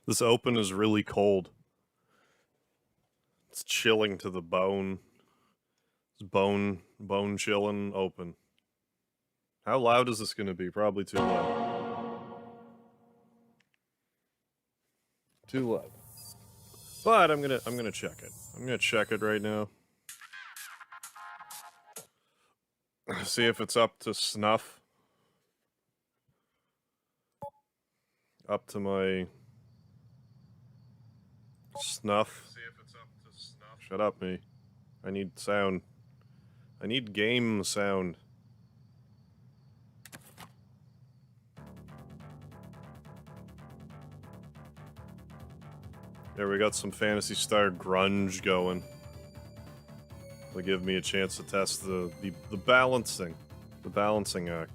This open is really cold. It's chilling to the bone. It's bone chilling open. How loud is this going to be? Probably too loud. Too loud. But I'm gonna check it. I'm gonna check it right now. See if it's up to snuff. Up to my snuff. See if it's up to snuff. Shut up, me. I need sound. I need game sound. There, we got some Phantasy Starred grunge going. Will give me a chance to test the balancing act.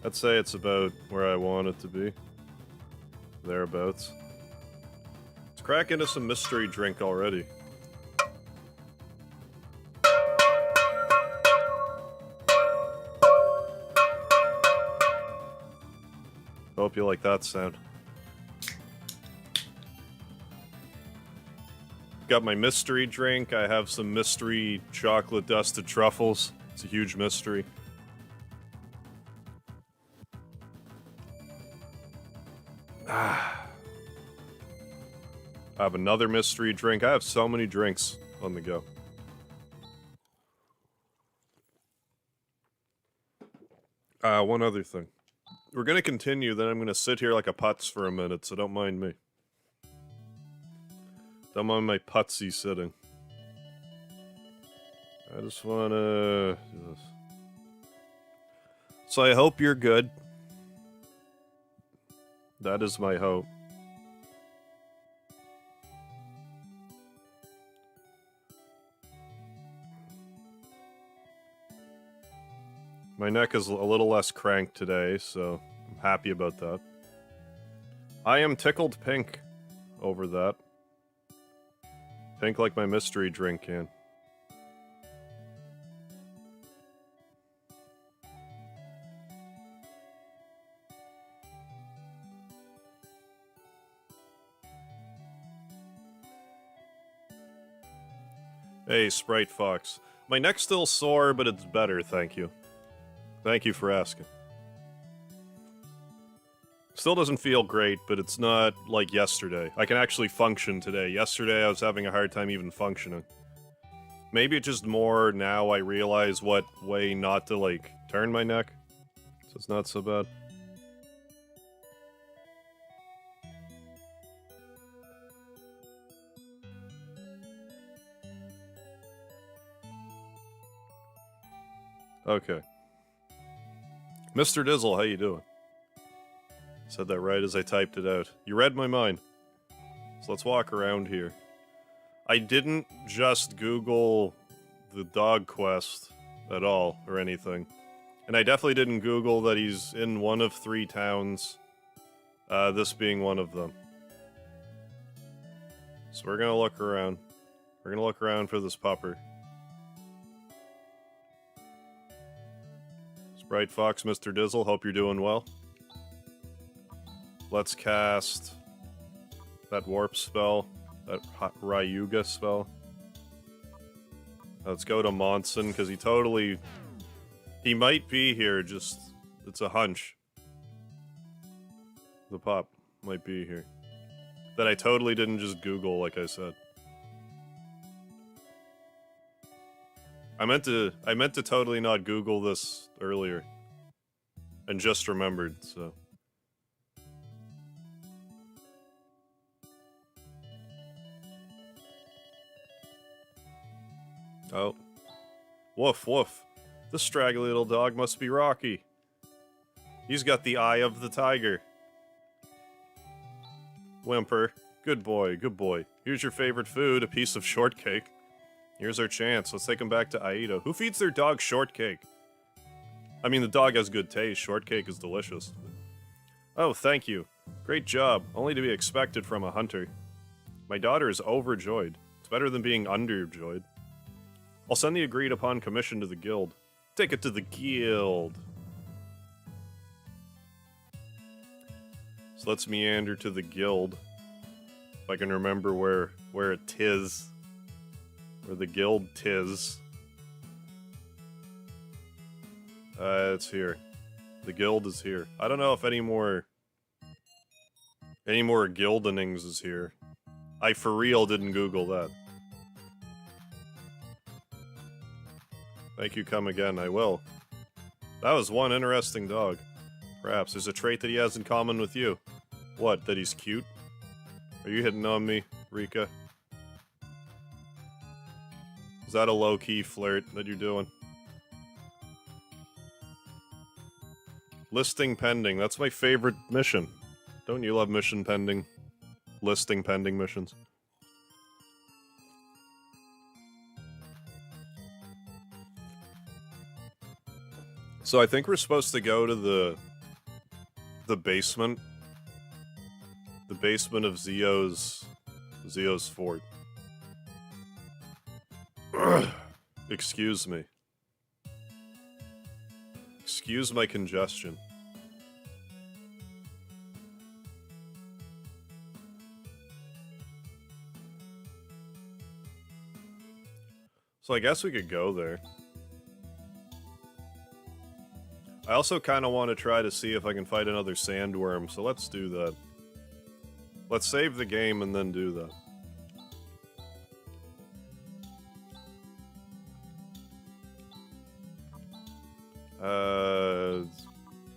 I'd say it's about where I want it to be. Thereabouts. Let's crack into some mystery drink already. Hope you like that sound. Got my mystery drink. I have some mystery chocolate dusted truffles. It's a huge mystery. I have another mystery drink. I have so many drinks on the go. One other thing. We're gonna continue, then I'm gonna sit here like a putz for a minute, so don't mind me. Don't mind my putsy sitting. I just wanna do this. So I hope you're good. That is my hope. My neck is a little less cranked today, so I'm happy about that. I am tickled pink over that. Pink like my mystery drink can. Hey, Sprite Fox. My neck's still sore, but it's better, thank you. Thank you for asking. Still doesn't feel great, but it's not like yesterday. I can actually function today. Yesterday I was having a hard time even functioning. Maybe it's just more now I realize what way not to, like, turn my neck. So it's not so bad. Okay. Mr. Dizzle, how you doing? Said that right as I typed it out. You read my mind. So let's walk around here. I didn't just Google the dog quest at all, or anything. And I definitely didn't Google that he's in one of 3 towns, this being one of them. So we're gonna look around. We're gonna look around for this pupper. Sprite Fox, Mr. Dizzle, hope you're doing well. Let's cast that warp spell, that Ryuga spell. Let's go to Monson, because he might be here, just, it's a hunch. The pup might be here. That I totally didn't just Google, like I said. I meant to totally not Google this earlier. And just remembered, so. Oh. Woof, woof. This straggly little dog must be Rocky. He's got the eye of the tiger. Whimper. Good boy, good boy. Here's your favorite food, a piece of shortcake. Here's our chance. Let's take him back to Aida. Who feeds their dog shortcake? I mean, the dog has good taste. Shortcake is delicious. Oh, thank you. Great job. Only to be expected from a hunter. My daughter is overjoyed. It's better than being underjoyed. I'll send the agreed upon commission to the guild. Take it to the guild. let's meander to the guild. If I can remember where it tis. Where the guild tis. It's here. The guild is here. I don't know if any more guildenings is here. I for real didn't Google that. Thank you, come again, I will. That was one interesting dog. Perhaps there's a trait that he has in common with you. What, that he's cute? Are you hitting on me, Rika? Is that a low-key flirt that you're doing? Listing pending, that's my favorite mission. Don't you love mission pending? Listing pending missions. So I think we're supposed to go to the basement. The basement of Zio's fort. Excuse me. Excuse my congestion. So I guess we could go there. I also kind of want to try to see if I can fight another sandworm, so let's do that. Let's save the game and then do that.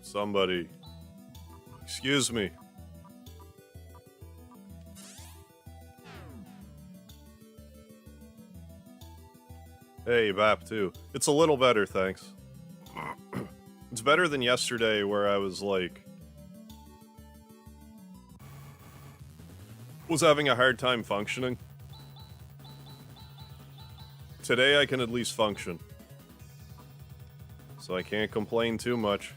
Somebody. Excuse me. Hey, Bap, too. It's a little better, thanks. It's better than yesterday where I was like... was having a hard time functioning. Today I can at least function. So I can't complain too much.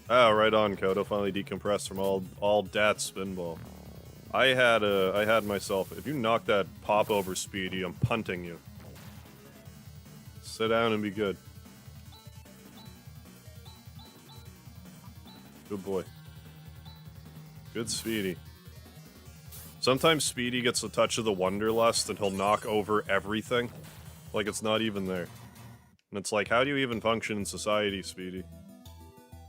Ah, right on, Kodo. Finally decompressed from all dat spinball. I had myself... If you knock that pop over, Speedy, I'm punting you. Sit down and be good. Good boy. Good Speedy. Sometimes Speedy gets a touch of the Wanderlust and he'll knock over everything. Like it's not even there. And it's like, how do you even function in society, Speedy?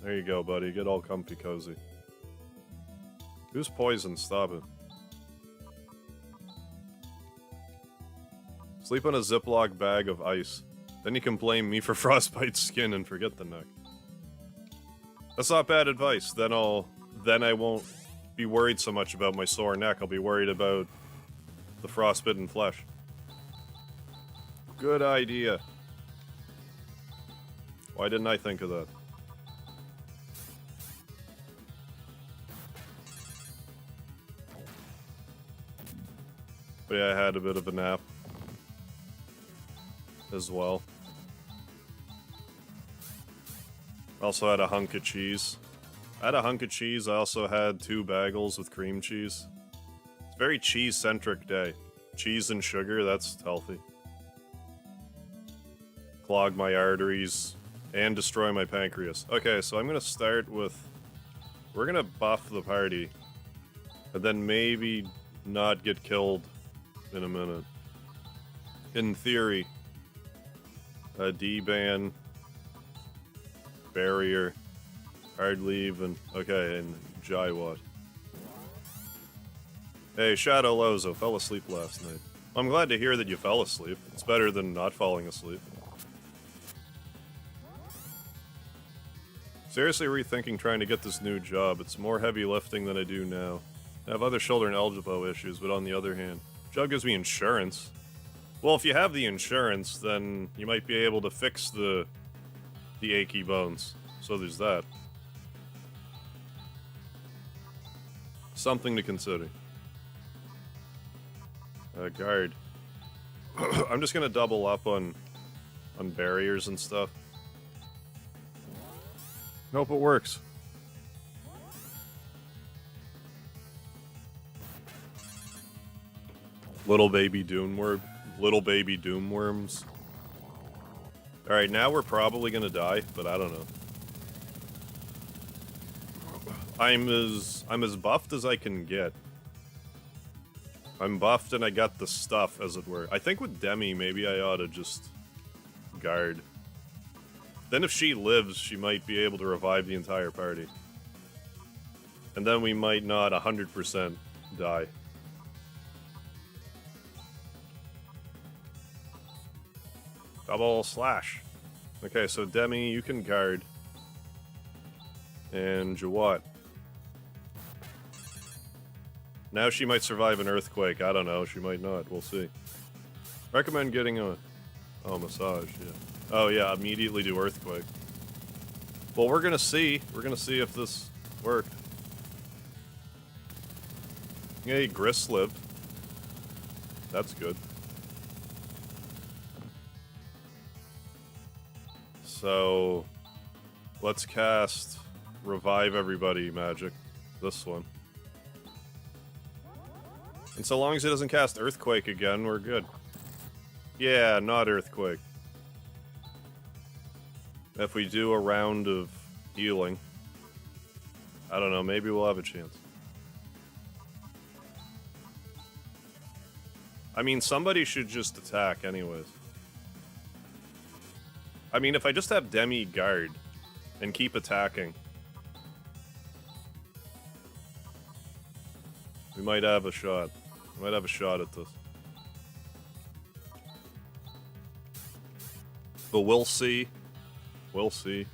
There you go, buddy. Get all comfy cozy. Who's poisoned? Stop it. Sleep on a Ziploc bag of ice. Then you can blame me for frostbite skin and forget the neck. That's not bad advice. Then I won't be worried so much about my sore neck. I'll be worried about the frostbitten flesh. Good idea. Why didn't I think of that? But yeah, I had a bit of a nap as well. Also had a hunk of cheese. I had a hunk of cheese. I also had 2 bagels with cream cheese. It's a very cheese-centric day. Cheese and sugar, that's healthy. Clog my arteries and destroy my pancreas. Okay, so I'm gonna start with... We're gonna buff the party. And then maybe not get killed in a minute. In theory. D-ban. Barrier. Hard leave and... Okay, and Jaiwat. Hey, Shadow Lozo, fell asleep last night. I'm glad to hear that you fell asleep. It's better than not falling asleep. Seriously rethinking trying to get this new job. It's more heavy lifting than I do now. I have other shoulder and elbow issues, but on the other hand, job gives me insurance. Well, if you have the insurance, then you might be able to fix the achy bones. So there's that. Something to consider. Guard. I'm just gonna double up on barriers and stuff. Hope it works. Little baby doomworm. Little baby doomworms. Alright, now we're probably gonna die, but I don't know. I'm as buffed as I can get. I'm buffed and I got the stuff, as it were. I think with Demi, maybe I ought to just guard. Then if she lives, she might be able to revive the entire party. And then we might not 100% die. Double slash. Okay, so Demi, you can guard. And Jawat. Now she might survive an earthquake. I don't know. She might not. We'll see. Recommend getting a... Oh, massage, yeah. Oh, yeah, immediately do earthquake. Well, we're gonna see. We're gonna see if this worked. Hey, Gris lived. That's good. So... Let's cast Revive Everybody magic. This one. And so long as it doesn't cast Earthquake again, we're good. Yeah, not Earthquake. If we do a round of healing, I don't know, maybe we'll have a chance. I mean, somebody should just attack anyways. I mean, if I just have Demi guard and keep attacking, we might have a shot. We might have a shot at this. But we'll see. We'll see.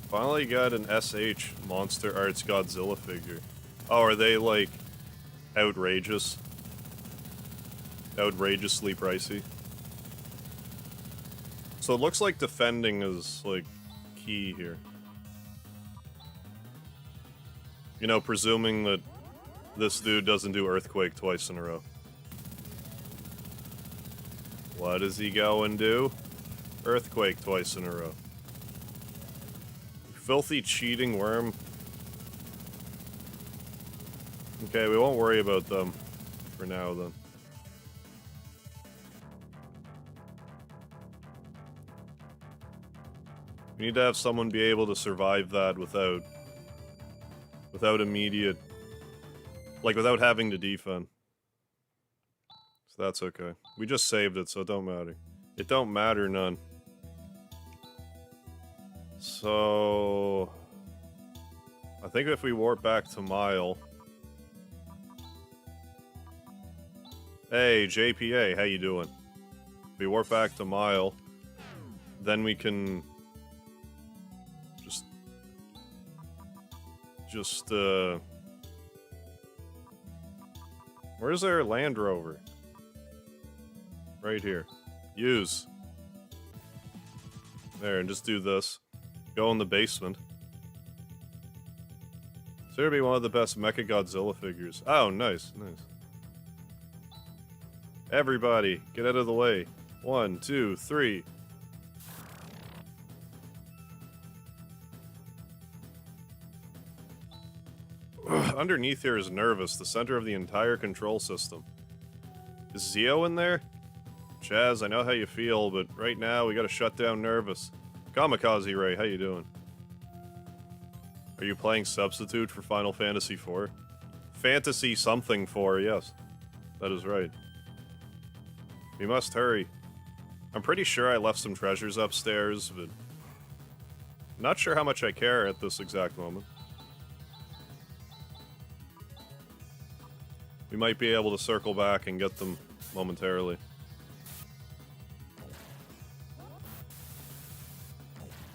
Finally got an SH Monster Arts Godzilla figure. Oh, are they, like, outrageous? Outrageously pricey? So it looks like defending is, like, key here. You know, presuming that this dude doesn't do Earthquake twice in a row. What does he go and do? Earthquake twice in a row. Filthy cheating worm. Okay, we won't worry about them for now then. We need to have someone be able to survive that without immediate, like without having to defend. So that's okay. We just saved it, so it don't matter. It don't matter none. So I think if we warp back to Mile. Hey, JPA, how you doing? If we warp back to Mile, then we can where's our Land Rover? Right here. Use. There, and just do this. Go in the basement. It's gonna be one of the best Mecha Godzilla figures. Oh, nice, nice. Everybody, get out of the way. 1, 2, 3. Underneath here is Nervous, the center of the entire control system. Is Zio in there? Chaz, I know how you feel, but right now we gotta shut down Nervous. Kamikaze Ray, how you doing? Are you playing Substitute for Final Fantasy IV? Phantasy something 4, yes. That is right. We must hurry. I'm pretty sure I left some treasures upstairs, but I'm not sure how much I care at this exact moment. We might be able to circle back and get them momentarily.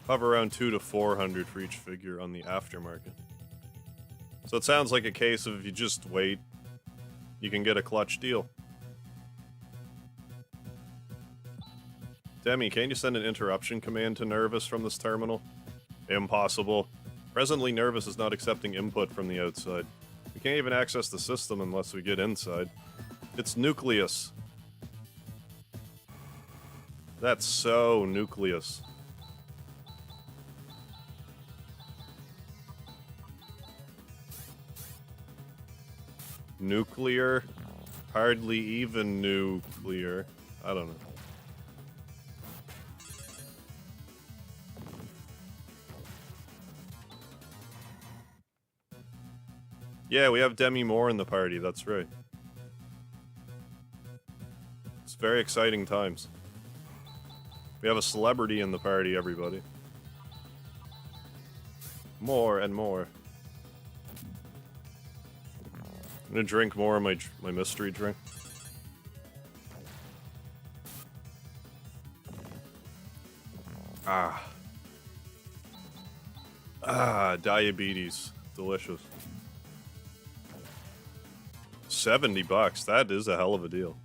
Hover around 200 to 400 for each figure on the aftermarket. So it sounds like a case of if you just wait, you can get a clutch deal. Demi, can you send an interruption command to Nervous from this terminal? Impossible. Presently, Nervous is not accepting input from the outside. We can't even access the system unless we get inside. It's Nucleus. That's so Nucleus. Nuclear? Hardly even nuclear. I don't know. Yeah, we have Demi Moore in the party, that's right. It's very exciting times. We have a celebrity in the party, everybody. More and more. I'm gonna drink more of my mystery drink. Diabetes. Delicious. 70 bucks. That is a hell of a deal.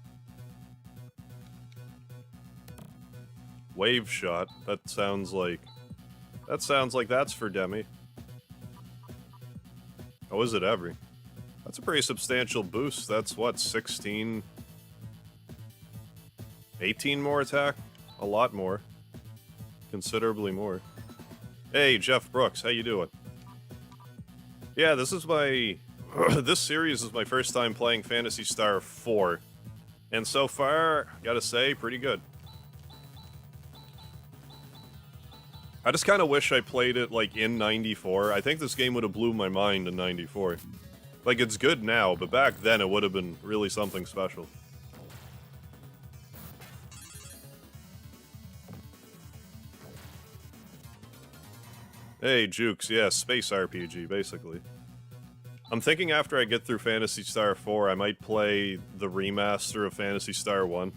Wave shot. That sounds like that's for Demi. Oh, is it ever? That's a pretty substantial boost. That's what, 16... 18 more attack? A lot more. Considerably more. Hey, Jeff Brooks, how you doing? Yeah, this is my... this series is my first time playing Phantasy Star IV. And so far, gotta say, pretty good. I just kind of wish I played it, like, in 94. I think this game would have blew my mind in 94. Like, it's good now, but back then it would have been really something special. Hey, Jukes, yeah, space RPG, basically. I'm thinking after I get through Phantasy Star IV, I might play the remaster of Phantasy Star 1.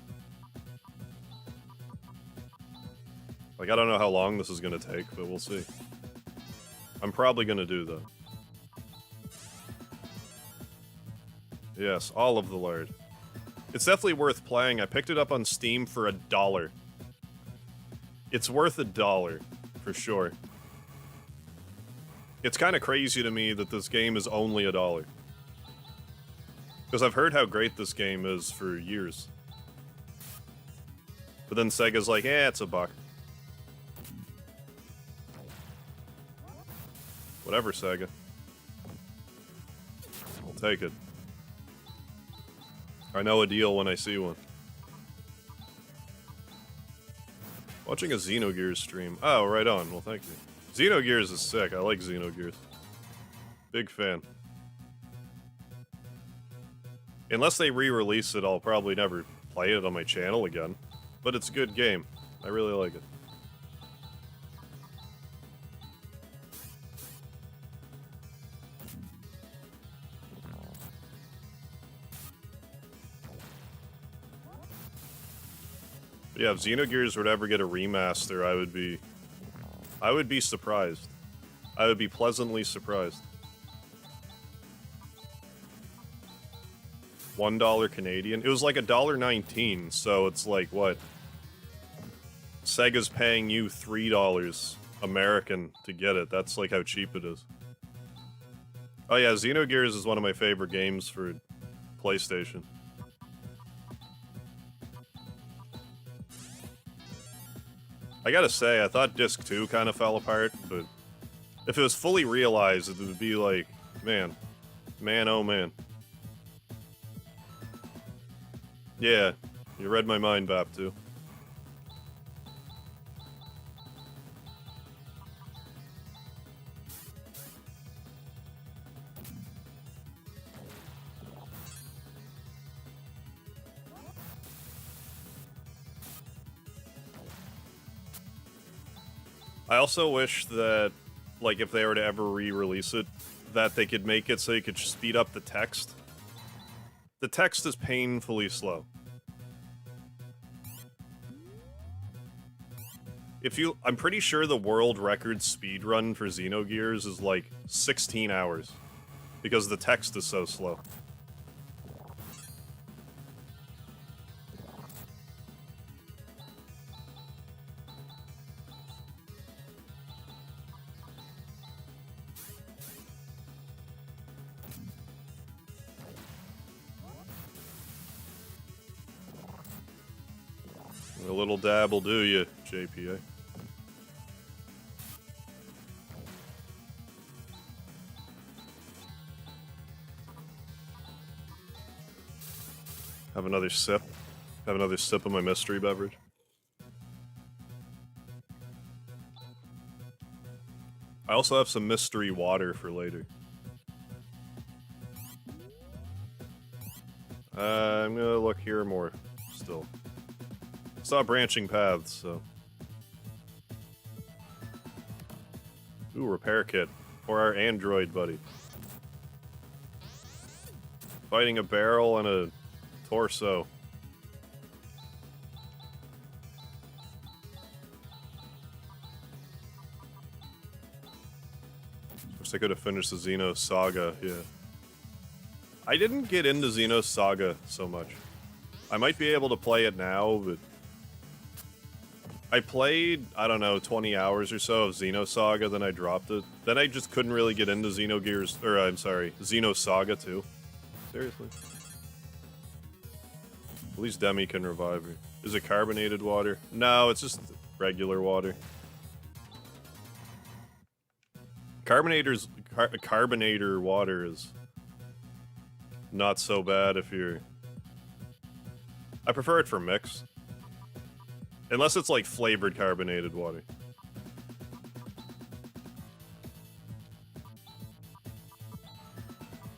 Like, I don't know how long this is gonna take, but we'll see. I'm probably gonna do that. Yes, all of the lard. It's definitely worth playing. I picked it up on Steam for $1. It's worth $1, for sure. It's kind of crazy to me that this game is only $1. Because I've heard how great this game is for years. But then Sega's like, eh, it's $1. Whatever, Sega. I'll take it. I know a deal when I see one. Watching a Xenogears stream. Oh, right on. Well, thank you. Xenogears is sick. I like Xenogears. Big fan. Unless they re-release it, I'll probably never play it on my channel again. But it's a good game. I really like it. But yeah, if Xenogears would ever get a remaster, I would be surprised. I would be pleasantly surprised. $1 Canadian. It was like $1.19, so it's like, what? Sega's paying you $3 American to get it. That's like how cheap it is. Oh yeah, Xenogears is one of my favorite games for PlayStation. I gotta say, I thought Disc 2 kind of fell apart, but if it was fully realized, it would be like, man. Man, oh man. Yeah, you read my mind, Bap2. I also wish that, like, if they were to ever re-release it, that they could make it so you could speed up the text. The text is painfully slow. I'm pretty sure the world record speedrun for Xenogears is like 16 hours. Because the text is so slow. A little dab will do you, JPA. Have another sip. Have another sip of my mystery beverage. I also have some mystery water for later. I'm gonna look here more, still. Saw branching paths, so... Ooh, repair kit. For our android buddy. Fighting a barrel and a torso. Wish I could have finished the Xeno Saga, yeah. I didn't get into Xeno Saga so much. I might be able to play it now, but... I played, I don't know, 20 hours or so of Xeno Saga, then I dropped it. Then I just couldn't really get into Xenogears, or I'm sorry, Xeno Saga 2. Seriously. At least Demi can revive her. Is it carbonated water? No, it's just regular water. Carbonator water is not so bad if you're... I prefer it for mix. Unless it's like flavored carbonated water.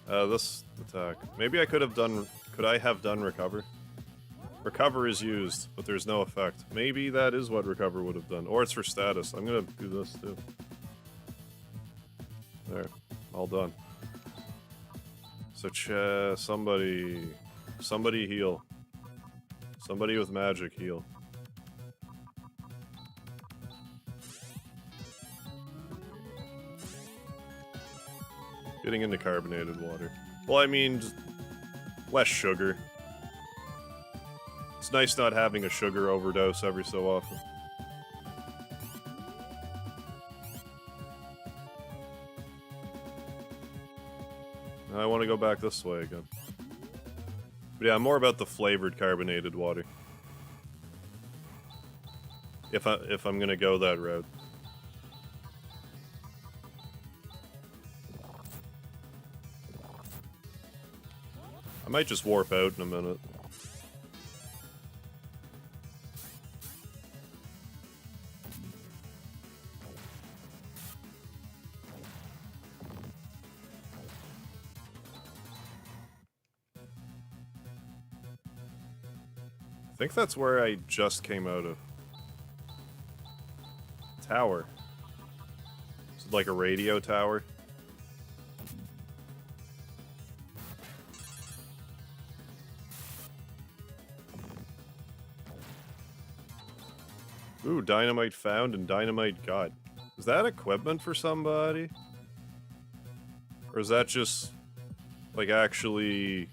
This attack. Maybe I could have done... Could I have done recover? Recover is used, but there's no effect. Maybe that is what recover would have done. Or it's for status. I'm gonna do this too. There. All done. So somebody heal. Somebody with magic heal. Getting into carbonated water. Well, I mean, just less sugar. It's nice not having a sugar overdose every so often. I want to go back this way again. But yeah, more about the flavored carbonated water. If I'm gonna go that route. I might just warp out in a minute. I think that's where I just came out of. Tower. Is it like a radio tower? Ooh, dynamite found and dynamite got. Is that equipment for somebody? Or is that just, like, actually,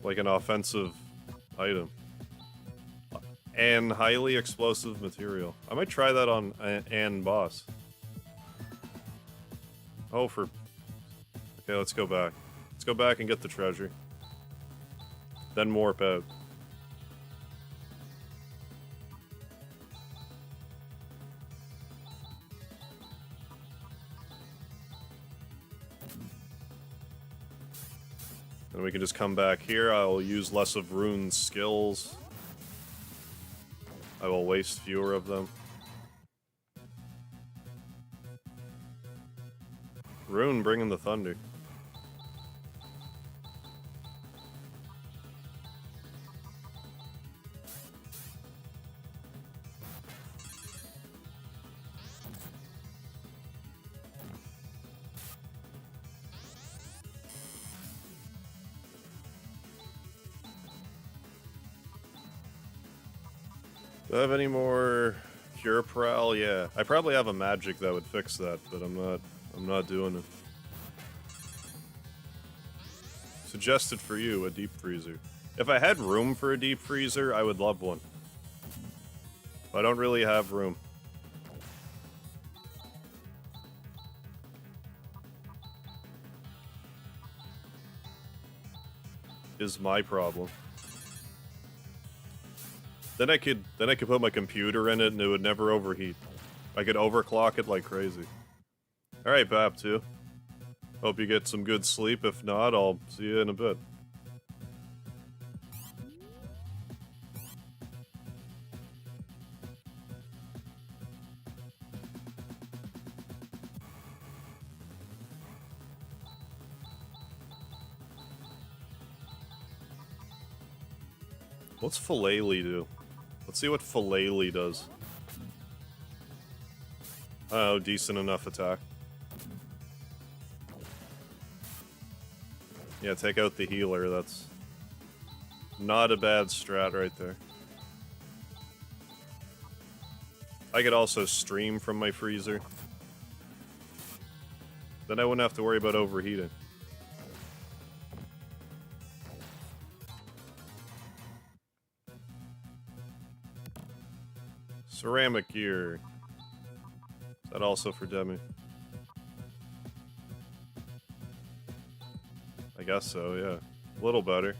like an offensive item? And highly explosive material. I might try that on an boss. Oh, for... Okay, let's go back. Let's go back and get the treasure. Then warp out. Then we can just come back here. I'll use less of Rune's skills. I will waste fewer of them. Rune bringing the thunder. Do I have any more Cure Prowl? Yeah. I probably have a magic that would fix that, but I'm not doing it. Suggested for you, a deep freezer. If I had room for a deep freezer, I would love one. But I don't really have room. Is my problem. Then I could put my computer in it and it would never overheat. I could overclock it like crazy. Alright, Bap 2. Hope you get some good sleep. If not, I'll see you in a bit. What's Philale do? Let's see what Philale does. Oh, decent enough attack. Yeah, take out the healer. That's not a bad strat right there. I could also stream from my freezer. Then I wouldn't have to worry about overheating. Ceramic gear. Is that also for Demi? I guess so, yeah. A little better.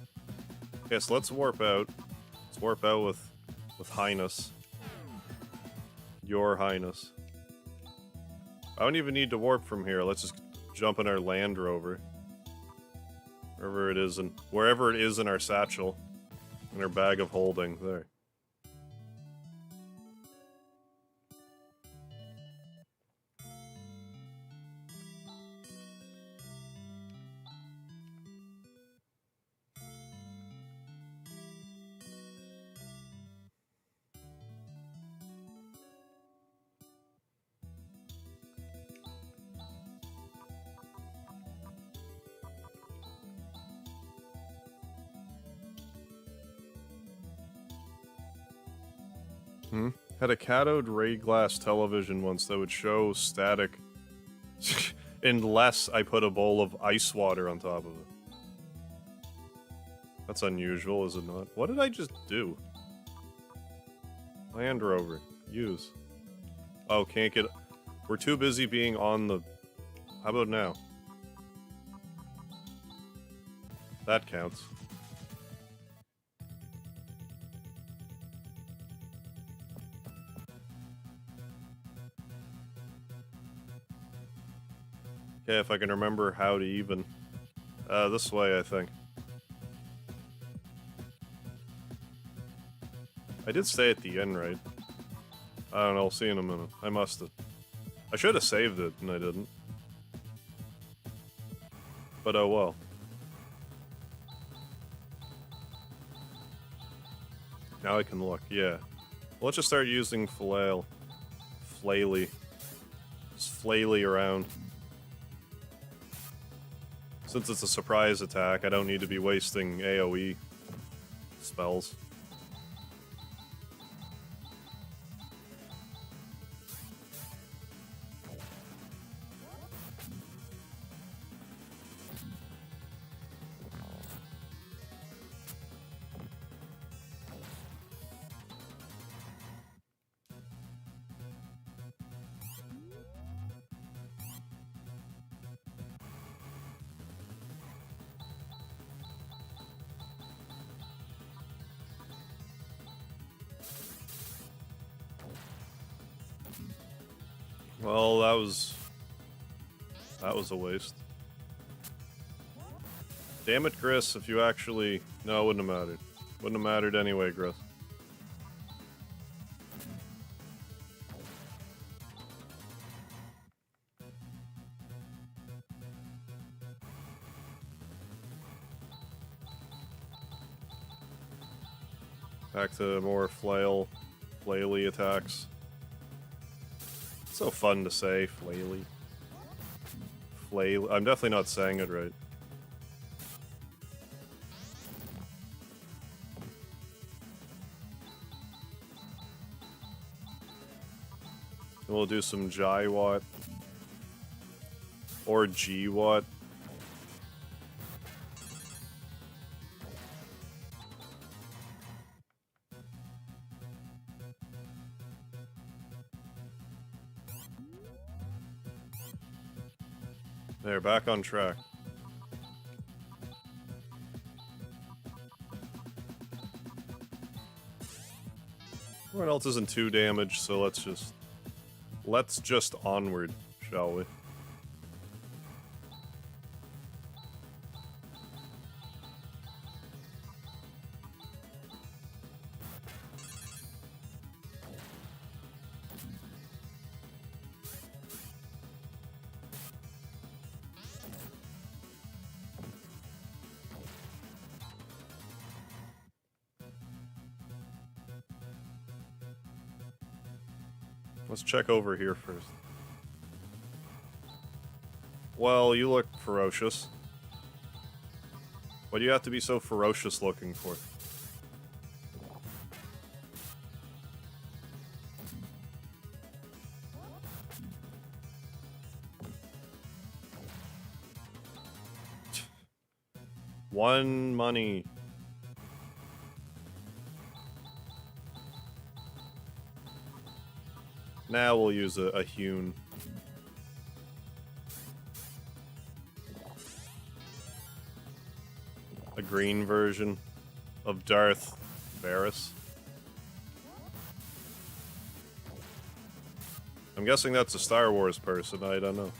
Okay, so let's warp out. Let's warp out with Highness. Your Highness. I don't even need to warp from here. Let's just jump in our Land Rover. Wherever it is in our satchel. In our bag of holding. There. Had a cathode ray glass television once that would show static unless I put a bowl of ice water on top of it. That's unusual, is it not? What did I just do? Land Rover. Use. Oh, can't get... We're too busy being on the... How about now? That counts. Okay, if I can remember how to even. This way, I think. I did stay at the inn, right? I don't know, I'll see in a minute. I must have. I should have saved it, and I didn't. But oh well. Now I can look, yeah. Well, let's just start using Flail. Flaily. Just flaily around. Since it's a surprise attack, I don't need to be wasting AoE spells. Well, that was a waste. Damn it, Gris, if you actually... No, it wouldn't have mattered. Wouldn't have mattered anyway, Gris. Back to more flaily attacks. So fun to say, flaily. Flail. I'm definitely not saying it right. And we'll do some J-Watt. Or G-Watt. There, back on track. Everyone else isn't too damaged, so let's just onward, shall we? Let's check over here first. Well, you look ferocious. What do you have to be so ferocious looking for? One money. Now we'll use a hewn. A green version of Darth Varys. I'm guessing that's a Star Wars person, I don't know.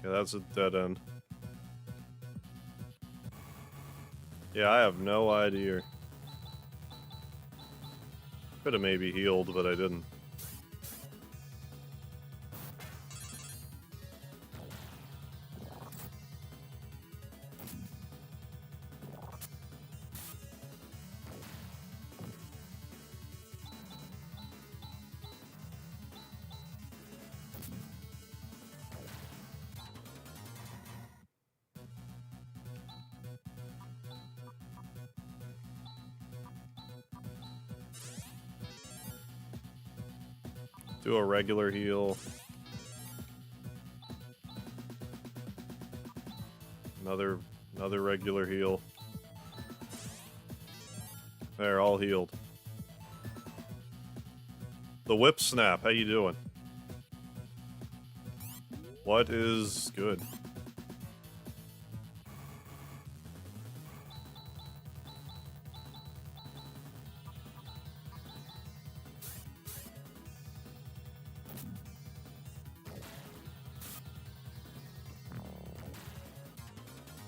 Okay, that's a dead end. Yeah, I have no idea. Could have maybe healed, but I didn't. Do a regular heal. Another regular heal. There, all healed. The whip snap, how you doing? What is good?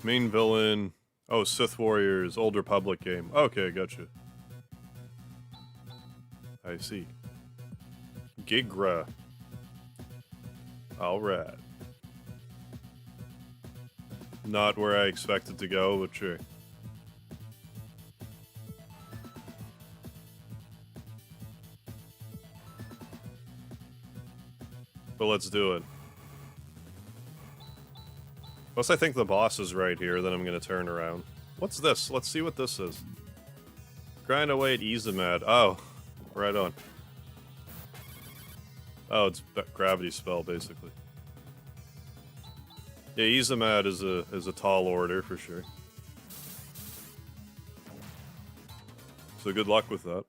Main villain. Oh, Sith Warriors, Old Republic game. Okay, gotcha. I see. Gigra. Alright. Not where I expected to go, but sure. But let's do it. Unless I think the boss is right here, then I'm gonna turn around. What's this? Let's see what this is. Grind away at Izamad. Oh, right on. Oh, it's gravity spell, basically. Yeah, Izamad is a tall order, for sure. So good luck with that.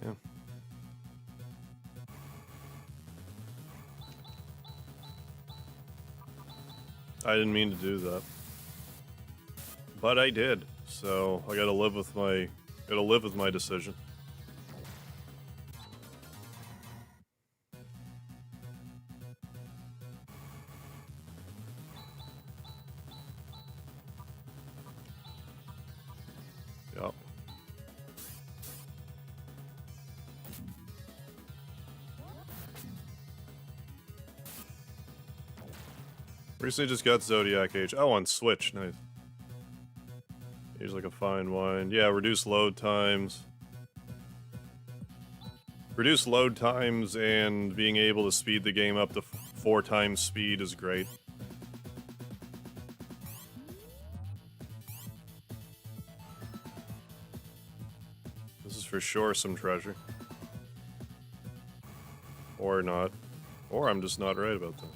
Yeah. I didn't mean to do that. But I did, so I gotta live with my decision. Yep. Recently just got Zodiac Age. Oh, on Switch, nice. Age like a fine wine. Yeah, reduce load times. Reduce load times and being able to speed the game up to 4 times speed is great. This is for sure some treasure. Or not. Or I'm just not right about that.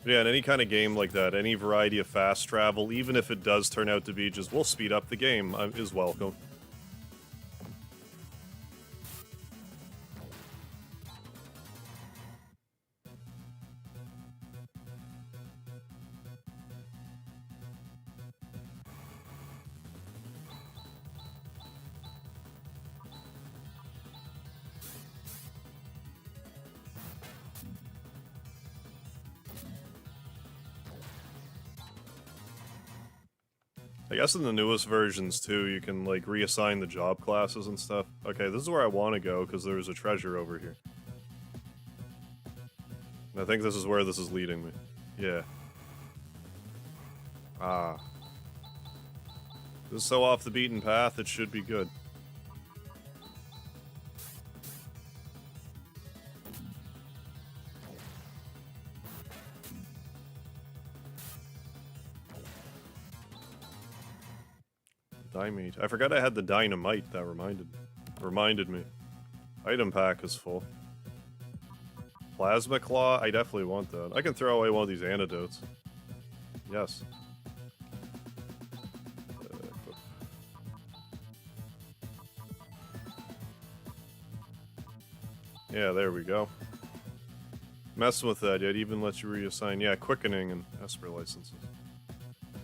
Yeah, in any kind of game like that, any variety of fast travel, even if it does turn out to be just, we'll speed up the game, is welcome. I guess in the newest versions, too, you can, like, reassign the job classes and stuff. Okay, this is where I want to go, because there's a treasure over here. And I think this is where this is leading me. Yeah. Ah. This is so off the beaten path, it should be good. Dynamite. I forgot I had the dynamite, that reminded me. Item pack is full. Plasma claw? I definitely want that. I can throw away one of these antidotes. Yes. Yeah, there we go. Messing with that, it even lets you reassign, yeah, quickening and Esper licenses.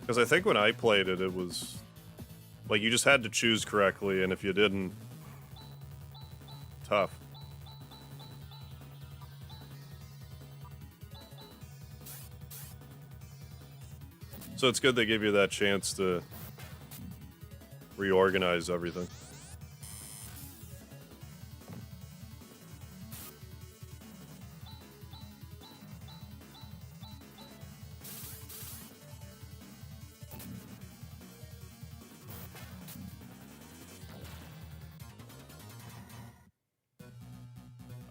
Because I think when I played it, it was... like, you just had to choose correctly, and if you didn't... tough. So it's good they give you that chance to reorganize everything.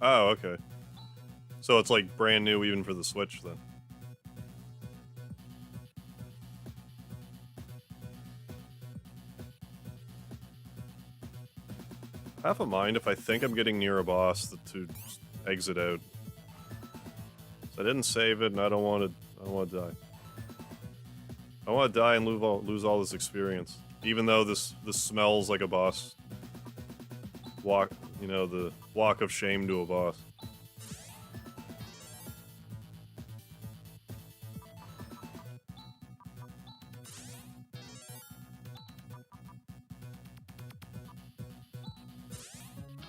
Oh, okay. So it's like brand new even for the Switch then. I have a mind if I think I'm getting near a boss to exit out. So I didn't save it and I don't want to die. I want to die and lose all this experience. Even though this smells like a boss. Walk, you know, the walk of shame to a boss.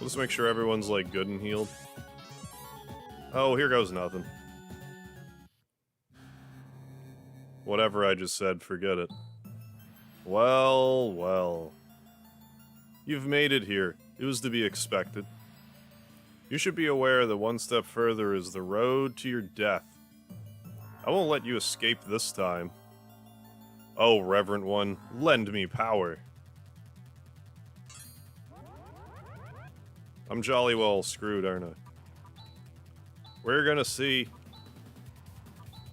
Let's make sure everyone's, like, good and healed. Oh, here goes nothing. Whatever I just said, forget it. Well, well. You've made it here. It was to be expected. You should be aware that one step further is the road to your death. I won't let you escape this time. Oh, Reverend One, lend me power. I'm jolly well screwed, aren't I? We're gonna see.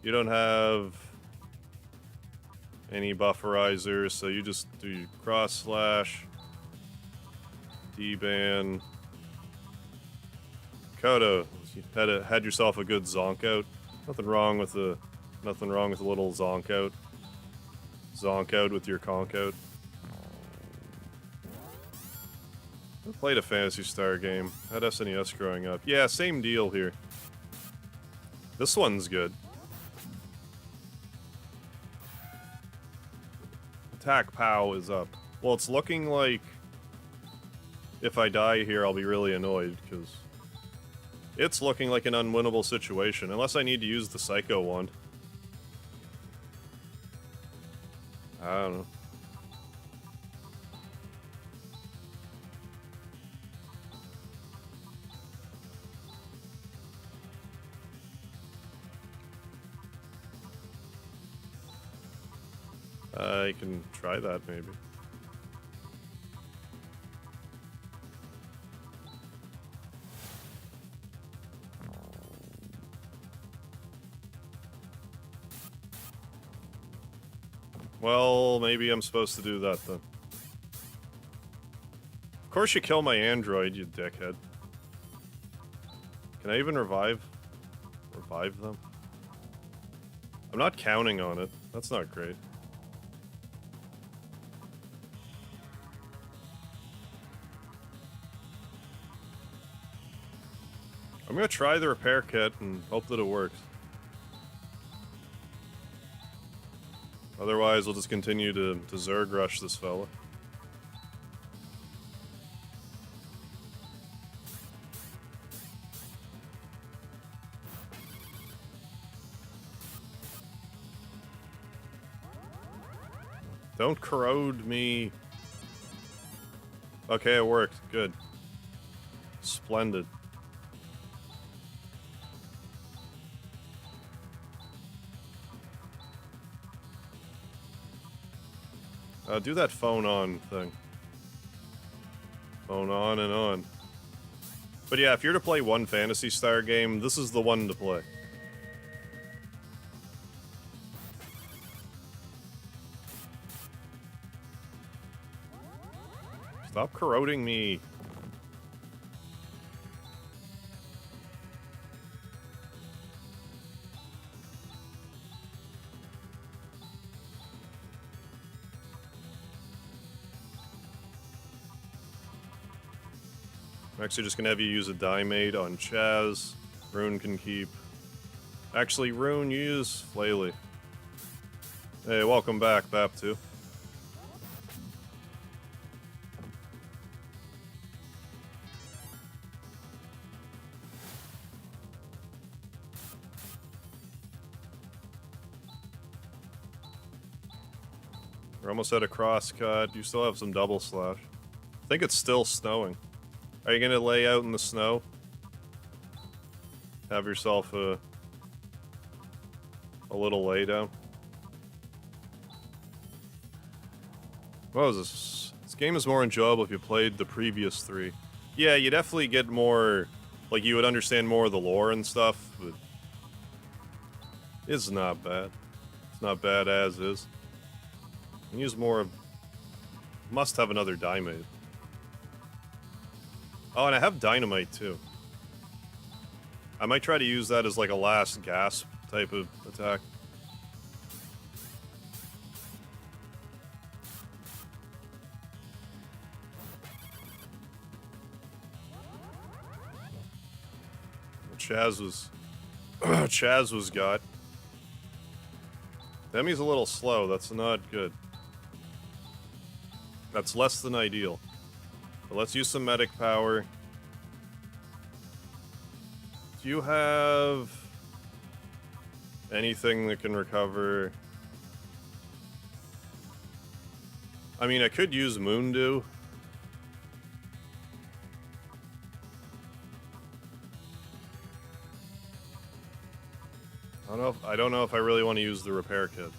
You don't have any bufferizers, so you just do cross slash, D-ban. Kodo, you had yourself a good zonk out. Nothing wrong with a little zonk out. Zonk out with your conk out. I played a Phantasy Star game. I had SNES growing up. Yeah, same deal here. This one's good. Attack POW is up. Well, it's looking like if I die here, I'll be really annoyed, because it's looking like an unwinnable situation, unless I need to use the Psycho Wand. I don't know. I can try that, maybe. Well, maybe I'm supposed to do that, then. Of course you kill my android, you dickhead. Can I even revive them? I'm not counting on it. That's not great. I'm gonna try the repair kit and hope that it works. Otherwise, we'll just continue to Zerg rush this fella. Don't corrode me. Okay, it worked. Good. Splendid. Do that phone on thing. Phone on and on. But yeah, if you're to play one Phantasy Star game, this is the one to play. Stop corroding me. I'm actually just gonna have you use a Diemate on Chaz. Rune can keep. Actually, Rune, you use Flaley. Hey, welcome back, Bap2. We're almost at a crosscut. You still have some double slash. I think it's still snowing. Are you gonna lay out in the snow? Have yourself a little laydown. What was this? This game is more enjoyable if you played the previous 3. Yeah, you definitely get more, like you would understand more of the lore and stuff, but it's not bad. It's not bad as is. You can use more of, must have another Diemate. Oh, and I have Dynamite, too. I might try to use that as like a last gasp type of attack. Chaz was... Chaz was got. Demi's a little slow, that's not good. That's less than ideal. But let's use some medic power. Do you have anything that can recover? I mean, I could use Moondew. I don't know if I really want to use the repair kit.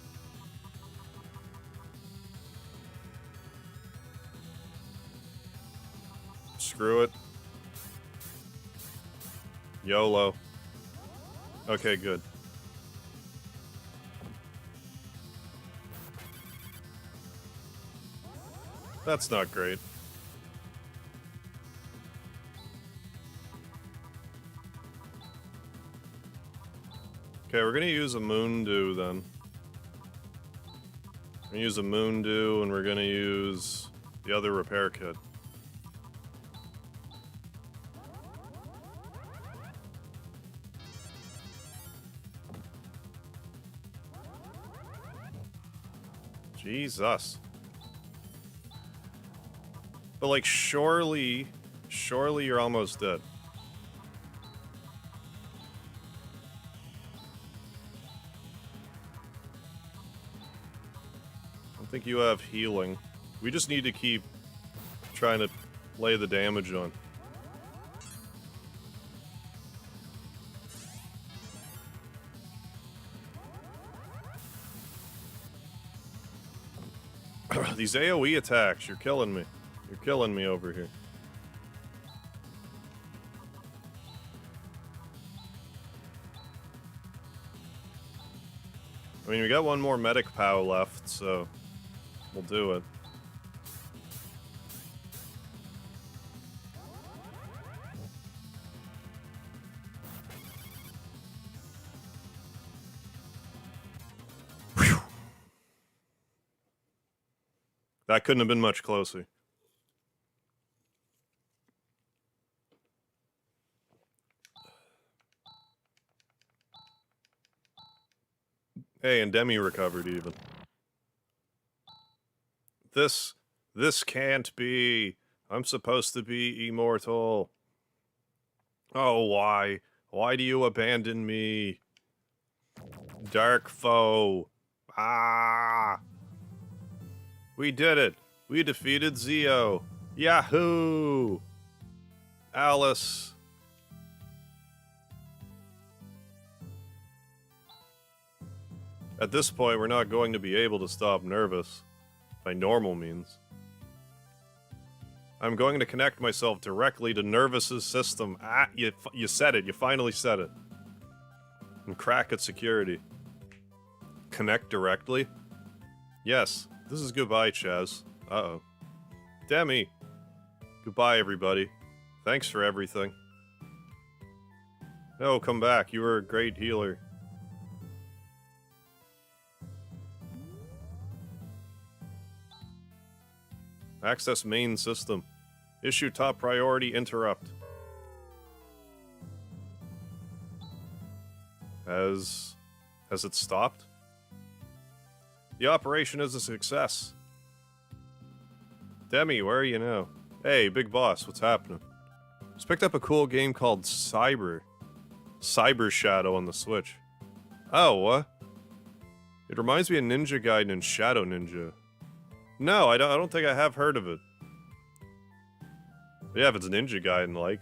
Screw it. YOLO. Okay, good. That's not great. Okay, we're gonna use a Moondew then. We're gonna use a Moondew and we're gonna use the other repair kit. Jesus. But like, surely you're almost dead. I don't think you have healing. We just need to keep trying to lay the damage on. These AoE attacks, you're killing me. You're killing me over here. I mean, we got one more medic POW left, so we'll do it. That couldn't have been much closer. Hey, and Demi recovered even. This can't be. I'm supposed to be immortal. Oh, why? Why do you abandon me? Dark foe. Ah! We did it. We defeated Zio. Yahoo! Alice. At this point, we're not going to be able to stop Nervous. By normal means. I'm going to connect myself directly to Nervous's system. Ah, you said it. You finally said it. And crack its security. Connect directly? Yes. This is goodbye, Chaz. Uh-oh. Demi. Goodbye, everybody. Thanks for everything. Oh, come back. You were a great healer. Access main system. Issue top priority interrupt. Has it stopped? The operation is a success. Demi, where are you now? Hey, big boss, what's happening? Just picked up a cool game called Cyber Shadow on the Switch. Oh, what? It reminds me of Ninja Gaiden and Shadow Ninja. No, I don't think I have heard of it. But yeah, if it's Ninja Gaiden-like.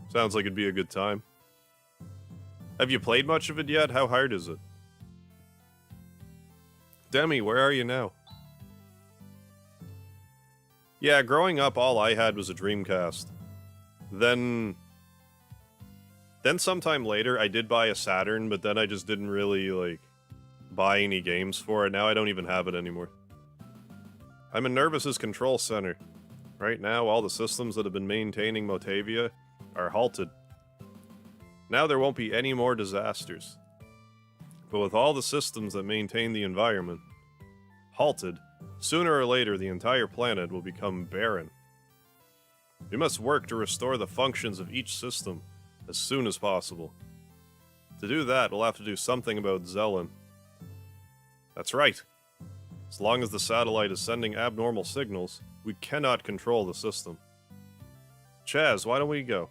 Sounds like it'd be a good time. Have you played much of it yet? How hard is it? Demi, where are you now? Yeah, growing up, all I had was a Dreamcast. Then sometime later, I did buy a Saturn, but then I just didn't really, like, buy any games for it. Now I don't even have it anymore. I'm in Nervous's control center. Right now, all the systems that have been maintaining Motavia are halted. Now there won't be any more disasters. But with all the systems that maintain the environment halted, sooner or later the entire planet will become barren. We must work to restore the functions of each system as soon as possible. To do that, we'll have to do something about Zelen. That's right. As long as the satellite is sending abnormal signals, we cannot control the system. Chaz, why don't we go?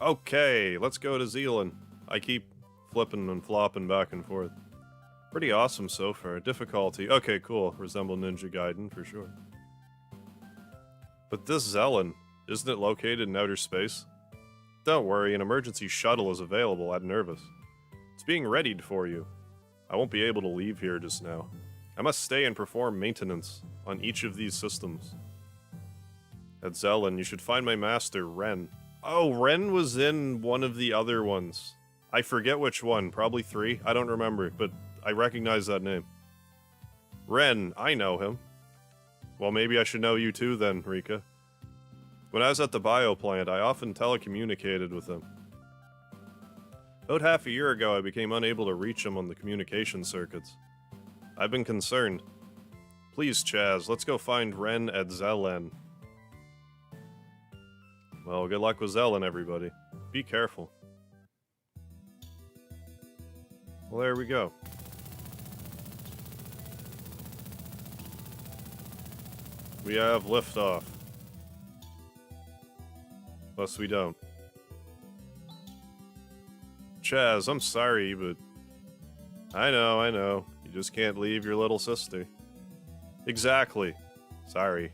Okay, let's go to Zealand. I keep flipping and flopping back and forth. Pretty awesome so far. Difficulty. Okay, cool. Resemble Ninja Gaiden, for sure. But this Zelen, isn't it located in outer space? Don't worry, an emergency shuttle is available at Nervous. It's being readied for you. I won't be able to leave here just now. I must stay and perform maintenance on each of these systems. At Zelen, you should find my master, Ren. Oh, Ren was in one of the other ones. I forget which one, probably 3, I don't remember, but I recognize that name. Ren, I know him. Well, maybe I should know you too then, Rika. When I was at the bioplant, I often telecommunicated with him. About half a year ago, I became unable to reach him on the communication circuits. I've been concerned. Please, Chaz, let's go find Ren at Zelen. Well, good luck with Zelen, everybody. Be careful. Well, there we go. We have liftoff. Unless we don't. Chaz, I'm sorry, but... I know. You just can't leave your little sister. Exactly. Sorry.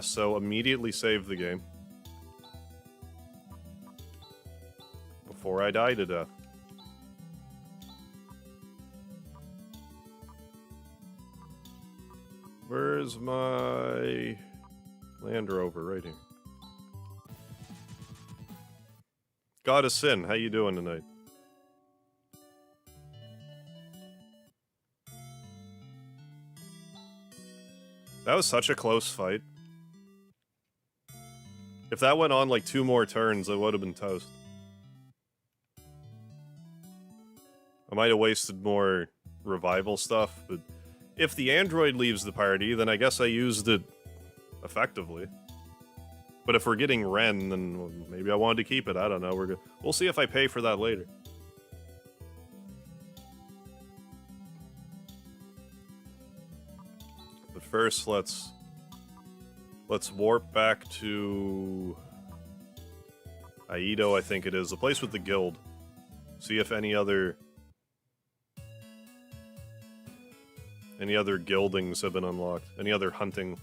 So immediately save the game. Before I die to death. Where's my Land Rover? Right here. God of Sin, how you doing tonight? That was such a close fight. If that went on like 2 more turns, it would have been toast. I might have wasted more revival stuff, but if the android leaves the party, then I guess I used it effectively. But if we're getting Ren, then well, maybe I wanted to keep it. I don't know. We'll see if I pay for that later. But first, let's warp back to Aido, I think it is, the place with the guild. See if any other guildings have been unlocked. Any other hunting.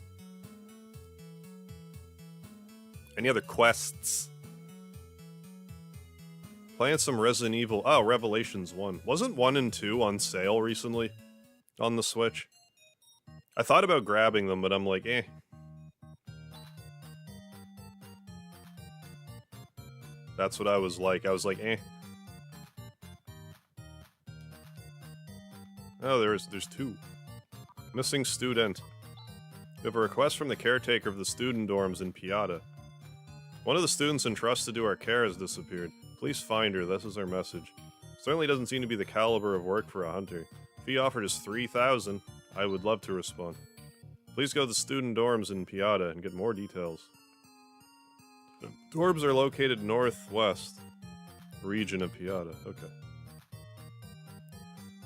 Any other quests? Playing some Resident Evil. Oh, Revelations 1. Wasn't 1 and 2 on sale recently? On the Switch? I thought about grabbing them, but I'm like, eh. That's what I was like. I was like, eh. Oh, there's 2. Missing student. We have a request from the caretaker of the student dorms in Piata. One of the students entrusted to our care has disappeared. Please find her, this is our message. Certainly doesn't seem to be the caliber of work for a hunter. Fee offered is 3,000. I would love to respond. Please go to the student dorms in Piata and get more details. The dorms are located northwest region of Piata. Okay.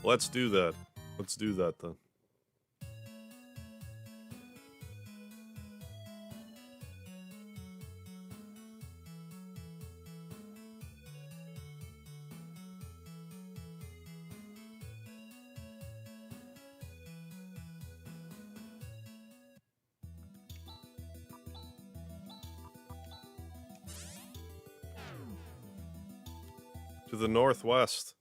Let's do that. Let's do that then. To the northwest.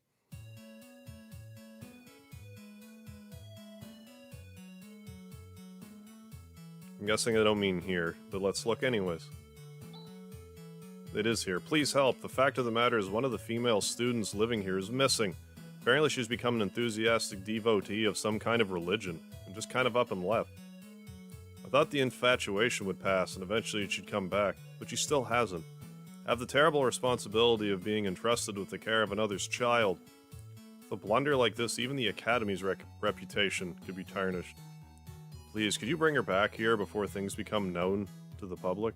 I'm guessing I don't mean here, but let's look anyways. It is here. Please help. The fact of the matter is one of the female students living here is missing. Apparently she's become an enthusiastic devotee of some kind of religion, and just kind of up and left. I thought the infatuation would pass, and eventually she'd come back, but she still hasn't. I have the terrible responsibility of being entrusted with the care of another's child. With a blunder like this, even the Academy's reputation could be tarnished. Please, could you bring her back here before things become known to the public?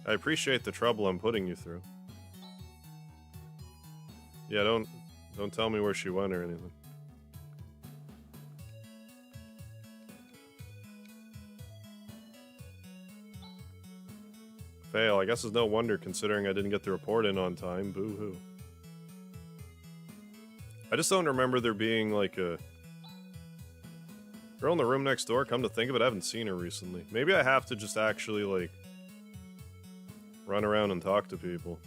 I appreciate the trouble I'm putting you through. Yeah, don't tell me where she went or anything. Fail. I guess it's no wonder considering I didn't get the report in on time. Boo-hoo. I just don't remember there being like a girl in the room next door. Come to think of it, I haven't seen her recently. Maybe I have to just actually like run around and talk to people.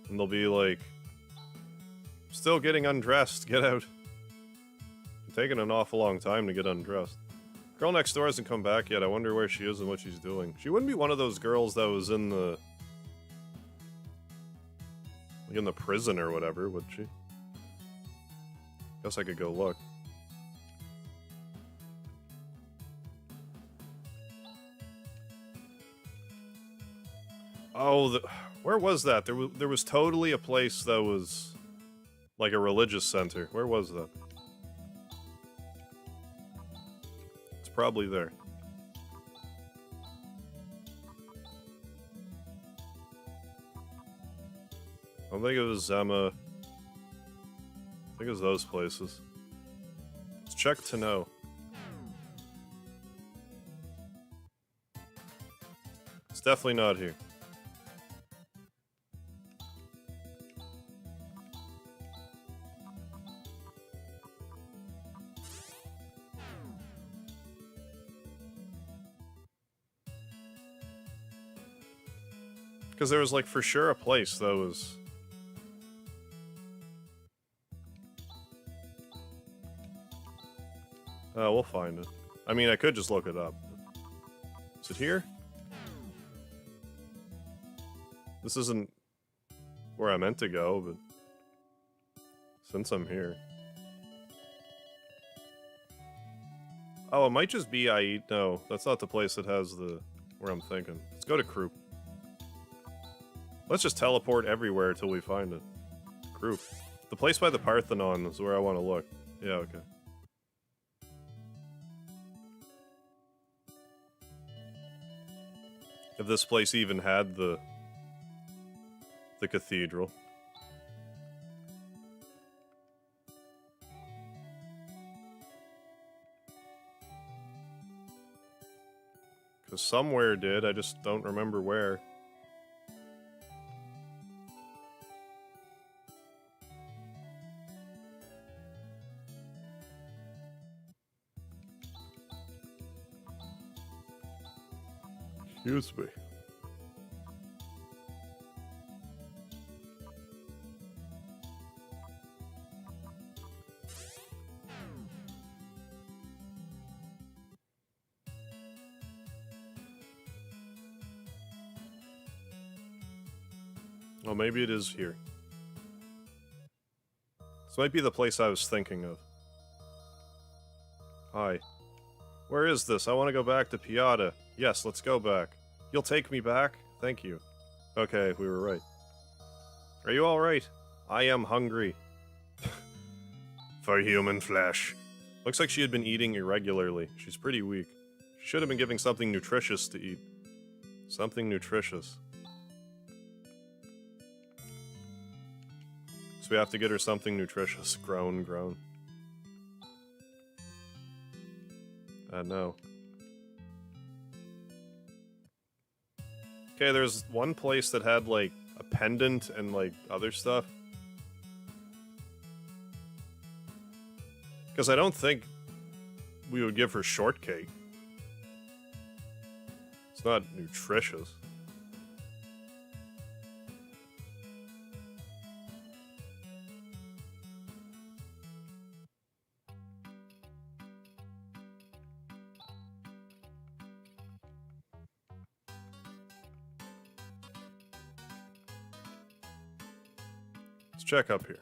And they'll be like, still getting undressed, get out. It's taking an awful long time to get undressed. Girl next door hasn't come back yet. I wonder where she is and what she's doing. She wouldn't be one of those girls that was in the like in the prison or whatever, would she? Guess I could go look. Oh, where was that? There was totally a place that was like a religious center. Where was that? It's probably there. I don't think it was Zema. I think it was those places. Let's check to know. It's definitely not here. Because there was, like, for sure a place that was... Oh, we'll find it. I mean, I could just look it up. Is it here? This isn't where I meant to go, but... since I'm here... Oh, it might just be I... No, that's not the place that has the... where I'm thinking. Let's go to Croup. Let's just teleport everywhere till we find it. Croup. The place by the Parthenon is where I want to look. Yeah, okay. If this place even had the cathedral. Because somewhere did, I just don't remember where. Excuse me. Oh, maybe it is here. This might be the place I was thinking of. Hi. Where is this? I want to go back to Piata. Yes, let's go back. You'll take me back? Thank you. Okay, we were right. Are you alright? I am hungry. For human flesh. Looks like she had been eating irregularly. She's pretty weak. She should have been giving something nutritious to eat. Something nutritious. So we have to get her something nutritious. Groan, groan. No. Okay, there's one place that had, like, a pendant and, like, other stuff. Because I don't think we would give her shortcake. It's not nutritious. Let's check up here.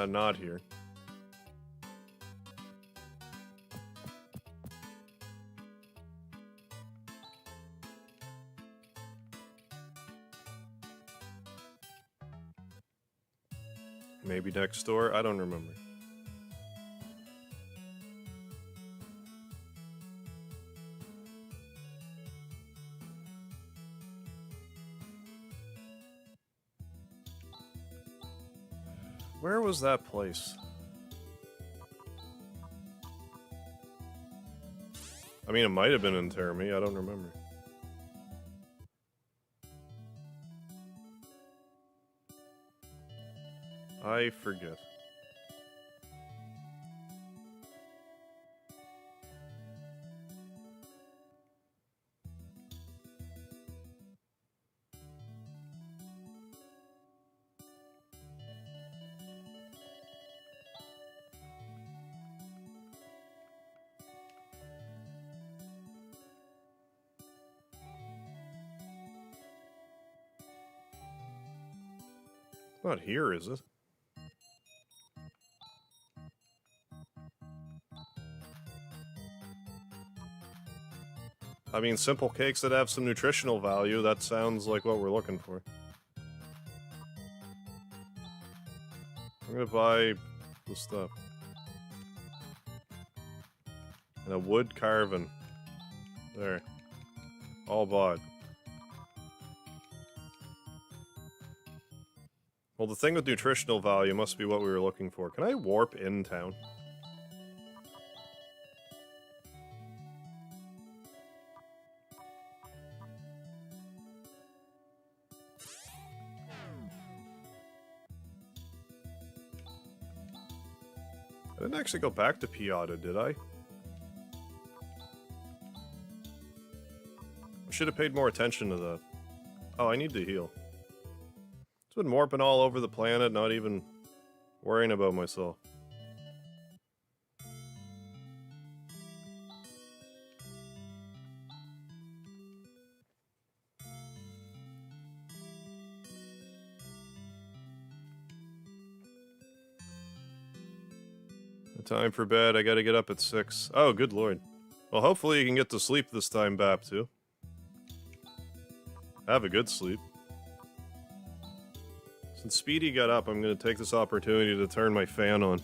Not here. Maybe next door? I don't remember. Where was that place? I mean, it might have been in Terami, I don't remember. I forget. It's not here, is it? I mean, simple cakes that have some nutritional value, that sounds like what we're looking for. I'm gonna buy the stuff. And a wood carving. There. All bought. Well, the thing with nutritional value must be what we were looking for. Can I warp in town? I didn't actually go back to Piata, did I? I should have paid more attention to that. Oh, I need to heal. It's been warping all over the planet, not even worrying about myself. Time for bed, I gotta get up at 6. Oh, good lord. Well, hopefully you can get to sleep this time, Bap, too. Have a good sleep. Since Speedy got up, I'm gonna take this opportunity to turn my fan on.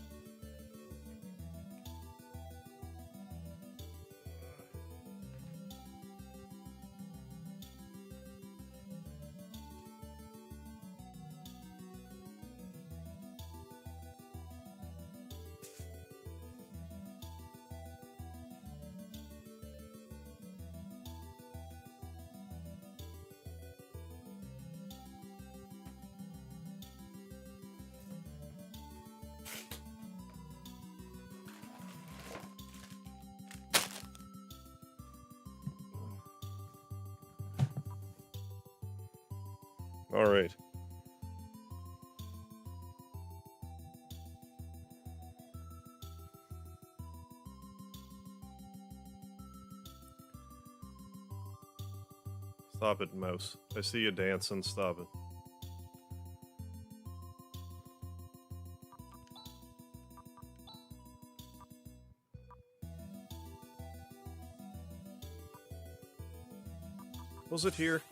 Alright. Stop it, mouse. I see you dancing. Stop it. Was it here?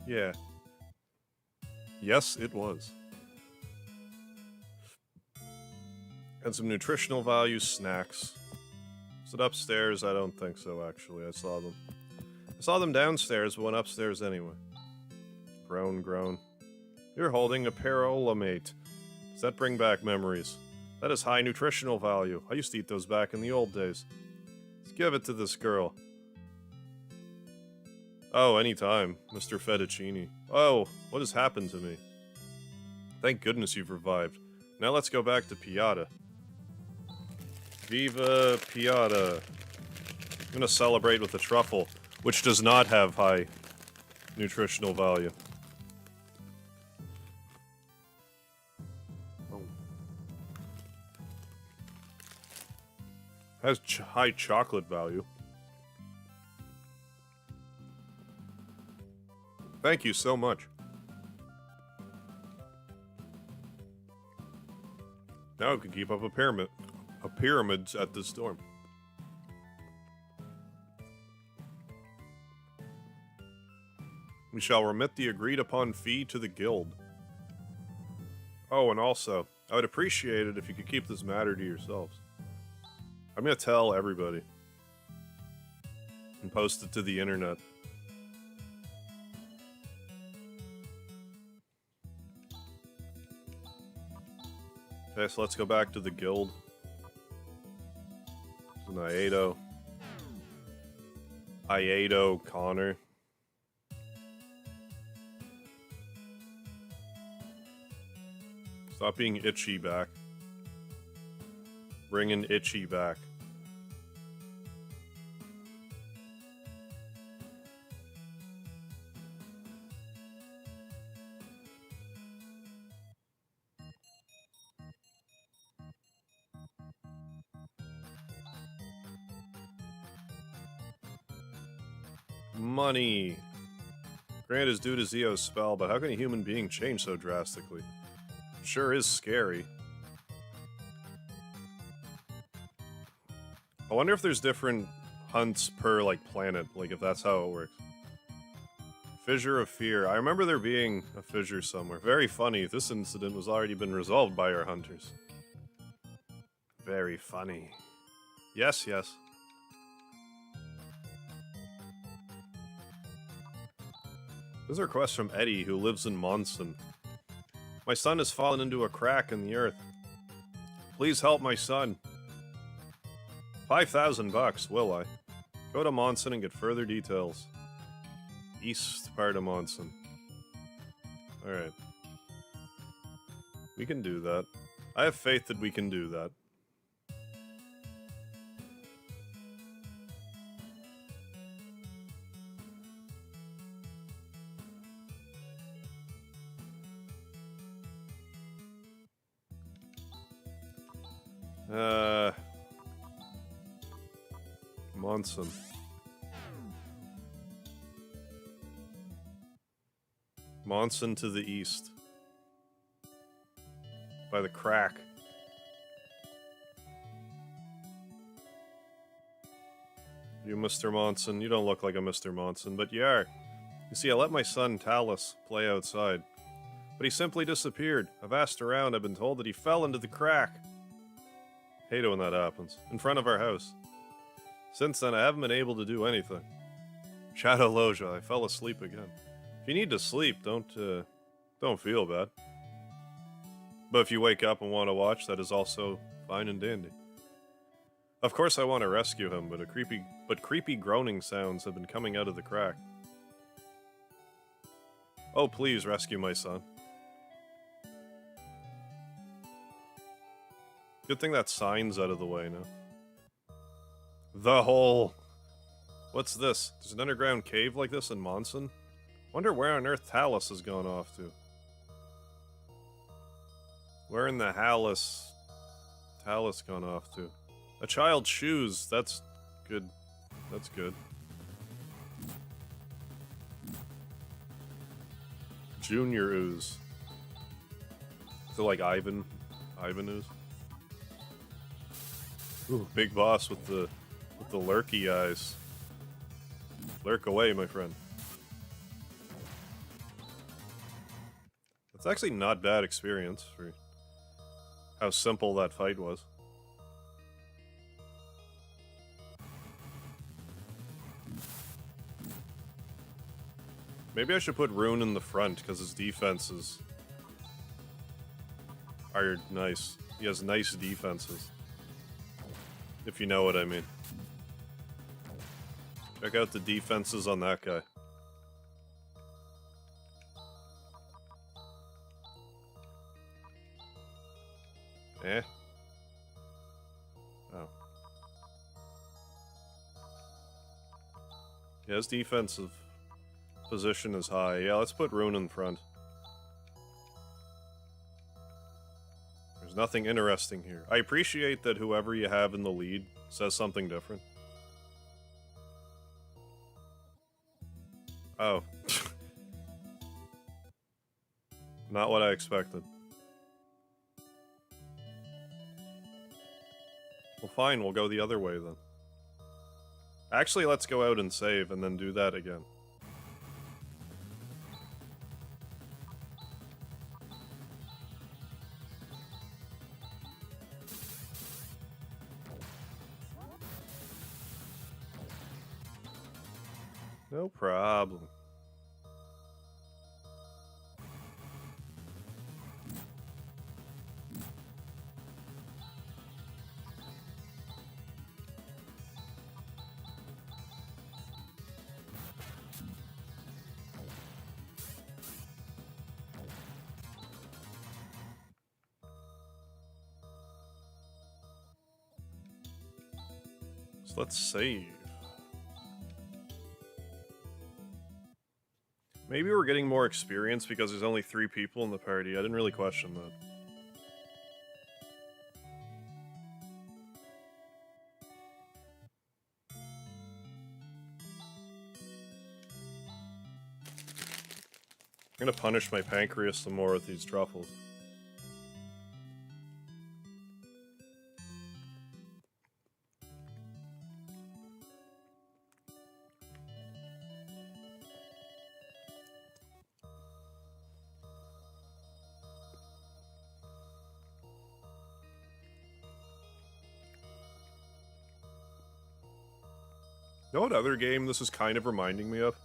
Yeah. Yes, it was. And some nutritional value snacks. Is it upstairs? I don't think so, actually. I saw them. I saw them downstairs, but went upstairs anyway. Groan. You're holding a Parolamate. Does that bring back memories? That is high nutritional value. I used to eat those back in the old days. Let's give it to this girl. Oh, anytime, Mr. Fettuccine. Oh, what has happened to me? Thank goodness you've revived. Now let's go back to Piata. Viva Piata. I'm gonna celebrate with a truffle, which does not have high nutritional value. Oh. Has high chocolate value. Thank you so much. Now I can keep up a pyramid at this storm. We shall remit the agreed upon fee to the guild. Oh, and also, I would appreciate it if you could keep this matter to yourselves. I'm gonna tell everybody. And post it to the internet. Okay, so let's go back to the guild. There's an Iedo, Connor. Stop being itchy back. Bringing itchy back. Money. Grant is due to Zio's spell, but how can a human being change so drastically? Sure is scary. I wonder if there's different hunts per, like, planet, like, if that's how it works. Fissure of Fear. I remember there being a fissure somewhere. Very funny. This incident was already been resolved by our hunters. Very funny. Yes, yes. This is a request from Eddie, who lives in Monson. My son has fallen into a crack in the earth. Please help my son. 5,000 bucks, will I? Go to Monson and get further details. East part of Monson. Alright. We can do that. I have faith that we can do that. Monson. Monson to the east. By the crack. You, Mr. Monson, you don't look like a Mr. Monson, but you are. You see, I let my son, Talus, play outside. But he simply disappeared. I've asked around, I've been told that he fell into the crack. Hate it when that happens. In front of our house. Since then, I haven't been able to do anything. Shadow Loja, I fell asleep again. If you need to sleep, don't feel bad. But if you wake up and want to watch, that is also fine and dandy. Of course I want to rescue him, but creepy groaning sounds have been coming out of the crack. Oh, please rescue my son. Good thing that sign's out of the way now. The hole. What's this? There's an underground cave like this in Monson? Wonder where on earth Talus has gone off to. Where in the Talus gone off to? A child's shoes. That's good. That's good. Junior ooze. So like Ivan ooze. Ooh, big boss with the lurky eyes. Lurk away, my friend. That's actually not bad experience for how simple that fight was. Maybe I should put Rune in the front, because his defenses are nice. He has nice defenses. If you know what I mean. Check out the defenses on that guy. Eh? Oh. Yeah, his defensive position is high. Yeah, let's put Rune in front. There's nothing interesting here. I appreciate that whoever you have in the lead says something different. Oh. Not what I expected. Well, fine, we'll go the other way then. Actually, let's go out and save and then do that again. No problem. So let's save. Maybe we're getting more experience because there's only 3 people in the party. I didn't really question that. I'm gonna punish my pancreas some more with these truffles. You know what other game this is kind of reminding me of?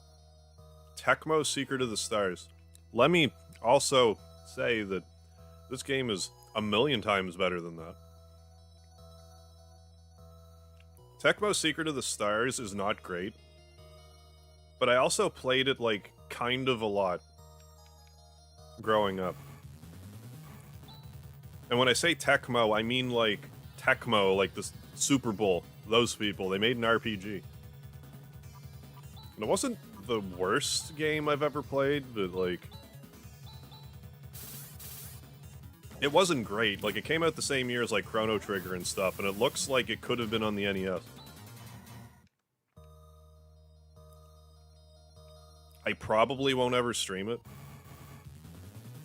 Tecmo Secret of the Stars. Let me also say that this game is a million times better than that. Tecmo Secret of the Stars is not great, but I also played it, like, kind of a lot growing up. And when I say Tecmo, I mean, like, Tecmo, like the Super Bowl. Those people. They made an RPG. And it wasn't the worst game I've ever played, but, like... It wasn't great. Like, it came out the same year as, like, Chrono Trigger and stuff, and it looks like it could have been on the NES. I probably won't ever stream it.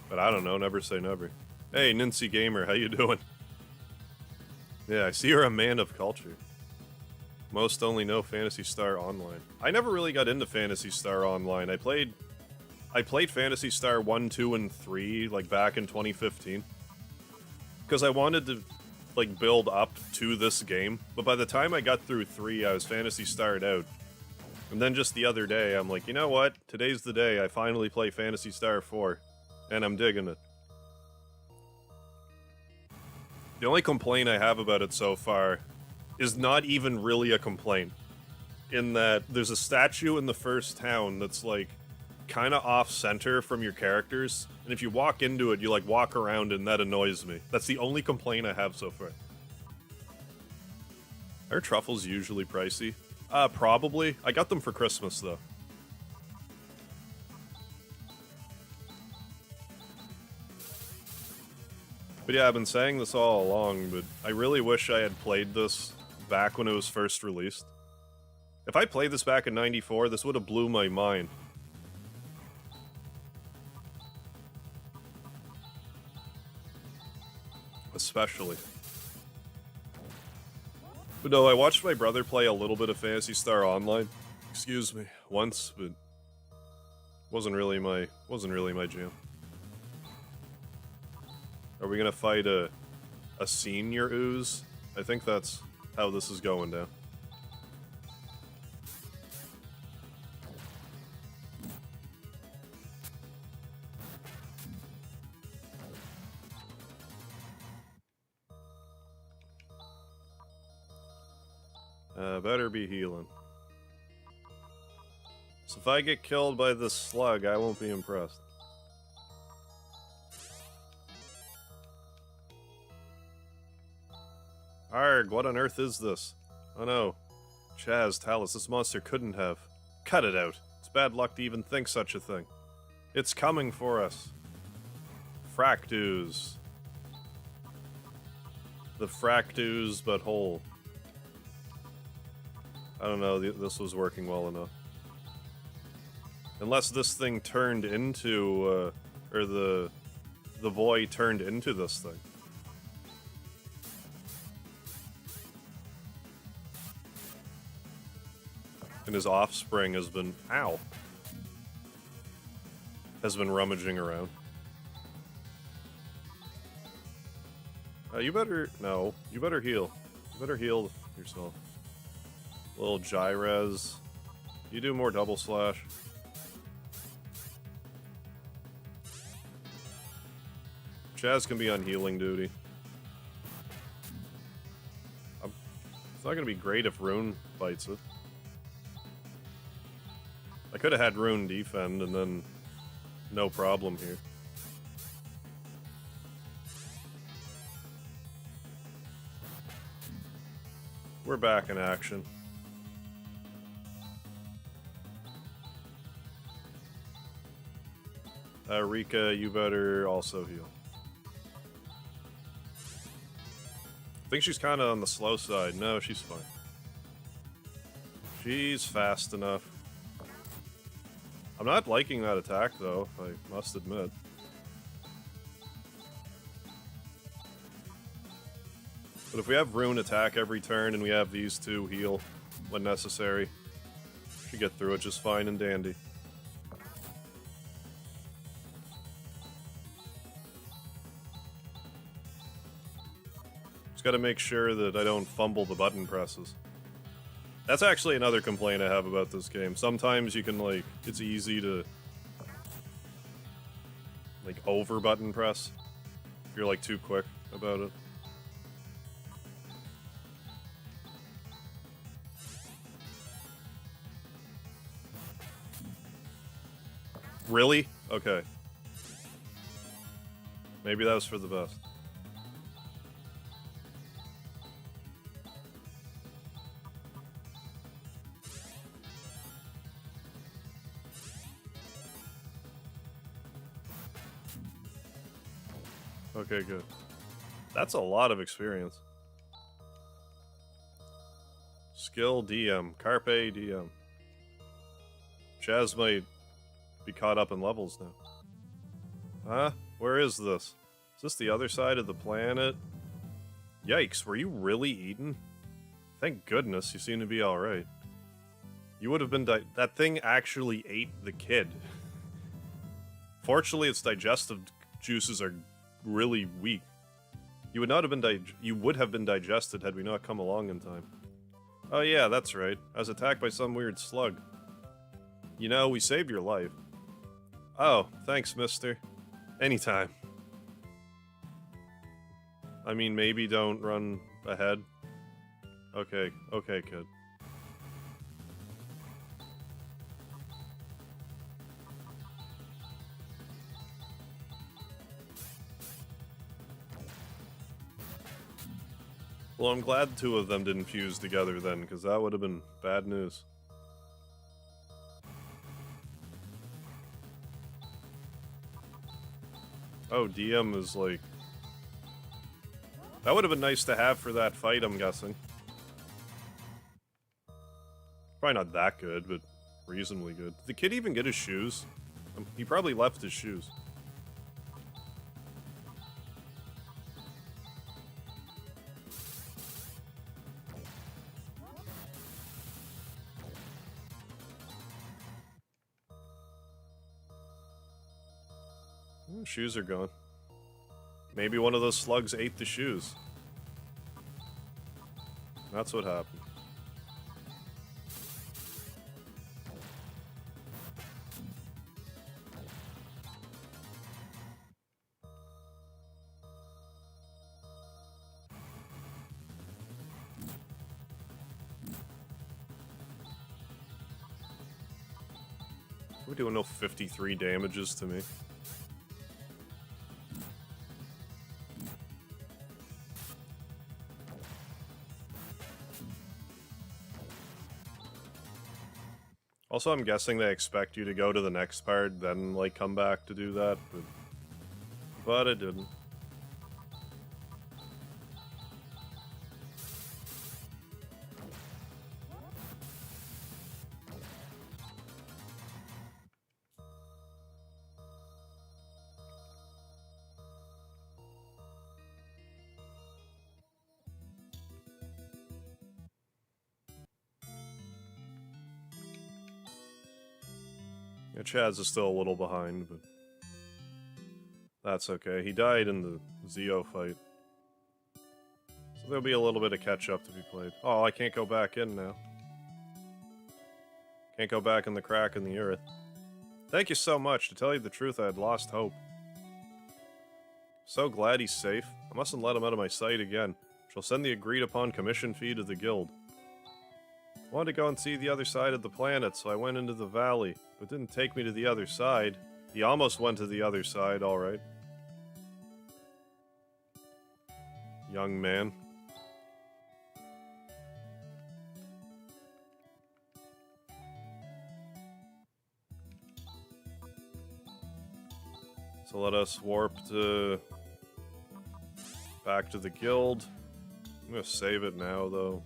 But I don't know, never say never. Hey, Nincy Gamer, how you doing? Yeah, I see you're a man of culture. Most only know Phantasy Star Online. I never really got into Phantasy Star Online. I played Phantasy Star 1, 2, and 3, like, back in 2015. Because I wanted to, like, build up to this game. But by the time I got through 3, I was Phantasy Starred out. And then just the other day, I'm like, you know what? Today's the day I finally play Phantasy Star IV. And I'm digging it. The only complaint I have about it so far is not even really a complaint. In that there's a statue in the first town that's, like, kind of off-center from your characters, and if you walk into it, you, like, walk around, and that annoys me. That's the only complaint I have so far. Are truffles usually pricey? Probably. I got them for Christmas, though. But yeah, I've been saying this all along, but I really wish I had played this back when it was first released. If I played this back in '94, this would have blew my mind. Especially. But no, I watched my brother play a little bit of Phantasy Star Online. Excuse me, once, but wasn't really my jam. Are we gonna fight a senior ooze? I think that's how this is going down. Better be healing. So if I get killed by this slug, I won't be impressed. Arg, what on earth is this? Oh no. Chaz, Talus, this monster couldn't have. Cut it out. It's bad luck to even think such a thing. It's coming for us. Fractooze. The fractooze, but whole. I don't know, this was working well enough. Unless this thing turned into, or the boy turned into this thing. And his offspring has been, has been rummaging around. You better heal. You better heal yourself. Little Gyrez. You do more double slash. Chaz can be on healing duty. It's not gonna be great if Rune fights it. I could have had Rune defend and then no problem here. We're back in action. Rika, you better also heal. I think she's kind of on the slow side. No, she's fine. She's fast enough. I'm not liking that attack, though, I must admit. But if we have Rune attack every turn and we have these two heal when necessary, we should get through it just fine and dandy. Just gotta make sure that I don't fumble the button presses. That's actually another complaint I have about this game. Sometimes you can, like, it's easy to, like, over button press if you're, like, too quick about it. Really? Okay. Maybe that was for the best. Okay, good. That's a lot of experience. Skill DM. Carpe DM. Chaz might be caught up in levels now. Huh? Where is this? Is this the other side of the planet? Yikes, were you really eaten? Thank goodness, you seem to be alright. You would have been that thing actually ate the kid. Fortunately, its digestive juices are really weak. You would not have been you would have been digested had we not come along in time. Oh yeah, that's right. I was attacked by some weird slug. You know, we saved your life. Oh, thanks, mister. Anytime. I mean, maybe don't run ahead. Okay, okay, kid. Well, I'm glad two of them didn't fuse together then, because that would have been bad news. Oh, DM is like That would have been nice to have for that fight, I'm guessing. Probably not that good, but reasonably good. Did the kid even get his shoes? He probably left his shoes. Shoes are gone. Maybe one of those slugs ate the shoes. That's what happened. We're doing no 53 damages to me. Also, I'm guessing they expect you to go to the next part, then, like, come back to do that, but it didn't. Yeah, Chaz is still a little behind, but that's okay. He died in the Zeo fight. So there'll be a little bit of catch-up to be played. Oh, I can't go back in now. Can't go back in the crack in the earth. Thank you so much. To tell you the truth, I had lost hope. So glad he's safe. I mustn't let him out of my sight again. Shall send the agreed-upon commission fee to the guild. I wanted to go and see the other side of the planet, so I went into the valley, but it didn't take me to the other side. He almost went to the other side, alright. Young man. So let us warp to... back to the guild. I'm gonna save it now, though.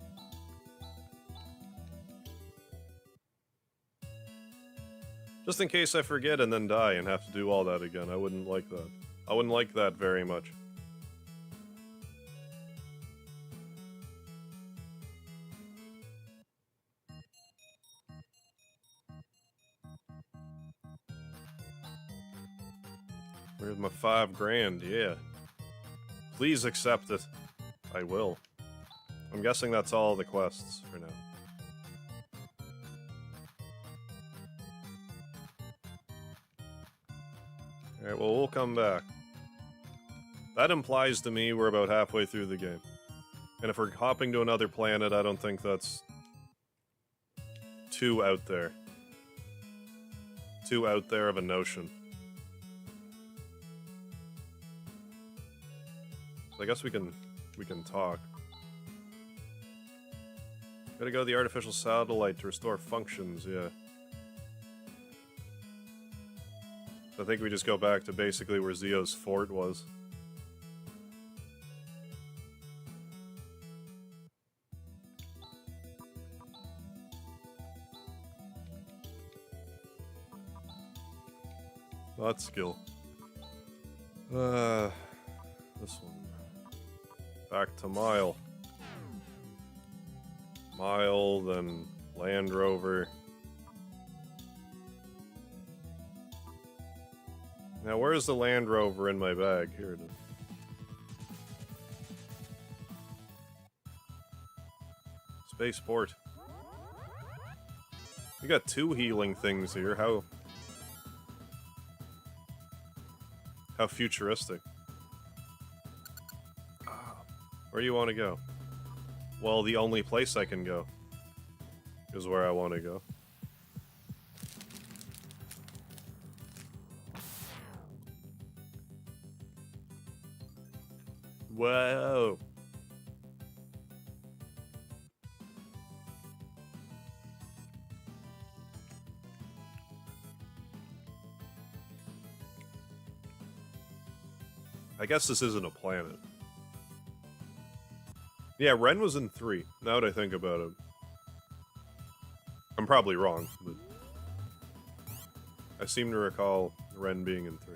Just in case I forget and then die and have to do all that again. I wouldn't like that. I wouldn't like that very much. Where's my $5,000? Yeah. Please accept it. I will. I'm guessing that's all the quests for now. Alright, well, we'll come back. That implies to me we're about halfway through the game. And if we're hopping to another planet, I don't think that's too out there. Too out there of a notion. So I guess we can talk. Gotta go to the artificial satellite to restore functions, yeah. I think we just go back to basically where Zeo's fort was. Not skill. This one. Back to Mile. Mile, then Land Rover. Now, where's the Land Rover in my bag? Here it is. Spaceport. We got 2 healing things here. How futuristic. Where do you want to go? Well, the only place I can go is where I want to go. Whoa. I guess this isn't a planet. Yeah, Ren was in 3, now that I think about it. I'm probably wrong, but I seem to recall Ren being in 3.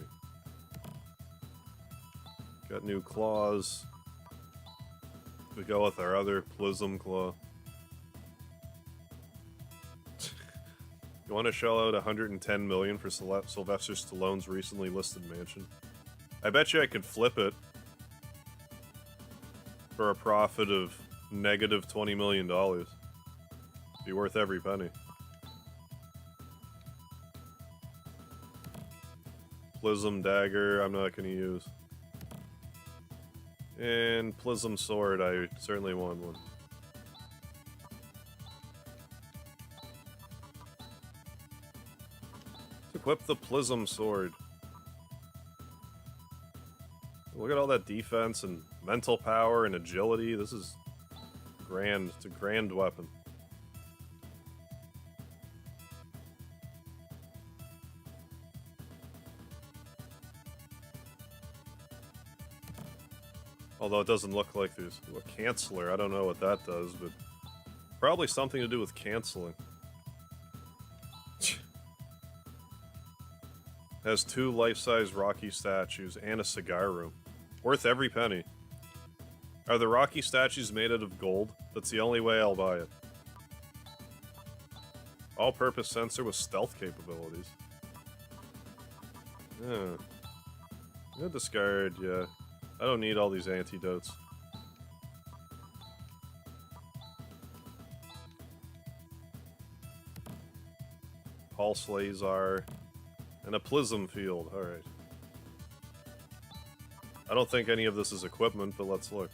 Got new claws. We go with our other Plism Claw. You want to shell out $110 million for Sylvester Stallone's recently listed mansion? I bet you I could flip it for a profit of negative $20 million. Be worth every penny. Plism Dagger, I'm not going to use. And Plism Sword, I certainly want one. Equip the Plism Sword. Look at all that defense and mental power and agility. This is grand. It's a grand weapon. Although it doesn't look like there's a canceller. I don't know what that does, but probably something to do with canceling. Has 2 life-size Rocky statues and a cigar room. Worth every penny. Are the Rocky statues made out of gold? That's the only way I'll buy it. All-purpose sensor with stealth capabilities. Yeah. I'm gonna discard, yeah. I don't need all these antidotes. Pulse laser. And a Plism field, alright. I don't think any of this is equipment, but let's look.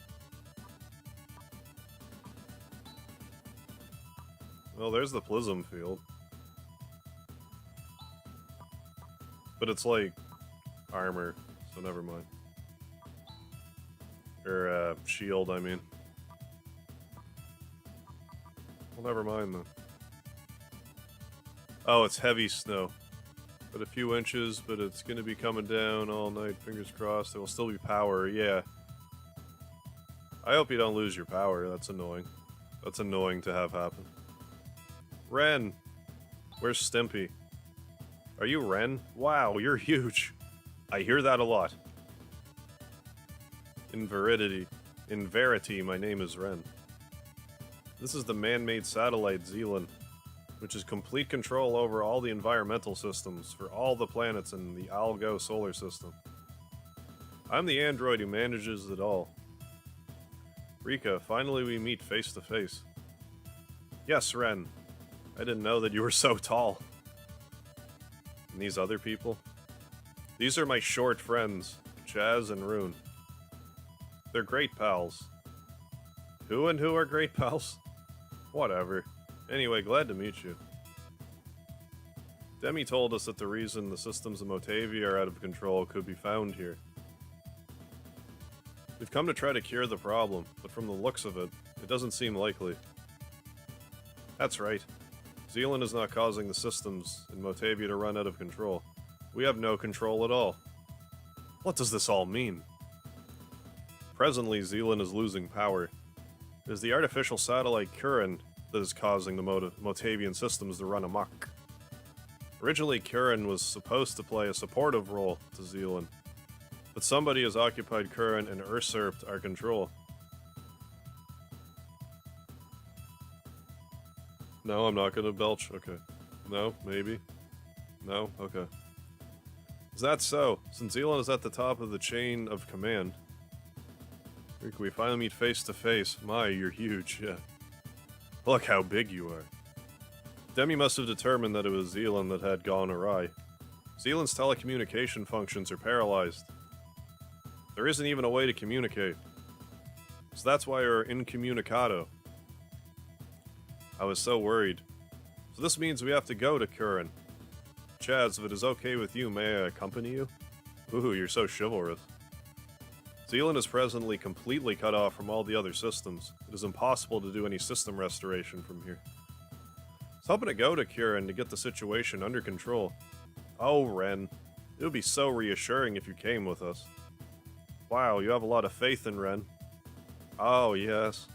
Well, there's the Plism field. But it's like armor, so never mind. Or, shield, I mean. Well, never mind then. Oh, it's heavy snow. But a few inches, but it's going to be coming down all night. Fingers crossed. There will still be power, yeah. I hope you don't lose your power. That's annoying. That's annoying to have happen. Ren! Where's Stimpy? Are you Ren? Wow, you're huge. I hear that a lot. In verity, my name is Ren. This is the man-made satellite Zealand, which is complete control over all the environmental systems for all the planets in the Algo solar system. I'm the android who manages it all. Rika, finally we meet face to face. Yes, Ren. I didn't know that you were so tall. And these other people? These are my short friends, Chaz and Rune. They're great pals. Who and who are great pals? Whatever. Anyway, glad to meet you. Demi told us that the reason the systems in Motavia are out of control could be found here. We've come to try to cure the problem, but from the looks of it, it doesn't seem likely. That's right. Zealand is not causing the systems in Motavia to run out of control. We have no control at all. What does this all mean? Presently, Zealand is losing power. It is the artificial satellite Curran that is causing the Motavian systems to run amok. Originally, Curran was supposed to play a supportive role to Zealand, but somebody has occupied Curran and usurped our control. No, I'm not gonna belch. Okay. No, maybe. No? Okay. Is that so? Since Zealand is at the top of the chain of command, here can we finally meet face to face? My, you're huge, yeah. Look how big you are. Demi must have determined that it was Zealand that had gone awry. Zealand's telecommunication functions are paralyzed. There isn't even a way to communicate. So that's why we're incommunicado. I was so worried. So this means we have to go to Curran. Chaz, if it is okay with you, may I accompany you? Ooh, you're so chivalrous. Zealand is presently completely cut off from all the other systems. It is impossible to do any system restoration from here. I was hoping to go to Curran to get the situation under control. Oh, Ren. It would be so reassuring if you came with us. Wow, you have a lot of faith in Ren. Oh, yes.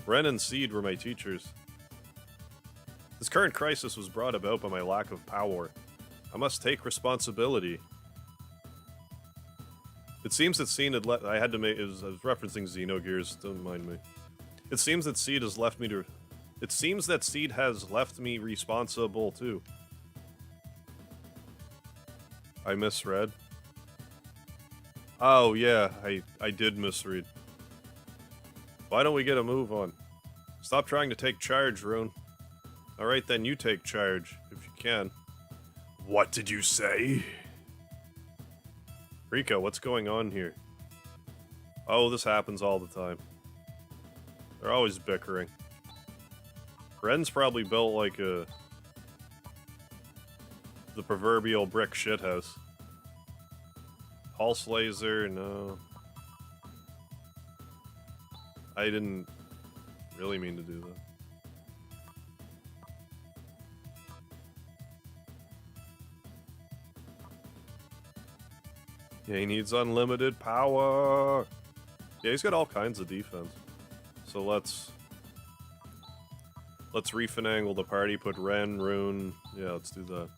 Ren and Seed were my teachers. This current crisis was brought about by my lack of power. I must take responsibility. It seems that Seed had I had to make. I was referencing Xenogears. Don't mind me. It seems that Seed has left me to. It seems that Seed has left me responsible too. I misread. Oh yeah, I did misread. Why don't we get a move on? Stop trying to take charge, Rune. Alright then, you take charge, if you can. What did you say? Rika, what's going on here? Oh, this happens all the time. They're always bickering. Ren's probably built like the proverbial brick shithouse. Pulse laser, no. I didn't really mean to do that. Yeah, he needs unlimited power. Yeah, he's got all kinds of defense. So let's refinagle the party, put Ren, Rune. Yeah, let's do that.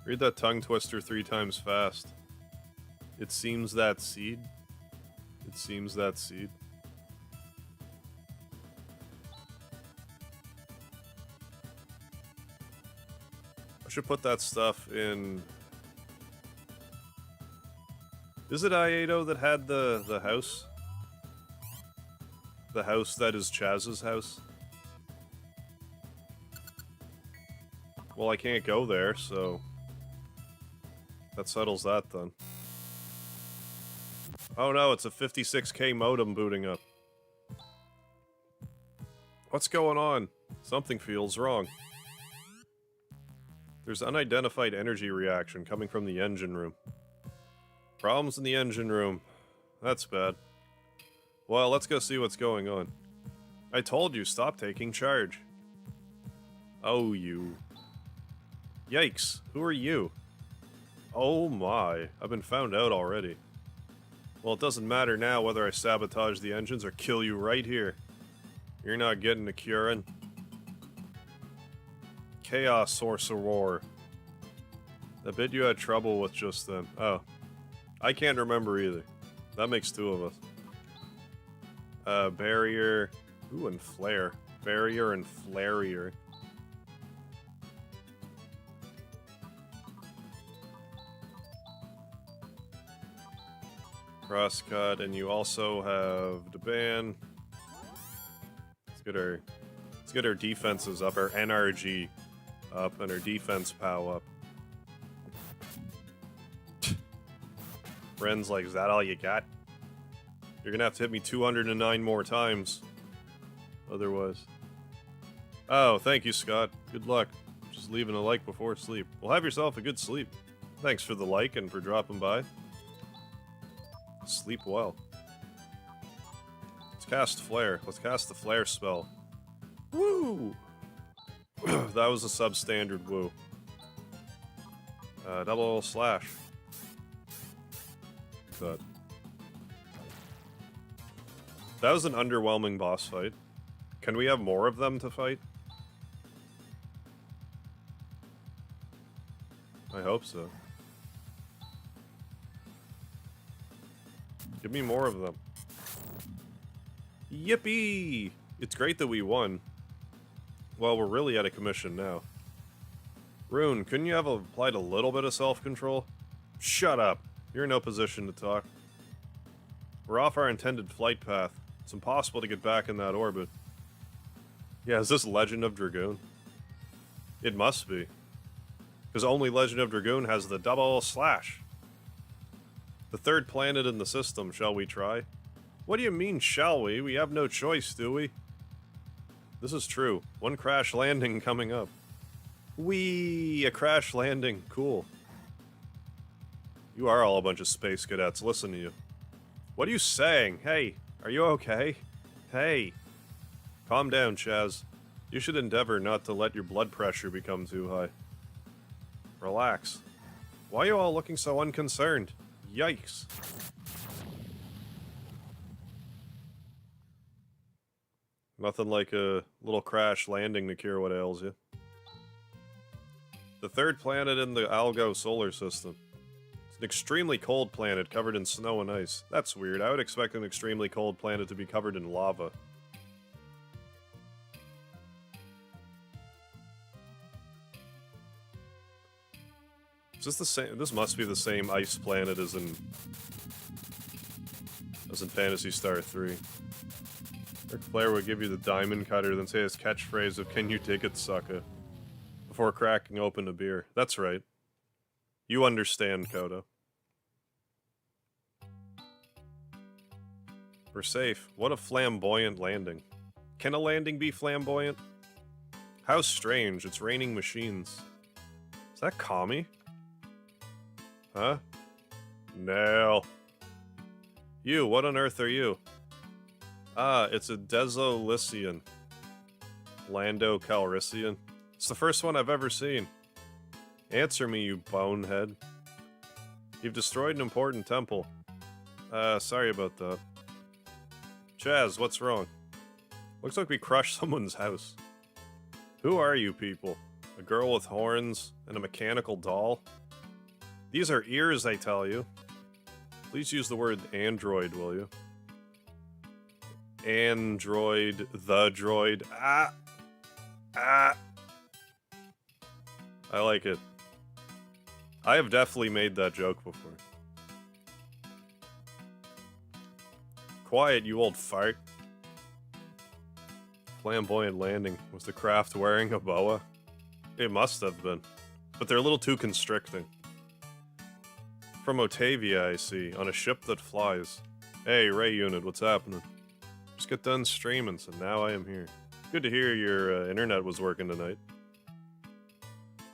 Read that tongue twister 3 times fast. It seems that Seed. It seems that Seed. I should put that stuff in. Is it Iato that had the house? The house that is Chaz's house? Well, I can't go there, so that settles that then. Oh no, it's a 56K modem booting up. What's going on? Something feels wrong. There's unidentified energy reaction coming from the engine room. Problems in the engine room. That's bad. Well, let's go see what's going on. I told you, stop taking charge. Oh, you. Yikes, who are you? Oh my, I've been found out already. Well, it doesn't matter now whether I sabotage the engines or kill you right here. You're not getting a curing. Chaos Sorcerer. The bit you had trouble with just then. Oh. I can't remember either. That makes 2 of us. Barrier. Ooh, and Flare. Barrier and Flarier. Crosscut, and you also have the ban. Let's get our defenses up, our NRG up, and our defense POW up. Ren's like, is that all you got? You're gonna have to hit me 209 more times. Otherwise. Oh, thank you, Scott. Good luck. Just leaving a like before sleep. Well, have yourself a good sleep. Thanks for the like and for dropping by. Sleep well. Let's cast Flare. Let's cast the Flare spell. Woo! That was a substandard woo. Double slash. That was an underwhelming boss fight. Can we have more of them to fight? I hope so. Give me more of them. Yippee! It's great that we won. Well, we're really out of commission now. Rune, couldn't you have applied a little bit of self-control? Shut up! You're in no position to talk. We're off our intended flight path. It's impossible to get back in that orbit. Yeah, is this Legend of Dragoon? It must be. Because only Legend of Dragoon has the double slash. The 3rd planet in the system, shall we try? What do you mean, shall we? We have no choice, do we? This is true. One crash landing coming up. Whee! A crash landing. Cool. You are all a bunch of space cadets. Listen to you. What are you saying? Hey, are you okay? Hey. Calm down, Chaz. You should endeavor not to let your blood pressure become too high. Relax. Why are you all looking so unconcerned? Yikes. Nothing like a little crash landing to cure what ails you. The third planet in the Algo solar system. It's an extremely cold planet covered in snow and ice. That's weird. I would expect an extremely cold planet to be covered in lava. Is this the same? This must be the same ice planet as in Phantasy Star 3. Ric Flair would give you the diamond cutter, then say his catchphrase of "Can you dig it, sucker?" before cracking open a beer. That's right. You understand, Kodo. We're safe. What a flamboyant landing. Can a landing be flamboyant? How strange. It's raining machines. Is that Kami? Huh? No. You, what on earth are you? Ah, it's a Desolician. Lando Calrissian. It's the first one I've ever seen. Answer me, you bonehead. You've destroyed an important temple. Sorry about that. Chaz, what's wrong? Looks like we crushed someone's house. Who are you people? A girl with horns and a mechanical doll? These are ears, I tell you. Please use the word android, will you? Android, the droid. Ah! Ah! I like it. I have definitely made that joke before. Quiet, you old fart. Flamboyant landing. Was the craft wearing a boa? It must have been. But they're a little too constricting. From Otavia, I see. On a ship that flies. Hey, Ray Unit, what's happening? Just got done streaming, so now I am here. Good to hear your internet was working tonight.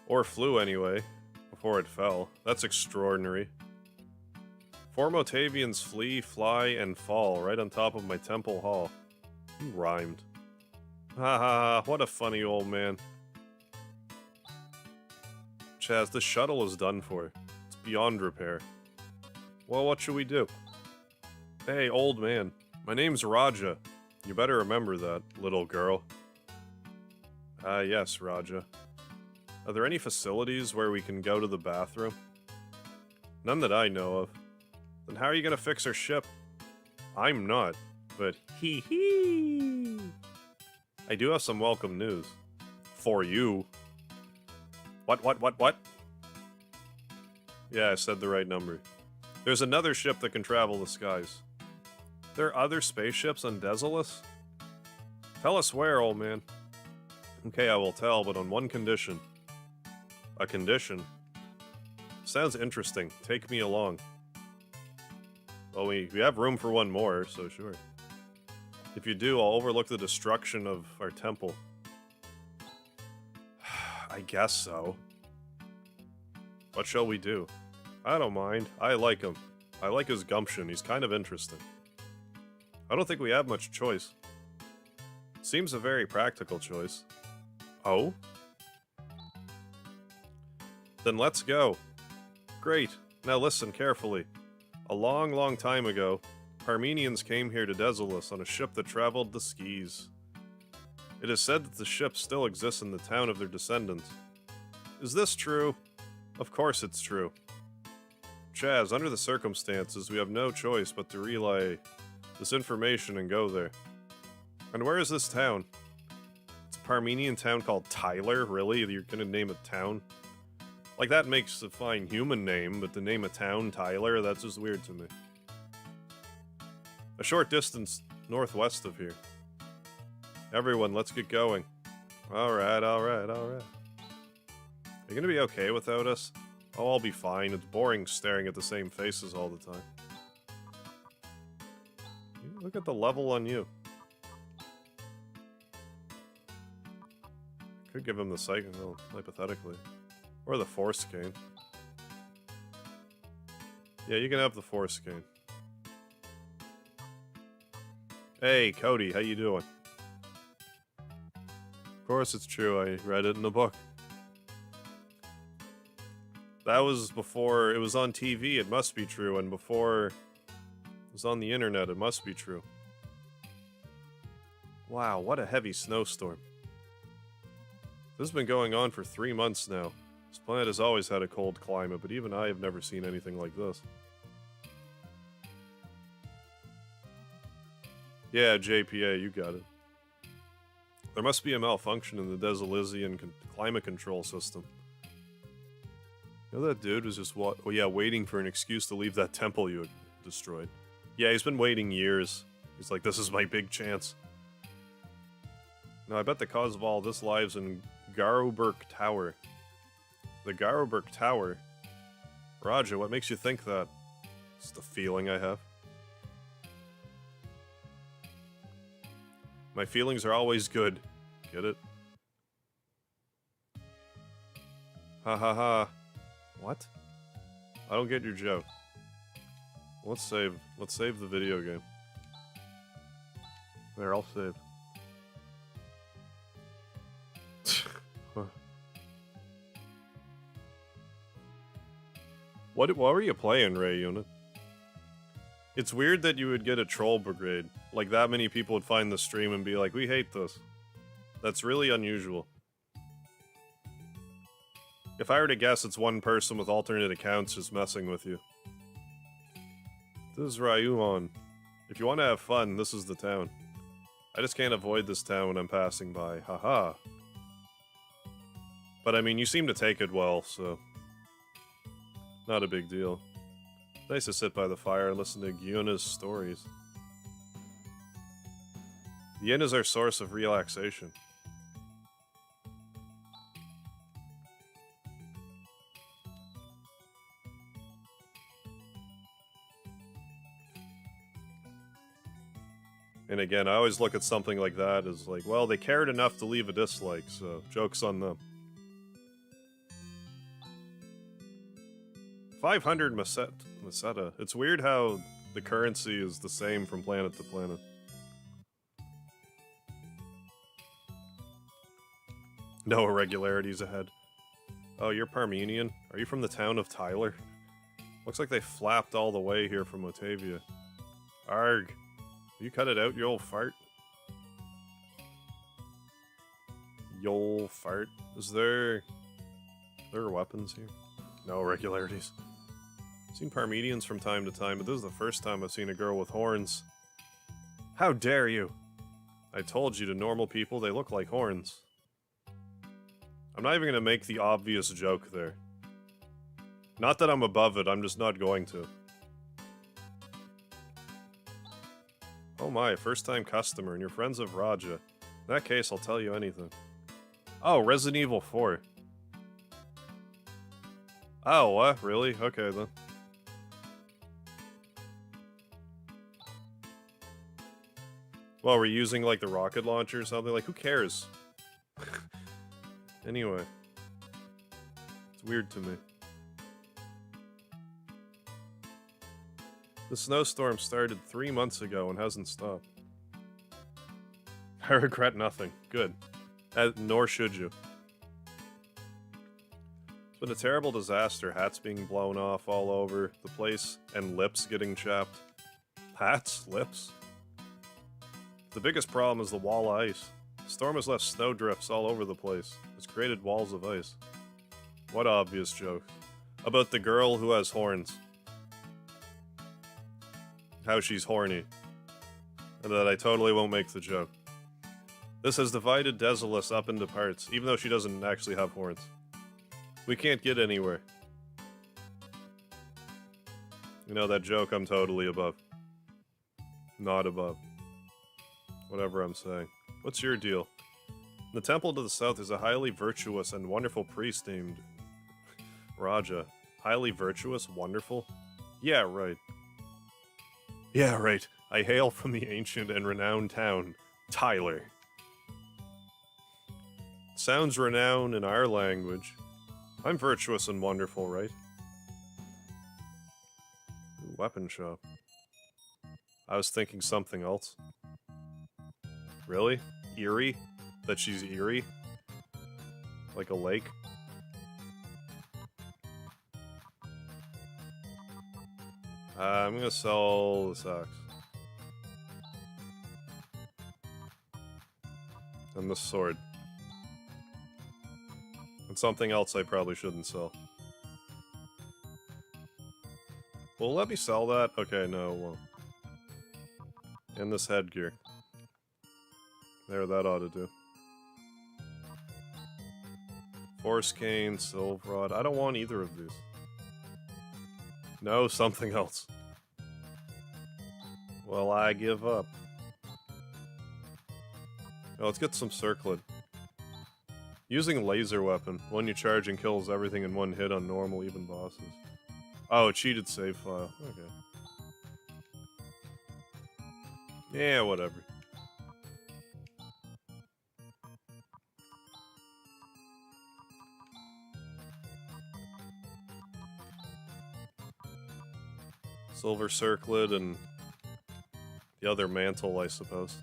Or flew, anyway. Before it fell. That's extraordinary. 4 Motavians flee, fly, and fall right on top of my temple hall. You rhymed. Ha ha ha, what a funny old man. Chaz, the shuttle is done for. It's beyond repair. Well, what should we do? Hey, old man. My name's Raja. You better remember that, little girl. Yes, Raja. Are there any facilities where we can go to the bathroom? None that I know of. Then how are you gonna fix our ship? I'm not, but hee hee. I do have some welcome news. For you. What? Yeah, I said the right number. There's another ship that can travel the skies. There are other spaceships on Desolus? Tell us where, old man. Okay, I will tell, but on one condition. A condition? Sounds interesting. Take me along. Well, we have room for one more, so sure. If you do, I'll overlook the destruction of our temple. I guess so. What shall we do? I don't mind. I like him. I like his gumption. He's kind of interesting. I don't think we have much choice. Seems a very practical choice. Oh? Then let's go. Great. Now listen carefully. A long, long time ago, Parmenians came here to Desolus on a ship that traveled the skis. It is said that the ship still exists in the town of their descendants. Is this true? Of course it's true. Chaz, under the circumstances, we have no choice but to relay this information and go there. And where is this town? It's a Parmenian town called Tyler? Really? You're gonna name a town? Like, that makes a fine human name, but to name a town Tyler, that's just weird to me. A short distance northwest of here. Everyone, let's get going. Alright. Are you gonna be okay without us? Oh, I'll be fine. It's boring staring at the same faces all the time. Look at the level on you. Could give him the psychic, well, hypothetically. Or the force cane. Yeah, you can have the force cane. Hey, Cody, how you doing? Of course it's true, I read it in the book. That was before it was on TV, it must be true, and before it was on the internet, it must be true. Wow, what a heavy snowstorm. This has been going on for 3 months now. This planet has always had a cold climate, but even I have never seen anything like this. Yeah, JPA, you got it. There must be a malfunction in the Desilisian climate control system. You know that dude was just waiting for an excuse to leave that temple you had destroyed. Yeah, he's been waiting years. He's like, this is my big chance. Now, I bet the cause of all this lies in Garoburg Tower. The Garoburg Tower? Raja, what makes you think that? It's the feeling I have. My feelings are always good. Get it? Ha ha ha. What? I don't get your joke. Let's save. Let's save the video game. There, I'll save. What were you playing, Ray Unit? It's weird that you would get a troll brigade. Like, that many people would find the stream and be like, we hate this. That's really unusual. If I were to guess, it's one person with alternate accounts just messing with you. This is Ryuon. If you want to have fun, this is the town. I just can't avoid this town when I'm passing by. Haha. But I mean, you seem to take it well, so... not a big deal. Nice to sit by the fire and listen to Gyuna's stories. The inn is our source of relaxation. And again, I always look at something like that as like, well, they cared enough to leave a dislike, so joke's on them. 500 Meseta. It's weird how the currency is the same from planet to planet. No irregularities ahead. Oh, you're Parmenian? Are you from the town of Tyler? Looks like they flapped all the way here from Otavia. Arg. You cut it out, you old fart. You old fart. Is there weapons here? No irregularities. I've seen Parmenians from time to time, but this is the first time I've seen a girl with horns. How dare you! I told you, to normal people, they look like horns. I'm not even gonna make the obvious joke there. Not that I'm above it, I'm just not going to. Oh my, first time customer, and you're friends of Raja. In that case, I'll tell you anything. Oh, Resident Evil 4. Oh, what? Really? Okay, then. Well, we're using, like, the rocket launcher or something? Like, who cares? Anyway. It's weird to me. The snowstorm started 3 months ago and hasn't stopped. I regret nothing. Good. Nor should you. It's been a terrible disaster. Hats being blown off all over the place, and lips getting chapped. Hats? Lips? The biggest problem is the wall of ice. The storm has left snowdrifts all over the place. It's created walls of ice. What obvious joke. About the girl who has horns. How she's horny. And that I totally won't make the joke. This has divided Desolus up into parts, even though she doesn't actually have horns. We can't get anywhere. You know, that joke I'm totally above. Not above. Whatever I'm saying. What's your deal? In the temple to the south is a highly virtuous and wonderful priest named... Raja. Highly virtuous? Wonderful? Yeah, right. Yeah, right. I hail from the ancient and renowned town, Tyler. Sounds renowned in our language. I'm virtuous and wonderful, right? Ooh, weapon shop. I was thinking something else. Really? Eerie? That she's eerie? Like a lake? I'm gonna sell this axe. And this sword. And something else I probably shouldn't sell. Well, let me sell that? Okay, no, it won't. And this headgear. There, that ought to do. Force cane, silver rod. I don't want either of these. No, something else. Well, I give up. Oh, let's get some circlet. Using laser weapon. One you charge and kills everything in one hit on normal, even bosses. Oh, cheated save file. Okay. Yeah, whatever. Silver circlet and the other mantle, I suppose.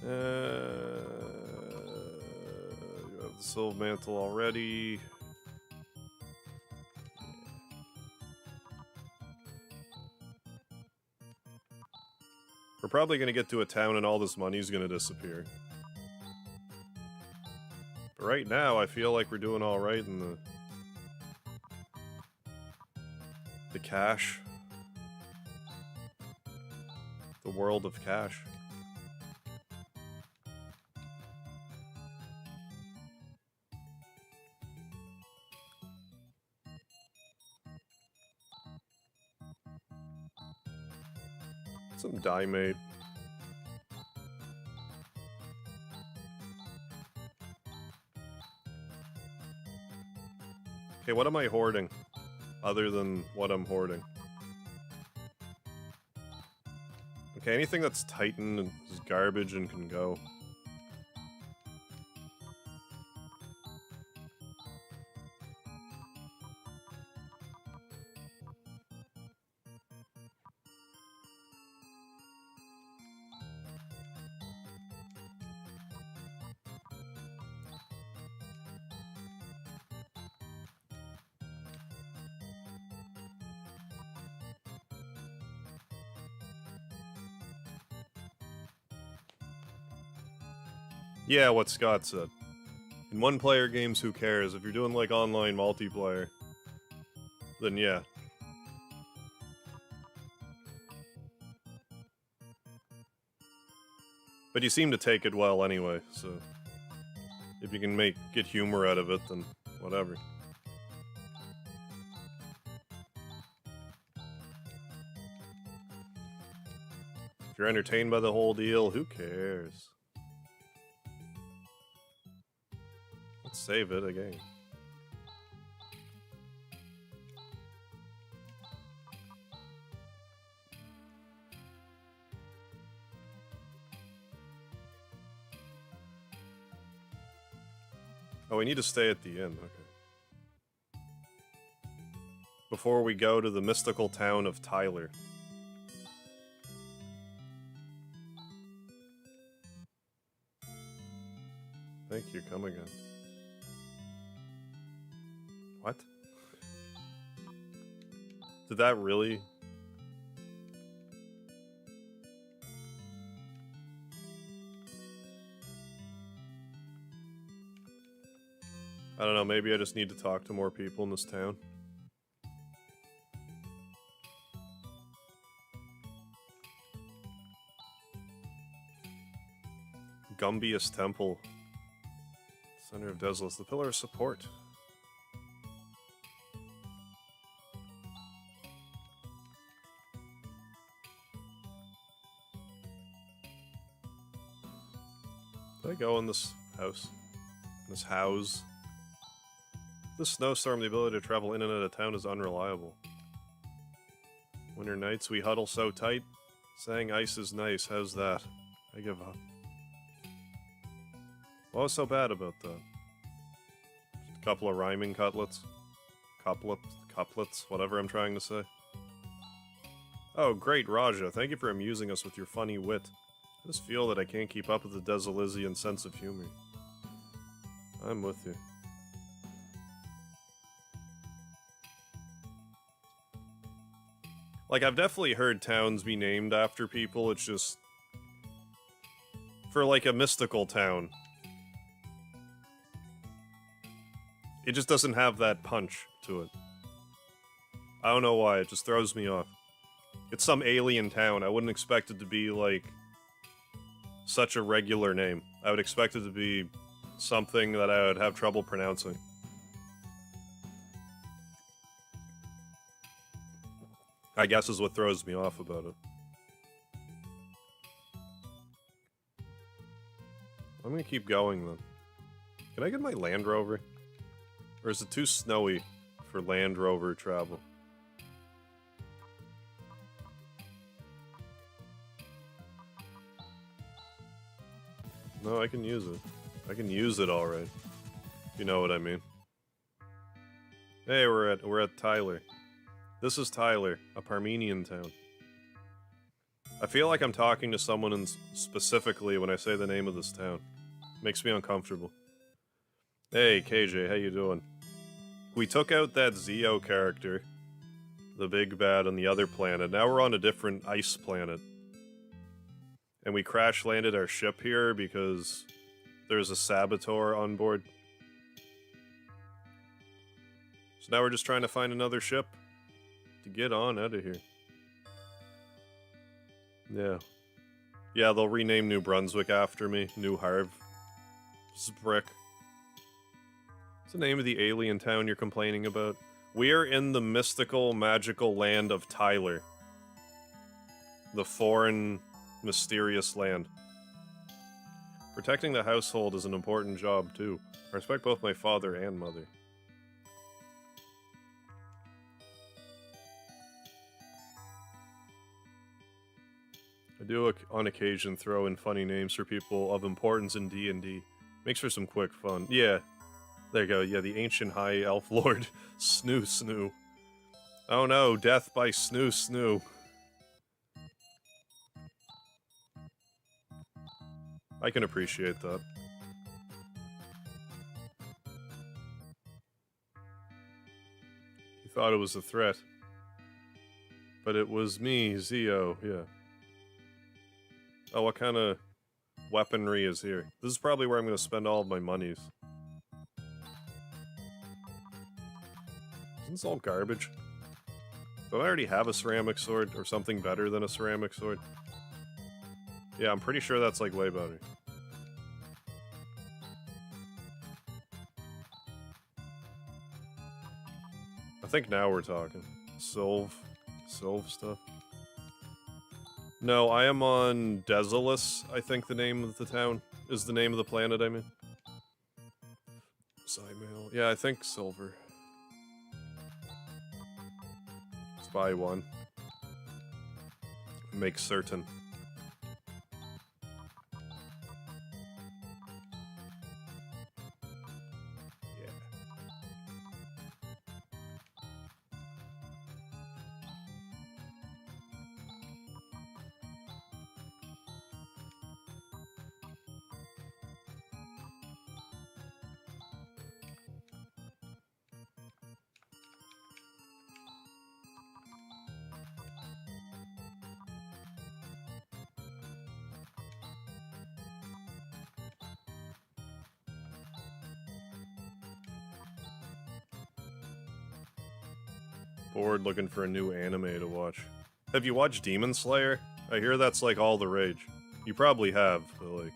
You have the silver mantle already. We're probably going to get to a town and all this money's going to disappear. But right now, I feel like we're doing alright in the cash. The world of cash. Some diamate. Okay, what am I hoarding? Other than what I'm hoarding. Okay, anything that's Titan is garbage and can go. Yeah, what Scott said. In one-player games, who cares? If you're doing, like, online multiplayer, then yeah. But you seem to take it well anyway, so... if you can get humor out of it, then whatever. If you're entertained by the whole deal, who cares? Let's save it again. Oh, we need to stay at the inn, okay. Before we go to the mystical town of Tyler. Thank you, come again. What? Did that really? I don't know, maybe I just need to talk to more people in this town. Gumbius Temple. Center of Desolus, the Pillar of Support. Did I go in this house? This house? This snowstorm, the ability to travel in and out of town is unreliable. Winter nights, we huddle so tight. Saying ice is nice, how's that? I give up. What was so bad about that? Just a couple of rhyming couplets? Couplets, whatever I'm trying to say. Oh, great, Raja. Thank you for amusing us with your funny wit. I just feel that I can't keep up with the Desolisian sense of humor. I'm with you. Like, I've definitely heard towns be named after people, it's just... For, like, a mystical town. It just doesn't have that punch to it. I don't know why, it just throws me off. It's some alien town, I wouldn't expect it to be, like, such a regular name. I would expect it to be something that I would have trouble pronouncing. I guess is what throws me off about it. I'm gonna keep going then. Can I get my Land Rover? Or is it too snowy for Land Rover travel? No, I can use it. I can use it alright. You know what I mean. Hey, we're at Tyler. This is Tyler, a Parmenian town. I feel like I'm talking to someone specifically when I say the name of this town. Makes me uncomfortable. Hey, KJ, how you doing? We took out that Zeo character, the big bad on the other planet. Now we're on a different ice planet. And we crash-landed our ship here because there's a saboteur on board. So now we're just trying to find another ship to get on out of here. Yeah. Yeah, they'll rename New Brunswick after me. New Harv. Brick. What's the name of the alien town you're complaining about? We are in the mystical, magical land of Tyler. The foreign, mysterious land. Protecting the household is an important job, too. I respect both my father and mother. I do, on occasion, throw in funny names for people of importance in D&D. Makes for some quick fun. Yeah. There you go. Yeah, the ancient high elf lord. Snoo Snoo. Oh no, death by Snoo Snoo. I can appreciate that. You thought it was a threat. But it was me, Zeo, yeah. Oh, what kind of weaponry is here? This is probably where I'm going to spend all of my monies. Isn't this all garbage? Don't I already have a ceramic sword, or something better than a ceramic sword? Yeah, I'm pretty sure that's, like, way better. I think now we're talking. Sylve stuff. No, I am on Desolus, I think the name of the town is the name of the planet, I mean. Psymail. Yeah, I think silver. Let's buy one. Make certain. Yeah. Bored looking for a new anime to watch. Have you watched Demon Slayer? I hear that's like all the rage. You probably have, but like...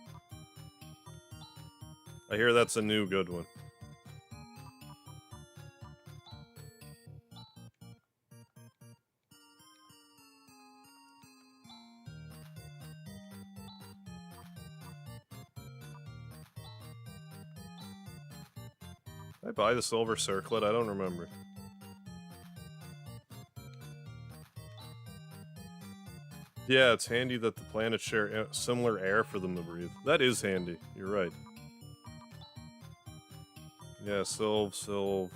I hear that's a new good one. Did I buy the silver circlet? I don't remember. Yeah, it's handy that the planets share similar air for them to breathe. That is handy, you're right. Yeah, Sylve.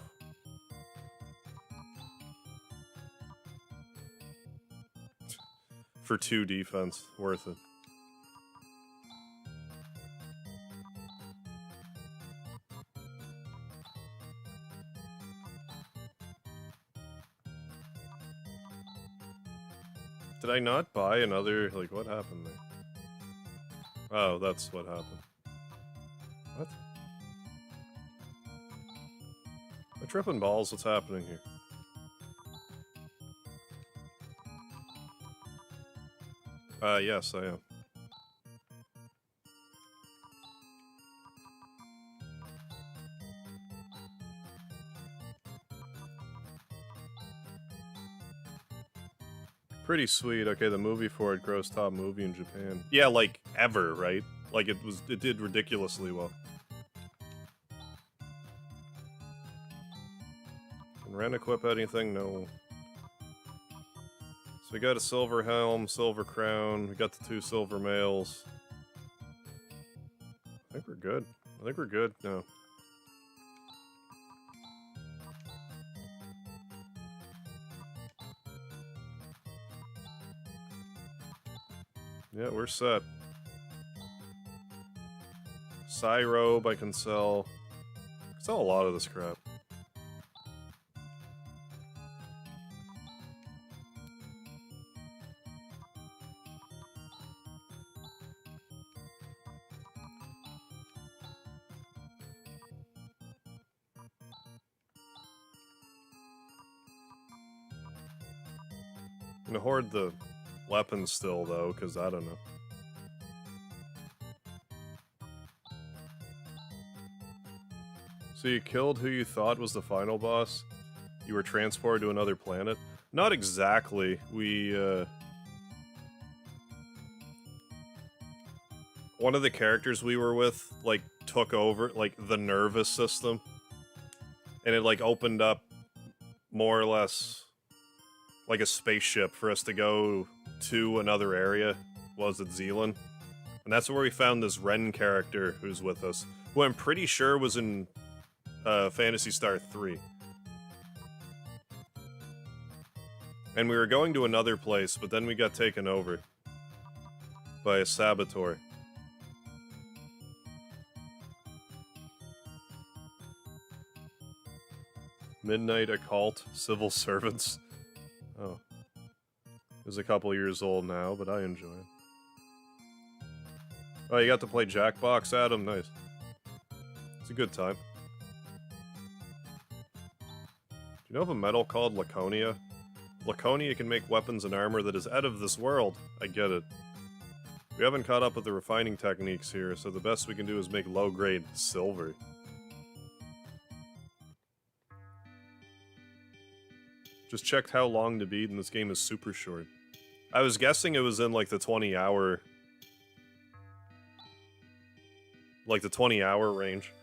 For 2 defense, worth it. Did I not buy another... Like, what happened there? Oh, that's what happened. What? Am I tripping balls? What's happening here? Yes, I am. Pretty sweet. Okay, the movie for it grossed top movie in Japan. Yeah, like, ever, right? Like, it did ridiculously well. Can Ren equip anything? No. So we got a silver helm, silver crown, we got the 2 silver mails. I think we're good. I think we're good now. Yeah, we're set. Psy robe I can sell. I can sell a lot of this crap. I'm gonna hoard the weapons still, though, because I don't know. So you killed who you thought was the final boss? You were transported to another planet? Not exactly. One of the characters we were with, like, took over, like, the nervous system. And it, like, opened up more or less like a spaceship for us to go to another area. Was it Zealand? And that's where we found this Ren character who's with us, who I'm pretty sure was in Phantasy Star 3. And we were going to another place, but then we got taken over by a saboteur. Midnight Occult Civil Servants. Oh. It was a couple years old now, but I enjoy it. Oh, you got to play Jackbox, Adam? Nice. It's a good time. Do you know of a metal called Laconia? Laconia can make weapons and armor that is out of this world. I get it. We haven't caught up with the refining techniques here, so the best we can do is make low-grade silver. Just checked how long to beat, and this game is super short. I was guessing it was in, like, the 20-hour... Like, the 20-hour range.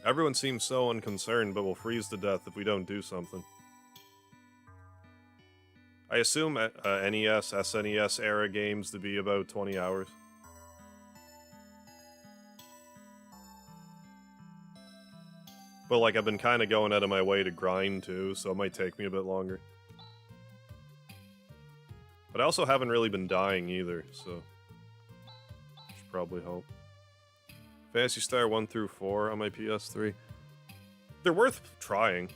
Everyone seems so unconcerned, but will freeze to death if we don't do something. I assume NES, SNES era games to be about 20 hours. But, like, I've been kind of going out of my way to grind, too, so it might take me a bit longer. But I also haven't really been dying, either, so... should probably help. Phantasy Star 1 through 4 on my PS3. They're worth trying.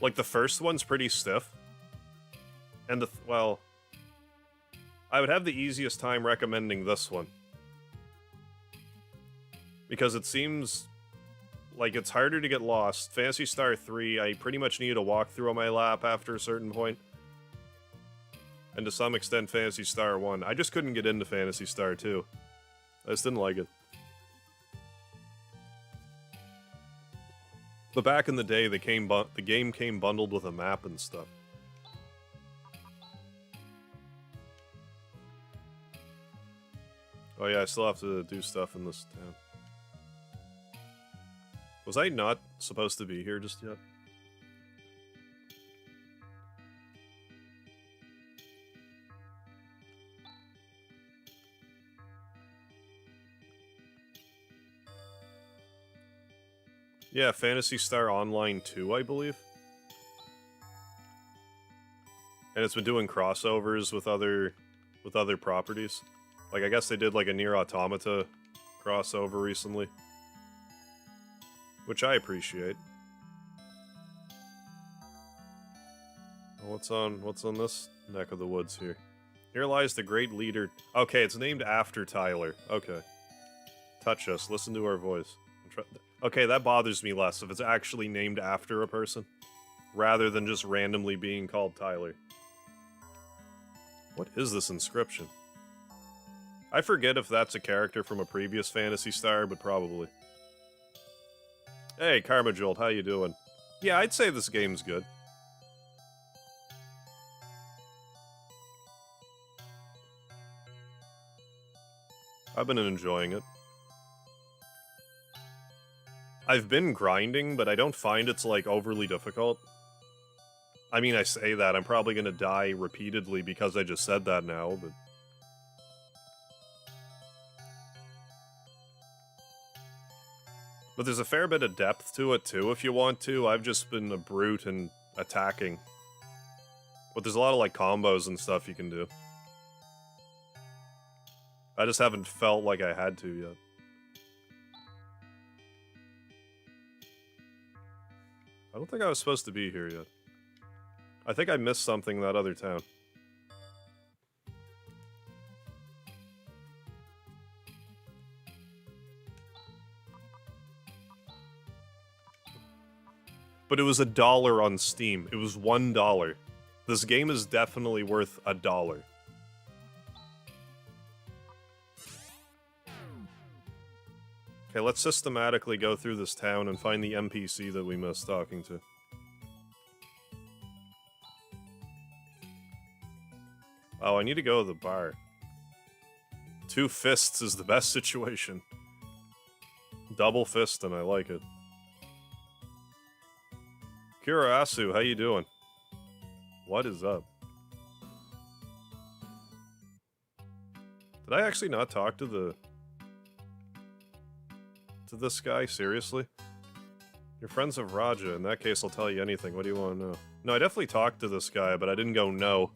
Like, the first one's pretty stiff. And well... I would have the easiest time recommending this one. Because it seems... like, it's harder to get lost. Phantasy Star 3, I pretty much needed a walkthrough on my lap after a certain point. And to some extent, Phantasy Star 1. I just couldn't get into Phantasy Star 2. I just didn't like it. But back in the day, the game came bundled with a map and stuff. Oh yeah, I still have to do stuff in this town. Was I not supposed to be here just yet? Yeah, Phantasy Star Online 2, I believe. And it's been doing crossovers with other properties. Like, I guess they did like a Nier Automata crossover recently. Which I appreciate. What's on this neck of the woods here? Here lies the great leader. Okay, it's named after Tyler. Okay. Touch us. Listen to our voice. Okay, that bothers me less if it's actually named after a person, rather than just randomly being called Tyler. What is this inscription? I forget if that's a character from a previous Phantasy Star, but probably. Hey, Karma Jolt, how you doing? Yeah, I'd say this game's good. I've been enjoying it. I've been grinding, but I don't find it's, like, overly difficult. I mean, I say that, I'm probably gonna die repeatedly because I just said that now, but... But there's a fair bit of depth to it, too, if you want to. I've just been a brute and attacking. But there's a lot of, like, combos and stuff you can do. I just haven't felt like I had to yet. I don't think I was supposed to be here yet. I think I missed something in that other town. But it was $1 on Steam. It was $1. This game is definitely worth $1. Okay, let's systematically go through this town and find the NPC that we missed talking to. Oh, I need to go to the bar. 2 fists is the best situation. Double fist, and I like it. Kurasu, how you doing? What is up? Did I actually not talk to this guy? Seriously? You're friends of Raja. In that case, I'll tell you anything. What do you want to know? No, I definitely talked to this guy, but I didn't go no.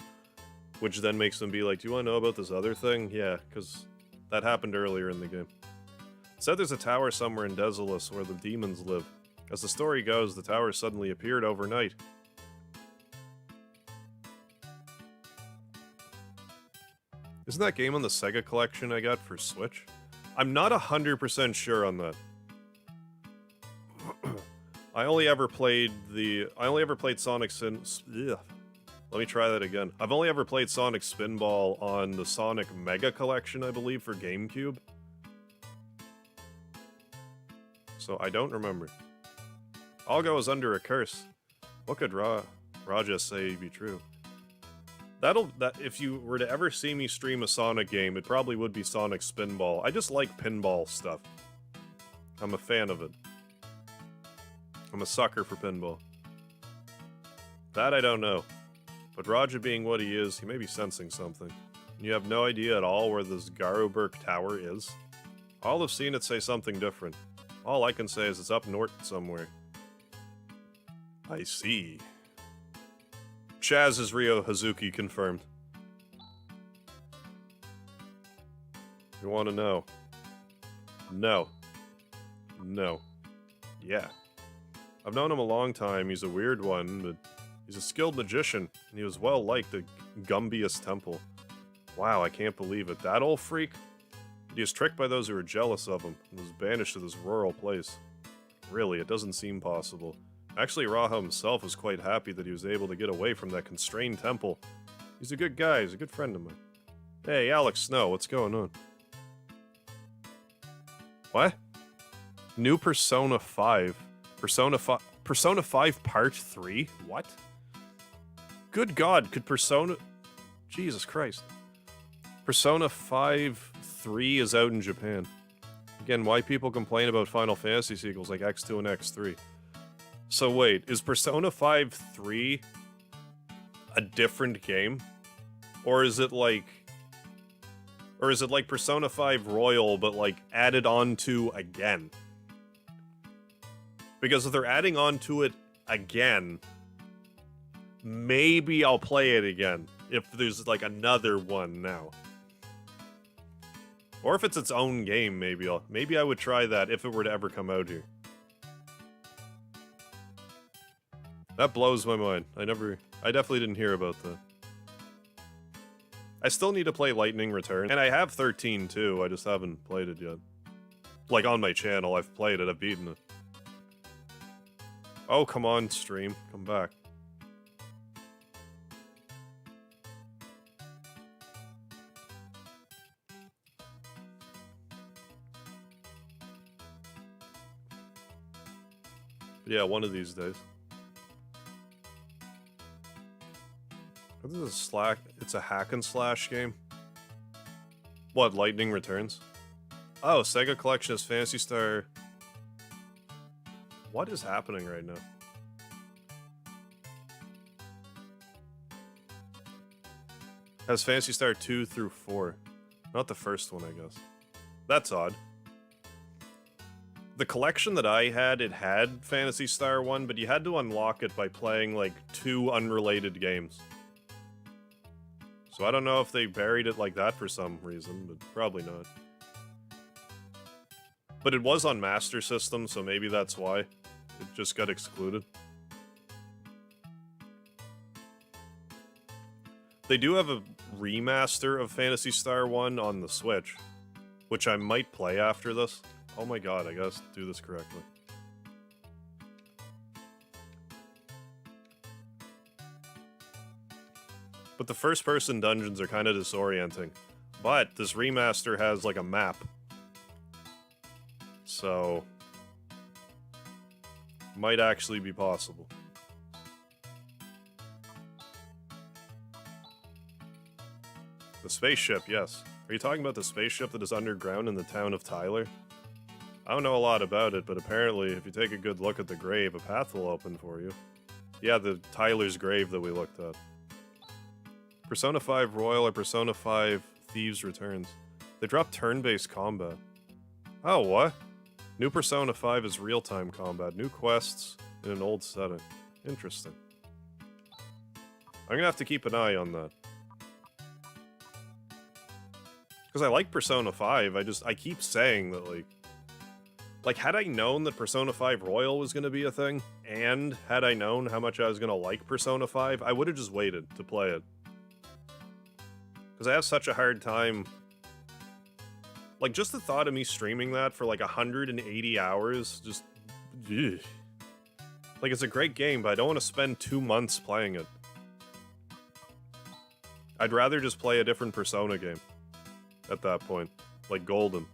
Which then makes them be like, do you want to know about this other thing? Yeah, because that happened earlier in the game. It said there's a tower somewhere in Desolus where the demons live. As the story goes, the tower suddenly appeared overnight. Isn't that game on the Sega collection I got for Switch? I'm not 100% sure on that. I only ever played Sonic Ugh. Let me try that again. I've only ever played Sonic Spinball on the Sonic Mega Collection, I believe, for GameCube. So I don't remember. Algo is under a curse. What could Raja say be true? If you were to ever see me stream a Sonic game, it probably would be Sonic Spinball. I just like pinball stuff. I'm a fan of it. I'm a sucker for pinball. That I don't know. But Raja being what he is, he may be sensing something. You have no idea at all where this Garuberk Tower is? All have seen it say something different. All I can say is it's up north somewhere. I see. Chaz is Ryo Hazuki confirmed. You want to know? No. No. Yeah. I've known him a long time. He's a weird one, but he's a skilled magician, and he was well liked at Gumbius Temple. Wow, I can't believe it. That old freak? He was tricked by those who were jealous of him, and was banished to this rural place. Really, it doesn't seem possible. Actually, Raha himself was quite happy that he was able to get away from that constrained temple. He's a good guy, he's a good friend of mine. Hey, Alex Snow, what's going on? What? New Persona 5. Persona 5 Part 3? What? Good God, could Persona... Jesus Christ. Persona 5 3 is out in Japan. Again, why people complain about Final Fantasy sequels like X2 and X3. So wait, is Persona 5 3 a different game? Or is it like Persona 5 Royal, but like added on to again? Because if they're adding on to it again, maybe I'll play it again. If there's like another one now. Or if it's its own game, maybe I would try that if it were to ever come out here. That blows my mind. I definitely didn't hear about that. I still need to play Lightning Return, and I have 13 too, I just haven't played it yet. Like, on my channel, I've played it, I've beaten it. Oh, come on, stream. Come back. Yeah, one of these days. This is it's a hack and slash game. What, Lightning Returns? Oh, Sega Collection is Phantasy Star. What is happening right now? Has Phantasy Star 2 through 4. Not the first one, I guess. That's odd. The collection that I had, it had Phantasy Star 1, but you had to unlock it by playing, like, 2 unrelated games. So I don't know if they buried it like that for some reason, but probably not. But it was on Master System, so maybe that's why. It just got excluded. They do have a remaster of Phantasy Star 1 on the Switch, which I might play after this. Oh my god, I gotta do this correctly. But the first-person dungeons are kind of disorienting. But this remaster has, like, a map. So... might actually be possible. The spaceship, yes. Are you talking about the spaceship that is underground in the town of Tyler? I don't know a lot about it, but apparently if you take a good look at the grave, a path will open for you. Yeah, the Tyler's grave that we looked at. Persona 5 Royal or Persona 5 Thieves Returns. They dropped turn-based combat. Oh, what? New Persona 5 is real-time combat. New quests in an old setting. Interesting. I'm gonna have to keep an eye on that. Because I like Persona 5, I keep saying that, like, had I known that Persona 5 Royal was gonna be a thing, and had I known how much I was gonna like Persona 5, I would have just waited to play it. Because I have such a hard time... like, just the thought of me streaming that for, like, 180 hours, just... ugh. Like, it's a great game, but I don't want to spend 2 months playing it. I'd rather just play a different Persona game. At that point. Like Golden.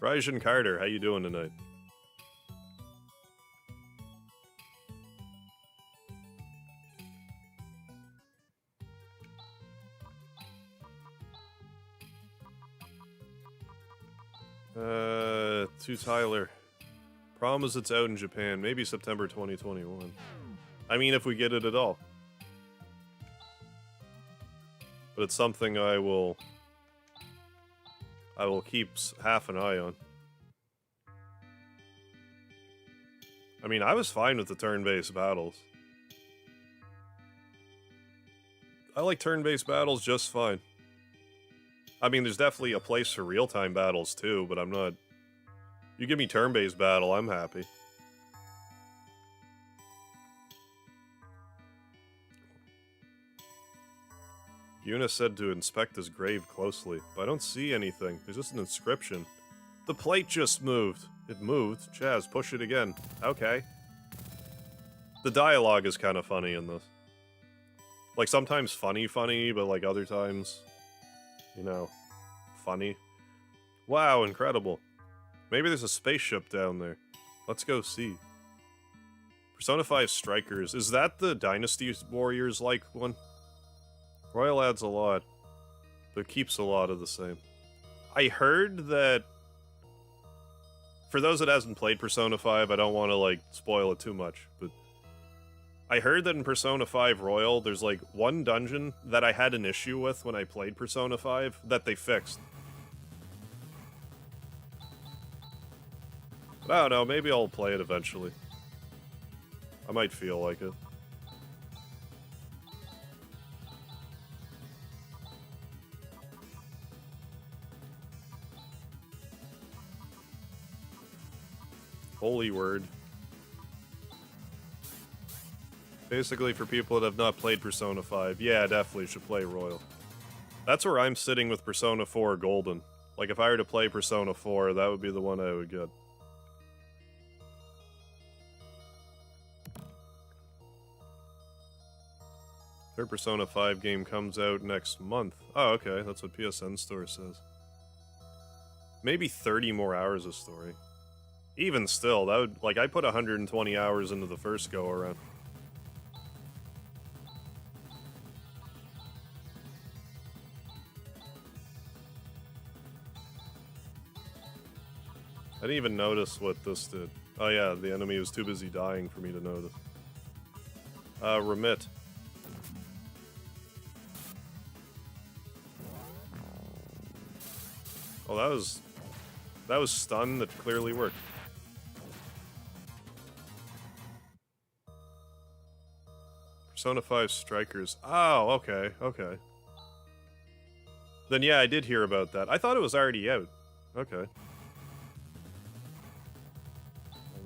Rajan Carter, how you doing tonight? To Tyler. Problem is it's out in Japan, maybe September 2021. I mean, if we get it at all. But it's something I will keep half an eye on. I mean, I was fine with the turn-based battles. I like turn-based battles just fine. I mean, there's definitely a place for real-time battles too, but I'm not... You give me turn-based battle, I'm happy. Yuna said to inspect his grave closely, but I don't see anything. There's just an inscription. The plate just moved. It moved. Chaz, push it again. Okay. The dialogue is kind of funny in this. Like, sometimes funny, but like other times, you know, funny. Wow, incredible. Maybe there's a spaceship down there. Let's go see. Persona 5 Strikers. Is that the Dynasty Warriors-like one? Royal adds a lot, but keeps a lot of the same. I heard that... For those that hasn't played Persona 5, I don't want to, like, spoil it too much, but... I heard that in Persona 5 Royal, there's, like, one dungeon that I had an issue with when I played Persona 5 that they fixed. But I don't know, maybe I'll play it eventually. I might feel like it. Holy word. Basically, for people that have not played Persona 5, yeah, definitely should play Royal. That's where I'm sitting with Persona 4 Golden. Like, if I were to play Persona 4, that would be the one I would get. Third Persona 5 game comes out next month. Oh, okay, that's what PSN Store says. Maybe 30 more hours of story. Even still, that would, like, I put 120 hours into the first go-around. I didn't even notice what this did. Oh yeah, the enemy was too busy dying for me to notice. Remit. Oh, that was stun that clearly worked. Persona 5 Strikers. Oh, okay, okay. Then yeah, I did hear about that. I thought it was already out. Okay.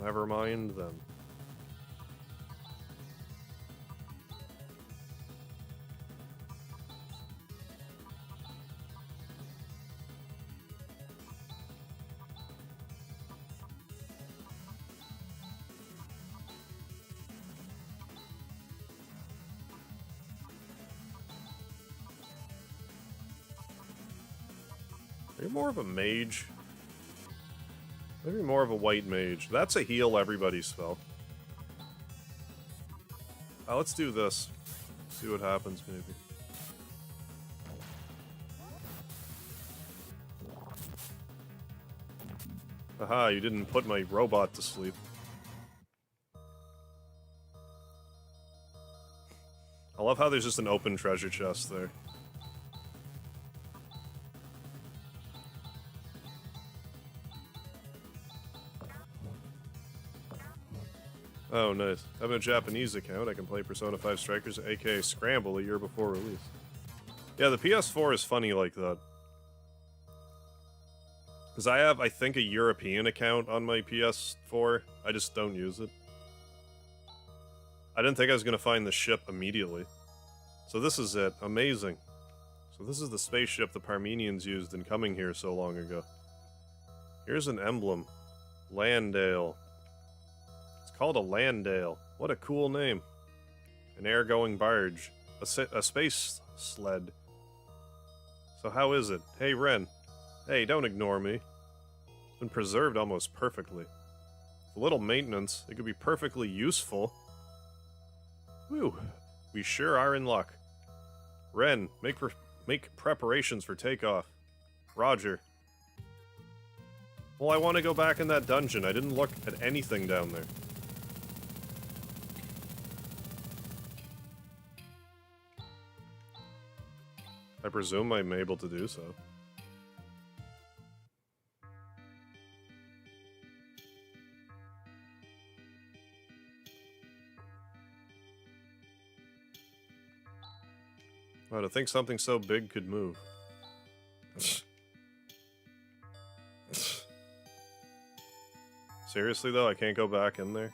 Never mind then. Are you more of a mage? Maybe more of a white mage. That's a heal everybody spell. Let's do this. See what happens, maybe. Aha, you didn't put my robot to sleep. I love how there's just an open treasure chest there. Oh, nice. I have a Japanese account. I can play Persona 5 Strikers, aka Scramble, a year before release. Yeah, the PS4 is funny like that. Because I have, I think, a European account on my PS4. I just don't use it. I didn't think I was going to find the ship immediately. So this is it. Amazing. So this is the spaceship the Parmenians used in coming here so long ago. Here's an emblem. Landale. It's called a Landale. What a cool name. An air-going barge. A space sled. So how is it? Hey, Ren. Hey, don't ignore me. It's been preserved almost perfectly. With a little maintenance, it could be perfectly useful. Whew. We sure are in luck. Ren, make preparations for takeoff. Roger. Well, I want to go back in that dungeon. I didn't look at anything down there. I presume I'm able to do so. Wow, to think something so big could move. Seriously, though, I can't go back in there?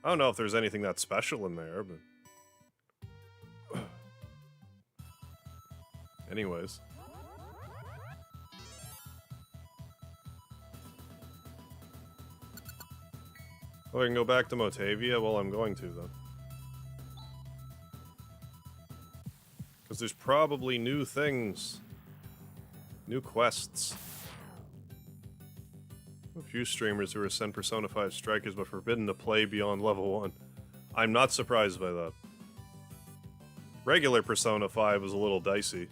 I don't know if there's anything that special in there, but... Anyways. Oh, I can go back to Motavia? Well, I'm going to, though. Because there's probably new things. New quests. A few streamers who are sent Persona 5 Strikers but forbidden to play beyond level 1. I'm not surprised by that. Regular Persona 5 was a little dicey.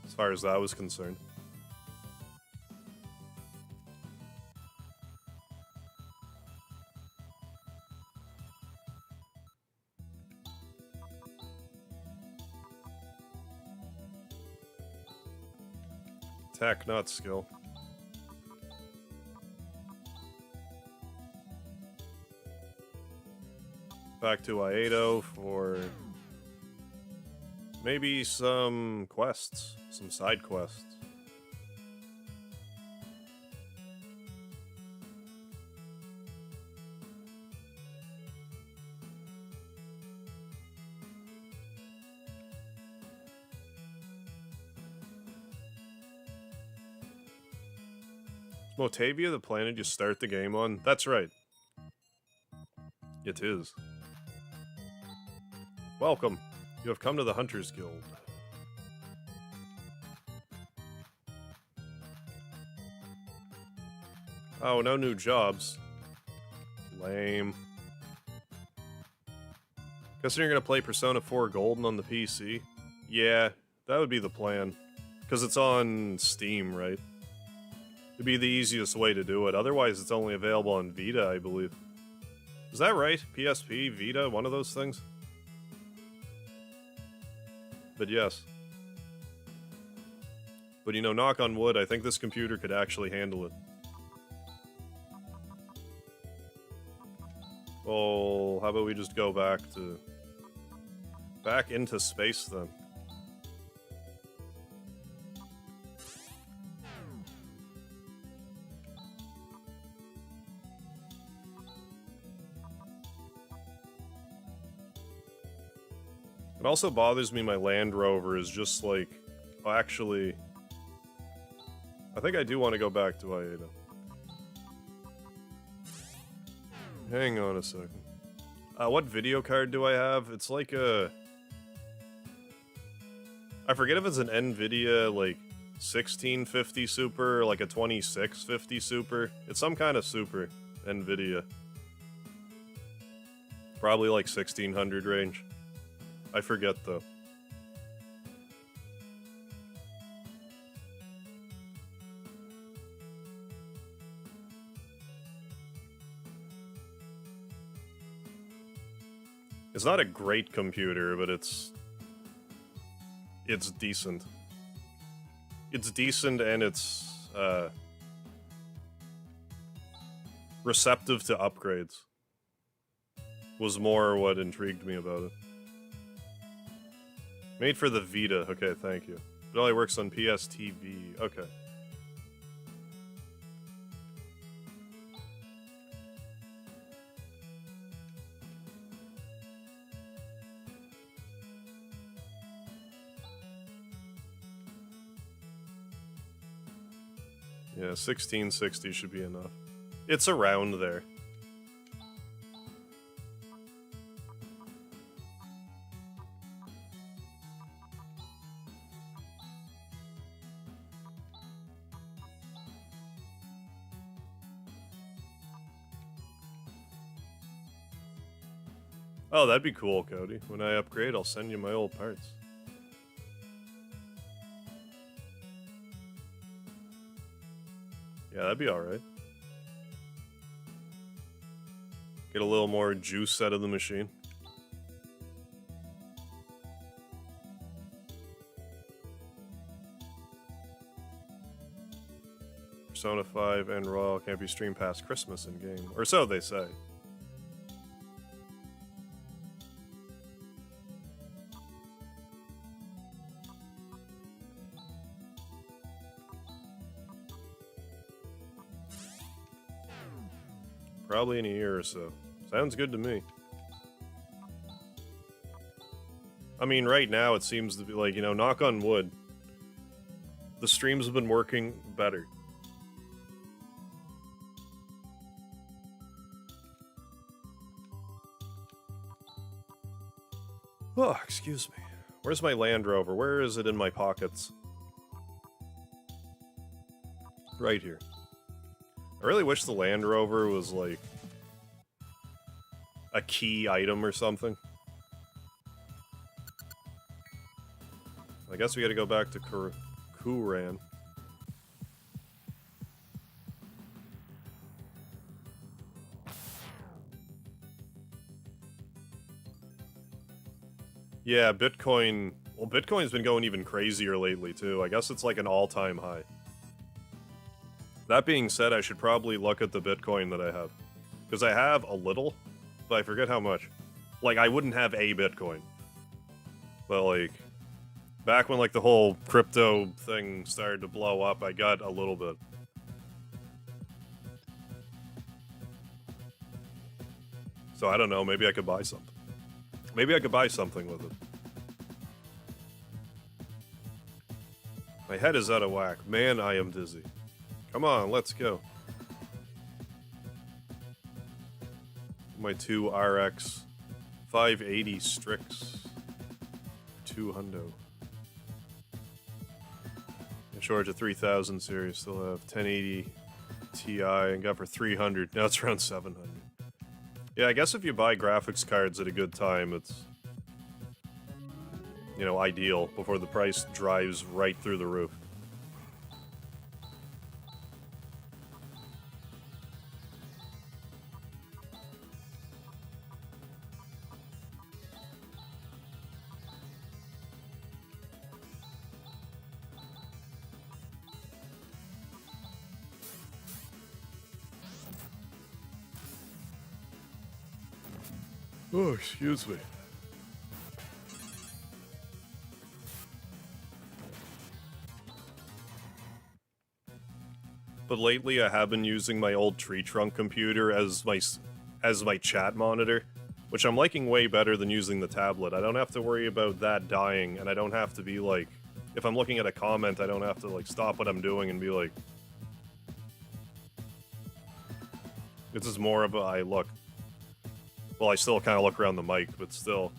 As far as that was concerned. Attack, not skill. Back to Aedo for maybe some quests, some side quests. Motavia the planet you start the game on? That's right. It is. Welcome. You have come to the Hunters Guild. Oh, no new jobs. Lame. Guessing you're gonna play Persona 4 Golden on the PC? Yeah, that would be the plan. Because it's on Steam, right? It'd be the easiest way to do it. Otherwise, it's only available on Vita, I believe. Is that right? PSP, Vita, one of those things? But yes. But you know, knock on wood, I think this computer could actually handle it. Oh, how about we just go back into space then? It also bothers me my Land Rover is just like... Oh, actually... I think I do want to go back to Aida. Hang on a second. What video card do I have? It's like a... I forget if it's an NVIDIA, like, 1650 Super or like a 2650 Super. It's some kind of Super NVIDIA. Probably like 1600 range. I forget though. It's not a great computer, but it's decent. It's decent and it's receptive to upgrades. Was more what intrigued me about it. Made for the Vita. Okay, thank you. It only works on PS TV. Okay. Yeah, 1660 should be enough. It's around there. Oh, that'd be cool, Cody. When I upgrade, I'll send you my old parts. Yeah, that'd be alright. Get a little more juice out of the machine. Persona 5 and Raw can't be streamed past Christmas in-game. Or so they say. Probably in a year or so. Sounds good to me. I mean, right now it seems to be like, you know, knock on wood. The streams have been working better. Oh, excuse me. Where's my Land Rover? Where is it in my pockets? Right here. I really wish the Land Rover was, like, a key item or something. I guess we gotta go back to Kuran. Yeah, Bitcoin... Well, Bitcoin's been going even crazier lately, too. I guess it's like an all-time high. That being said, I should probably look at the Bitcoin that I have. Because I have a little, but I forget how much. Like, I wouldn't have a Bitcoin. But, like, back when, like, the whole crypto thing started to blow up, I got a little bit. So, I don't know, maybe I could buy something. Maybe I could buy something with it. My head is out of whack. Man, I am dizzy. Come on, let's go. My 2 RX 580 Strix 2 hundo. Shortage of 3000 series, still have 1080 Ti and got for 300. Now it's around 700. Yeah, I guess if you buy graphics cards at a good time, it's, you know, ideal before the price drives right through the roof. Oh, excuse me. But lately I have been using my old tree trunk computer as my chat monitor, which I'm liking way better than using the tablet. I don't have to worry about that dying, and I don't have to be like, if I'm looking at a comment, I don't have to like stop what I'm doing and be like, this is more of a, I look. Well, I still kind of look around the mic, but still.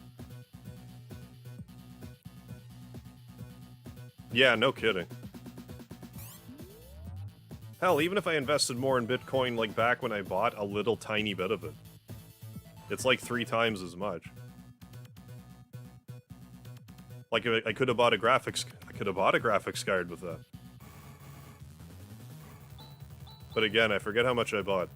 Yeah, no kidding. Hell, even if I invested more in Bitcoin like back when I bought a little tiny bit of it, it's like 3 times as much. Like, I could have bought a graphics card with that. But again, I forget how much I bought.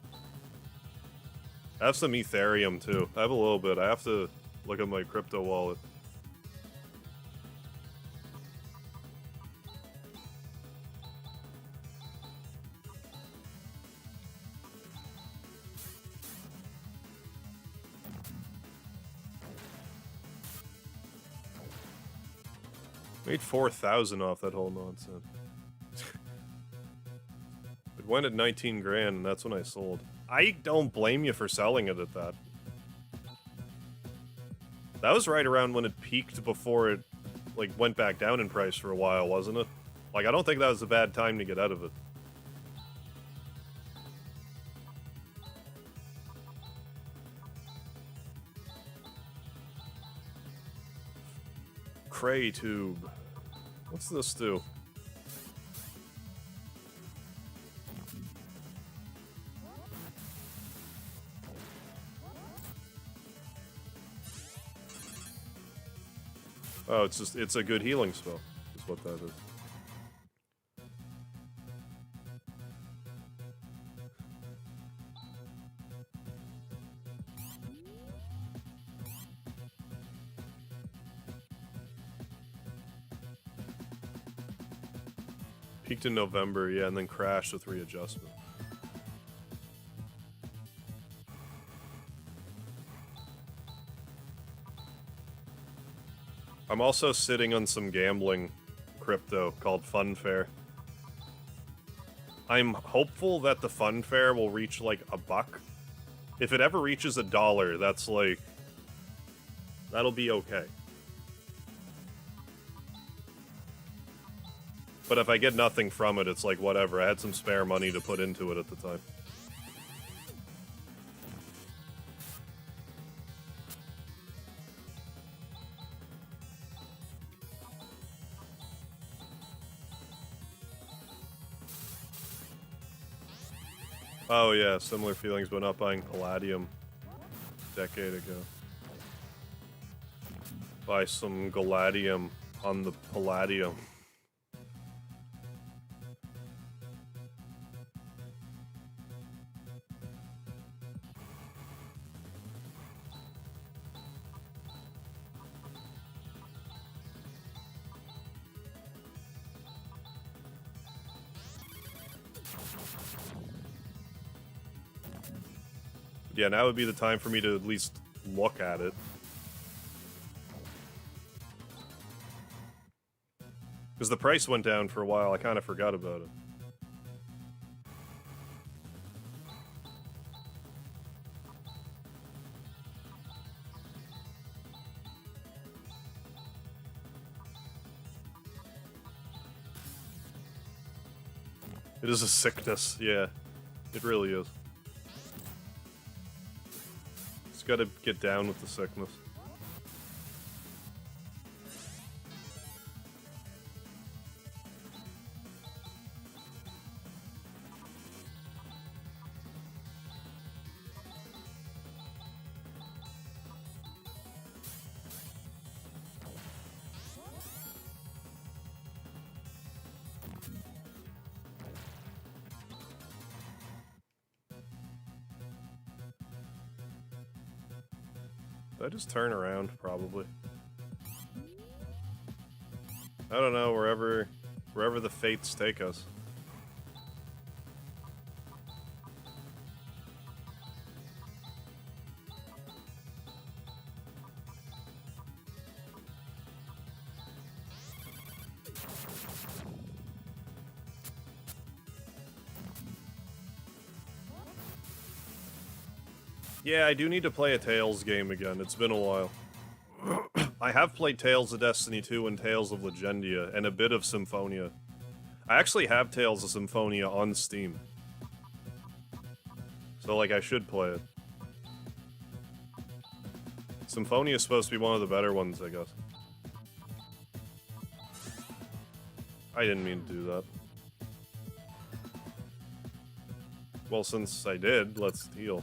I have some Ethereum too. I have a little bit. I have to look at my crypto wallet. Made 4,000 off that whole nonsense. It went at 19 grand, and that's when I sold. I don't blame you for selling it at that. That was right around when it peaked before it, like, went back down in price for a while, wasn't it? Like, I don't think that was a bad time to get out of it. Cray tube. What's this do? Oh, it's a good healing spell, is what that is. Peaked in November, yeah, and then crashed with readjustment. I'm also sitting on some gambling crypto called Funfair. I'm hopeful that the Funfair will reach like $1. If it ever reaches $1, that's like, that'll be okay. But if I get nothing from it, it's like whatever. I had some spare money to put into it at the time. Oh yeah, similar feelings when not buying Palladium a decade ago. Buy some Galladium on the Palladium. Yeah, now would be the time for me to at least look at it. Because the price went down for a while, I kind of forgot about it. It is a sickness, yeah. It really is. Just gotta get down with the sickness. Did I just turn around? Probably. I don't know, wherever the fates take us. Yeah, I do need to play a Tales game again. It's been a while. I have played Tales of Destiny 2 and Tales of Legendia, and a bit of Symphonia. I actually have Tales of Symphonia on Steam. So, like, I should play it. Symphonia is supposed to be one of the better ones, I guess. I didn't mean to do that. Well, since I did, let's heal.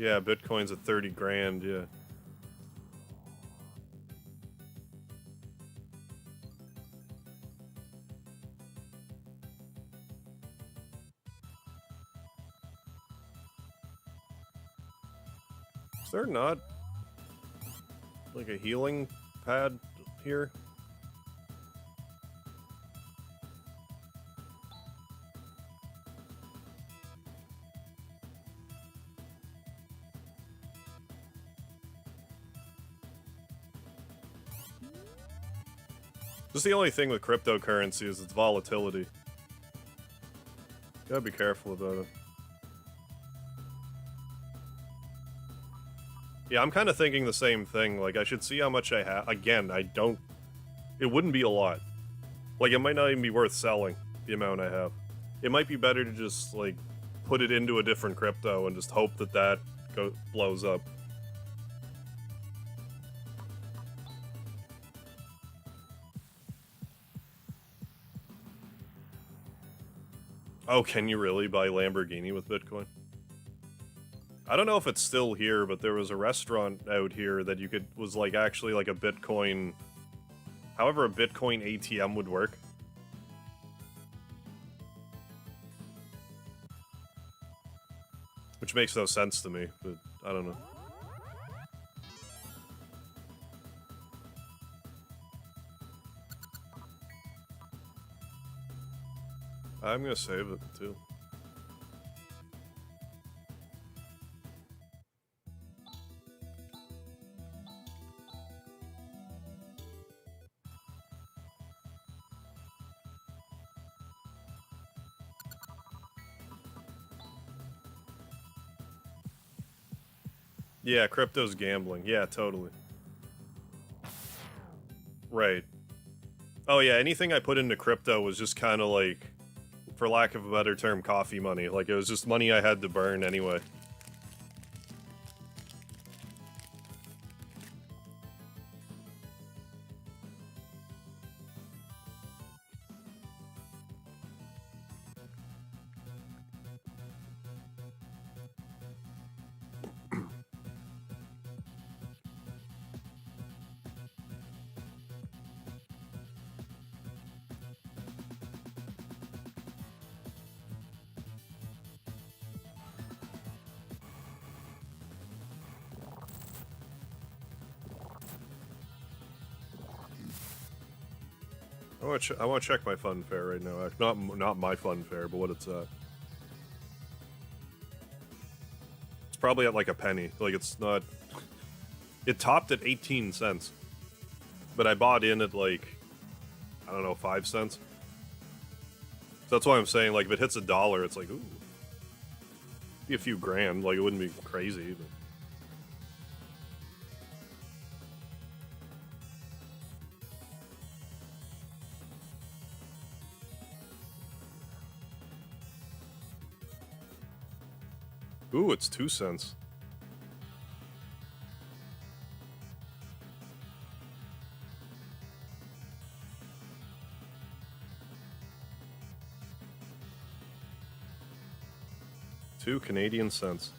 Yeah, Bitcoin's at 30 grand, yeah. Is there not, like, a healing pad here? Just the only thing with cryptocurrency is its volatility. Gotta be careful about it. Yeah, I'm kind of thinking the same thing. Like, I should see how much I have. Again, I don't... It wouldn't be a lot. Like, it might not even be worth selling, the amount I have. It might be better to just, like, put it into a different crypto and just hope that that blows up. Oh, can you really buy Lamborghini with Bitcoin? I don't know if it's still here, but there was a restaurant out here that you could, was like actually like a Bitcoin, however a Bitcoin ATM would work. Which makes no sense to me, but I don't know. I'm gonna save it too. Yeah, crypto's gambling. Yeah, totally. Right. Oh yeah, anything I put into crypto was just kind of like, for lack of a better term, coffee money. Like, it was just money I had to burn anyway. I want to check my fun fair right now. Not my fun fair, but what it's at. It's probably at like a penny. Like, it's not... It topped at 18 cents. But I bought in at like, I don't know, 5 cents. So that's why I'm saying, like, if it hits $1, it's like, ooh. Be a few grand. Like, it wouldn't be crazy, but... Ooh, it's 2 cents. Two Canadian cents.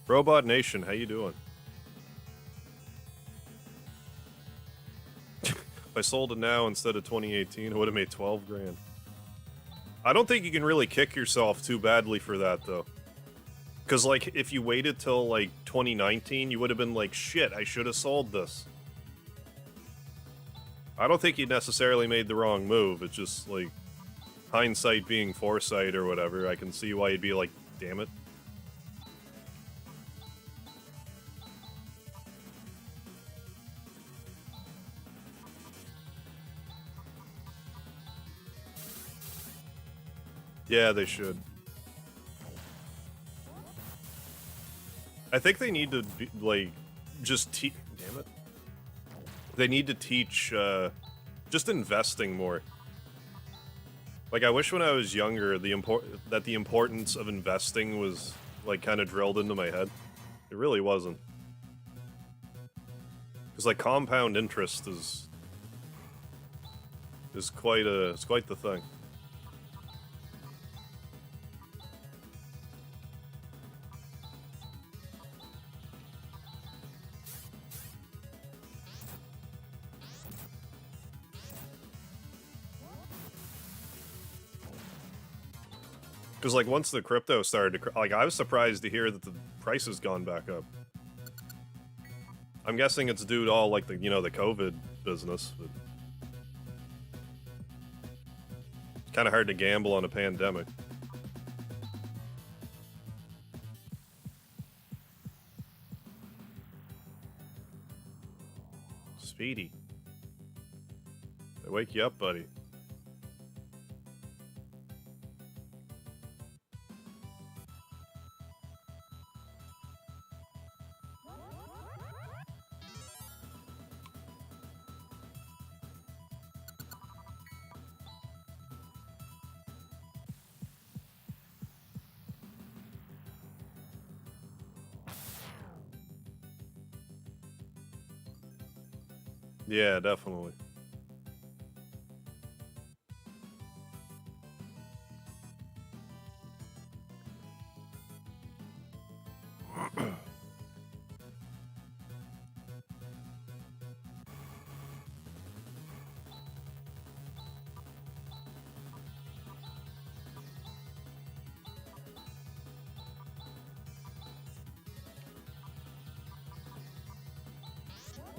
Robot Nation, how you doing? If I sold it now instead of 2018, it would have made 12 grand. I don't think you can really kick yourself too badly for that, though. Because, like, if you waited till, like, 2019, you would have been like, shit, I should have sold this. I don't think you necessarily made the wrong move. It's just, like, hindsight being foresight or whatever. I can see why you'd be like, damn it. Yeah, they should. I think they need to be, like, just teach. Damn it. They need to teach, just investing more. Like, I wish when I was younger, the importance of investing was, like, kind of drilled into my head. It really wasn't. Because, like, compound interest is quite the thing. Because, like, once the crypto started to... Like, I was surprised to hear that the price has gone back up. I'm guessing it's due to all, like, the, you know, the COVID business. But it's kind of hard to gamble on a pandemic. Speedy. They wake you up, buddy. Yeah, definitely.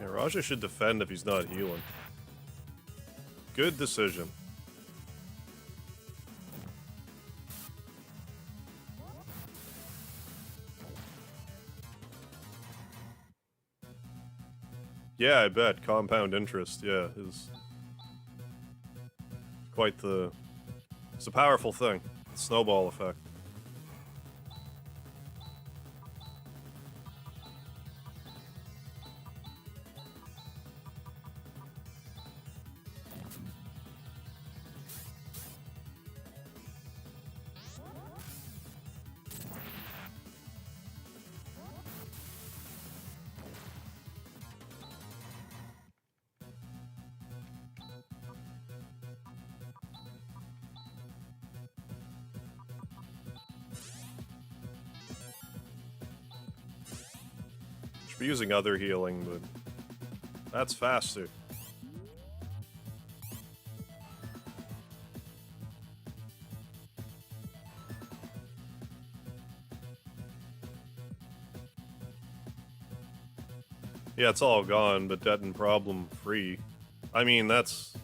Yeah, Raja should defend if he's not healing. Good decision. Yeah, I bet. Compound interest, yeah, is quite the... It's a powerful thing. Snowball effect. Should be using other healing, but that's faster. Yeah, it's all gone, but debt and problem free. I mean, that's...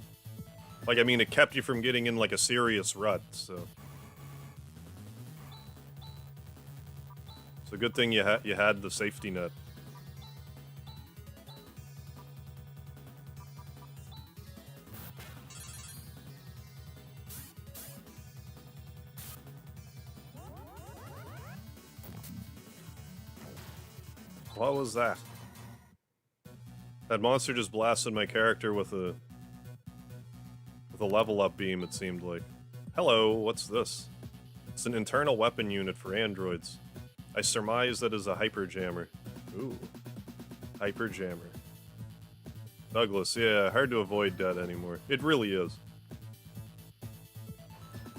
Like, I mean, it kept you from getting in, like, a serious rut, so... It's a good thing you had the safety net. What was that? That monster just blasted my character with a level up beam, it seemed like. Hello, what's this? It's an internal weapon unit for androids. I surmise that is a hyper jammer. Ooh. Hyper jammer. Douglas, yeah, hard to avoid that anymore. It really is.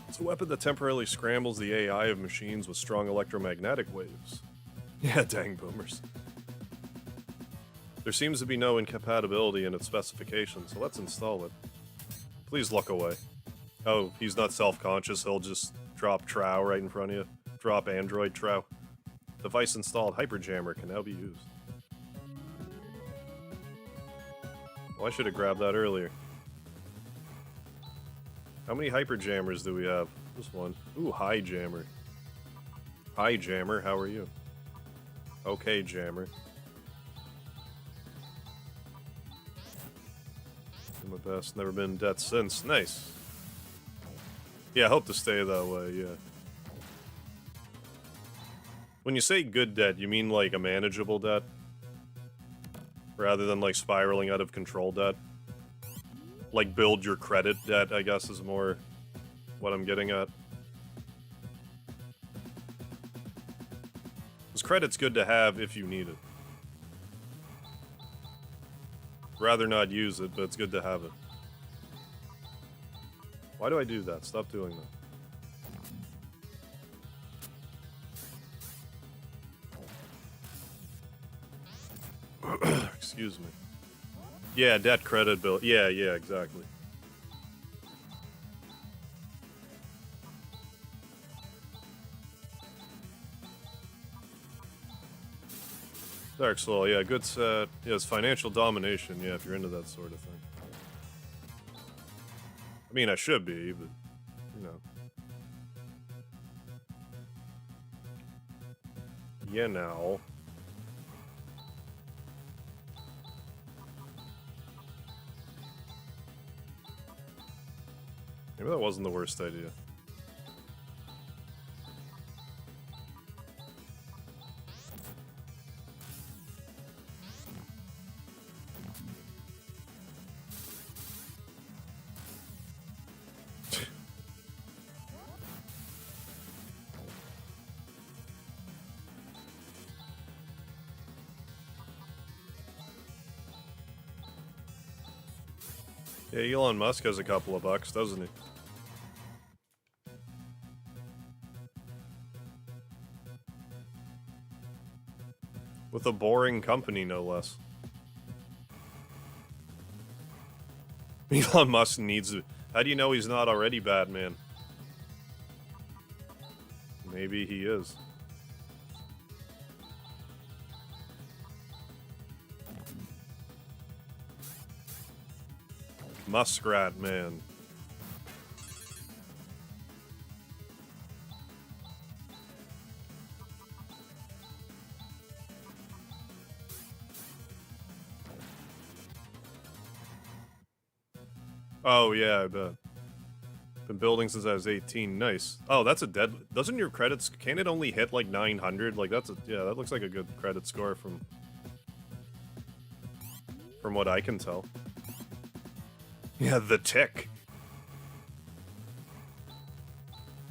It's a weapon that temporarily scrambles the AI of machines with strong electromagnetic waves. Yeah, dang boomers. There seems to be no incompatibility in its specifications, so let's install it. Please look away. Oh, he's not self-conscious, he'll just drop trow right in front of you. Drop android trow. Device installed. Hyperjammer can now be used. Well, I should have grabbed that earlier. How many hyperjammers do we have? Just one. Ooh, hi jammer. Hi jammer, how are you? Okay, jammer. Do my best. Never been in debt since. Nice. Yeah, I hope to stay that way, yeah. When you say good debt, you mean like a manageable debt? Rather than like spiraling out of control debt? Like build your credit debt, I guess, is more what I'm getting at. Because credit's good to have if you need it. Rather not use it, but it's good to have it. Why do I do that? Stop doing that. Excuse me. Yeah, debt credit bill. Yeah, exactly. Dark Soul, yeah, good set. Yeah, it's financial domination, yeah, if you're into that sort of thing. I mean, I should be, but, you know. Yeah, now. Maybe that wasn't the worst idea. Yeah, Elon Musk has a couple of bucks, doesn't he? With a boring company, no less. Elon Musk needs it. How do you know he's not already Batman? Maybe he is. Muskrat Man. Oh yeah, I bet. Been building since I was 18. Nice. Oh, that's a dead. Doesn't your credits? Can it only hit like 900? Like that's a yeah. That looks like a good credit score from what I can tell. Yeah, The Tick.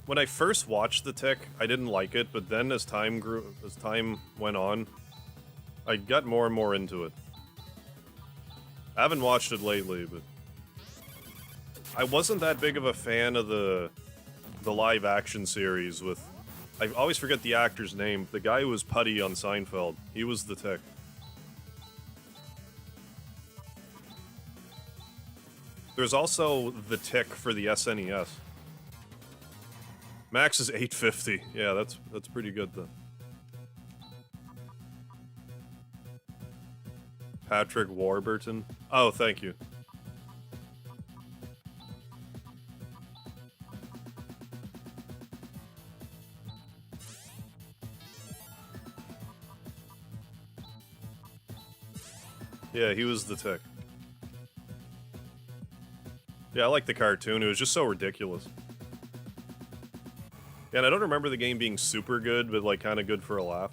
When I first watched The Tick, I didn't like it, but then as time went on, I got more and more into it. I haven't watched it lately, but I wasn't that big of a fan of the live action series with... I always forget the actor's name. The guy who was Putty on Seinfeld. He was The Tick. There's also The Tick for the SNES. Max is 850. Yeah, that's pretty good then. Patrick Warburton. Oh, thank you. Yeah, he was The Tick. Yeah, I like the cartoon. It was just so ridiculous. Yeah, and I don't remember the game being super good, but like kind of good for a laugh.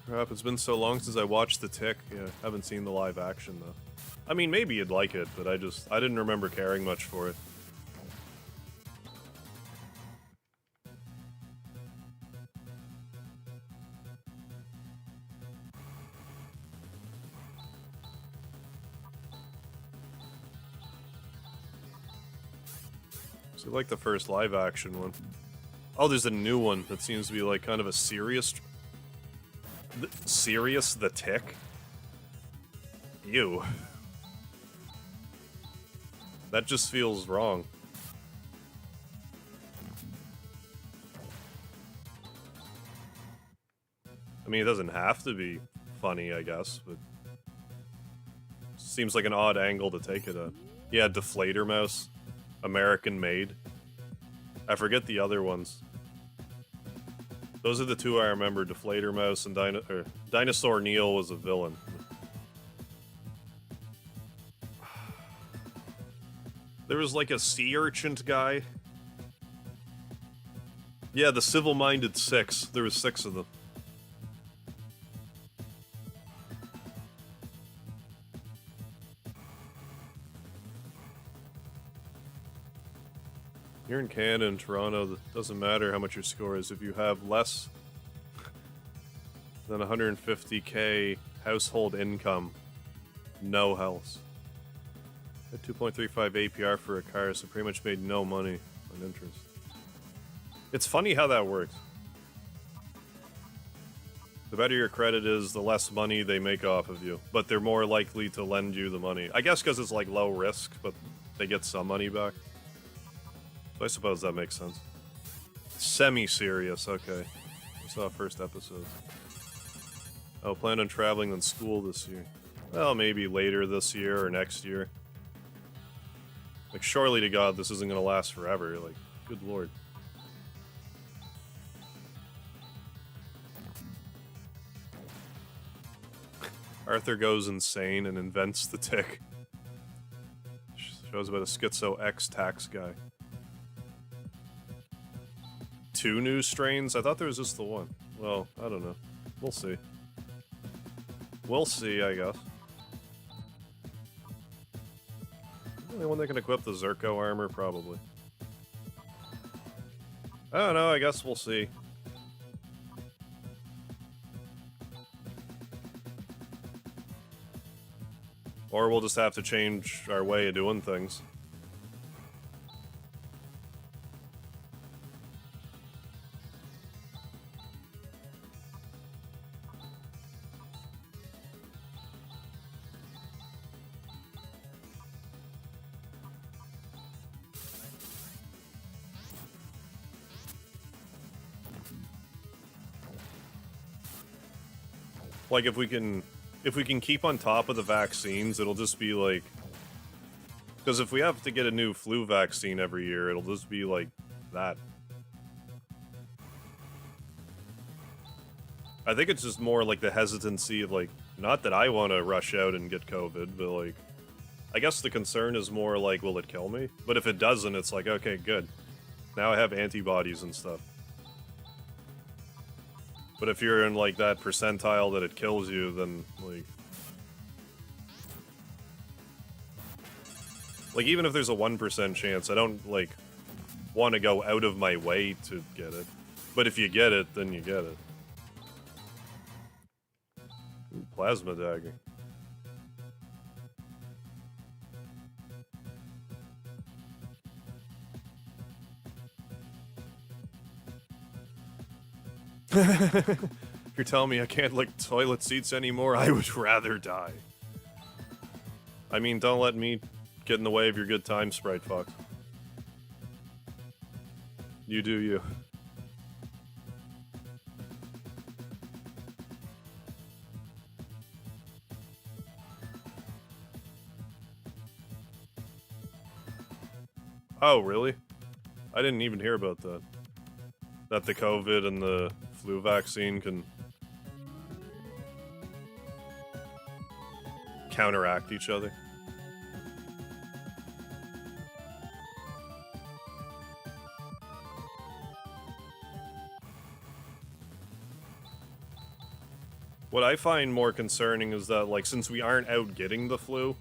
Crap, it's been so long since I watched The Tick. Yeah, haven't seen the live action though. I mean, maybe you'd like it, but I didn't remember caring much for it. So like the first live-action one. Oh, there's a new one that seems to be like kind of a serious... Serious the Tick? Ew. That just feels wrong. I mean, it doesn't have to be funny, I guess, but... Seems like an odd angle to take it at. Yeah, Deflator Mouse. American made. I forget the other ones. Those are the two I remember, Deflator Mouse and Dinosaur Neil was a villain. There was like a sea urchin guy. Yeah, the Civil-Minded Six. There was 6 of them. You're in Canada and Toronto, it doesn't matter how much your score is. If you have less than 150k household income, no house. At 2.35 APR for a car, so pretty much made no money on interest. It's funny how that works. The better your credit is, the less money they make off of you. But they're more likely to lend you the money. I guess because it's like low risk, but they get some money back. So I suppose that makes sense. Semi-serious, okay. I saw first episode. Oh, plan on traveling in school this year. Well, maybe later this year or next year. Like, surely to God, this isn't gonna last forever. Like, good lord. Arthur goes insane and invents the Tick. Shows about a schizo ex-tax guy. 2 new strains? I thought there was just the one. Well, I don't know. We'll see. We'll see, I guess. The only one that can equip the Zerko armor, probably. I don't know, I guess we'll see. Or we'll just have to change our way of doing things. Like, if we can keep on top of the vaccines, it'll just be like... Because if we have to get a new flu vaccine every year, it'll just be like that. I think it's just more like the hesitancy of, like, not that I want to rush out and get COVID, but, like... I guess the concern is more like, will it kill me? But if it doesn't, it's like, okay, good. Now I have antibodies and stuff. But if you're in, like, that percentile that it kills you, then, like... Like, even if there's a 1% chance, I don't, like, want to go out of my way to get it. But if you get it, then you get it. Ooh, plasma dagger. If you're telling me I can't lick toilet seats anymore, I would rather die. I mean, don't let me get in the way of your good time, Sprite Fox. You do you. Oh, really? I didn't even hear about that. That the COVID and the flu vaccine can counteract each other. What I find more concerning is that, like, since we aren't out getting the flu,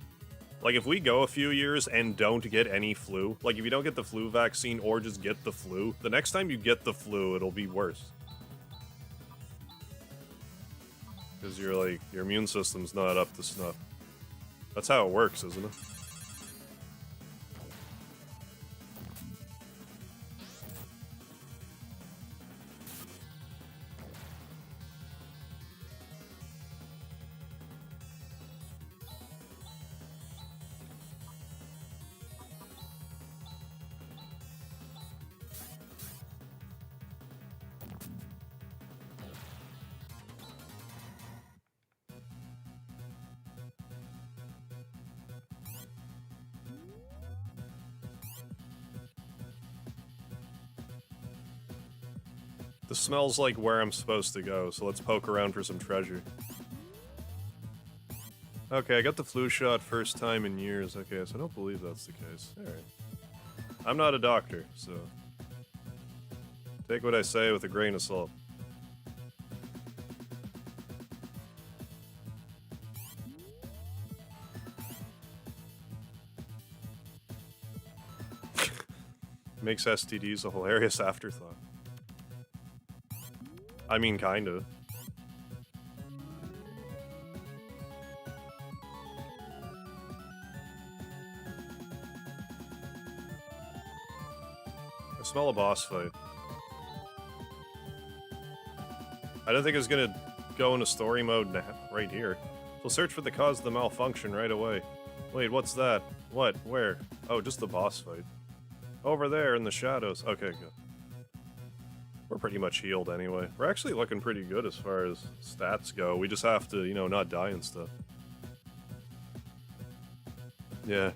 Like, if we go a few years and don't get any flu, like, if you don't get the flu vaccine or just get the flu, the next time you get the flu, it'll be worse. Because you're, like, your immune system's not up to snuff. That's how it works, isn't it? This smells like where I'm supposed to go, so let's poke around for some treasure. Okay, I got the flu shot first time in years. Okay, so I don't believe that's the case. Alright. I'm not a doctor, so... take what I say with a grain of salt. Makes STDs a hilarious afterthought. I mean, kinda. I smell a boss fight. I don't think it's gonna go into story mode right here. We'll search for the cause of the malfunction right away. Wait, what's that? What? Where? Oh, just the boss fight. Over there in the shadows. Okay, good. We're pretty much healed anyway. We're actually looking pretty good as far as stats go. We just have to, you know, not die and stuff. Yeah.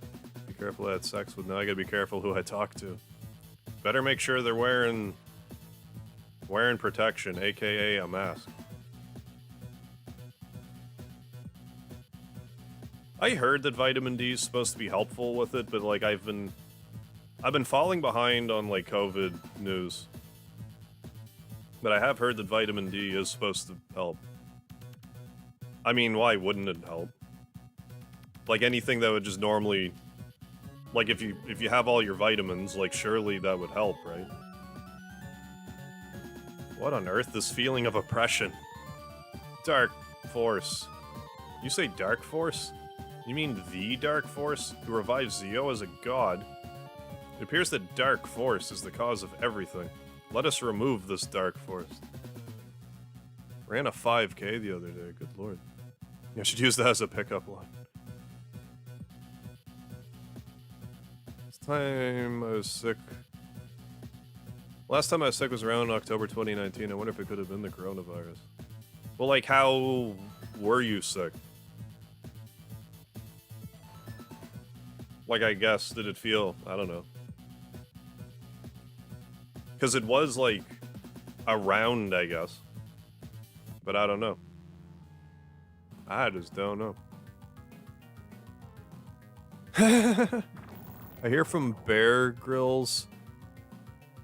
Be careful who I had sex with. Now I gotta be careful who I talk to. Better make sure they're wearing protection, aka a mask. I heard that vitamin D is supposed to be helpful with it, but like I've been falling behind on like COVID news. But I have heard that vitamin D is supposed to help. I mean, why wouldn't it help? Like anything that would just normally, like if you have all your vitamins, like surely that would help, right? What on earth? This feeling of oppression. Dark Force. You say Dark Force? You mean the Dark Force, who revives Zio as a god? It appears that Dark Force is the cause of everything. Let us remove this Dark Force. Ran a 5K the other day, good lord. I should use that as a pickup line. This time I was sick. Last time I was sick was around October 2019. I wonder if it could have been the coronavirus. Well, like, how were you sick? Like, I guess, did it feel... I don't know. Because it was, like, around, I guess. But I don't know. I just don't know. I hear from Bear Grylls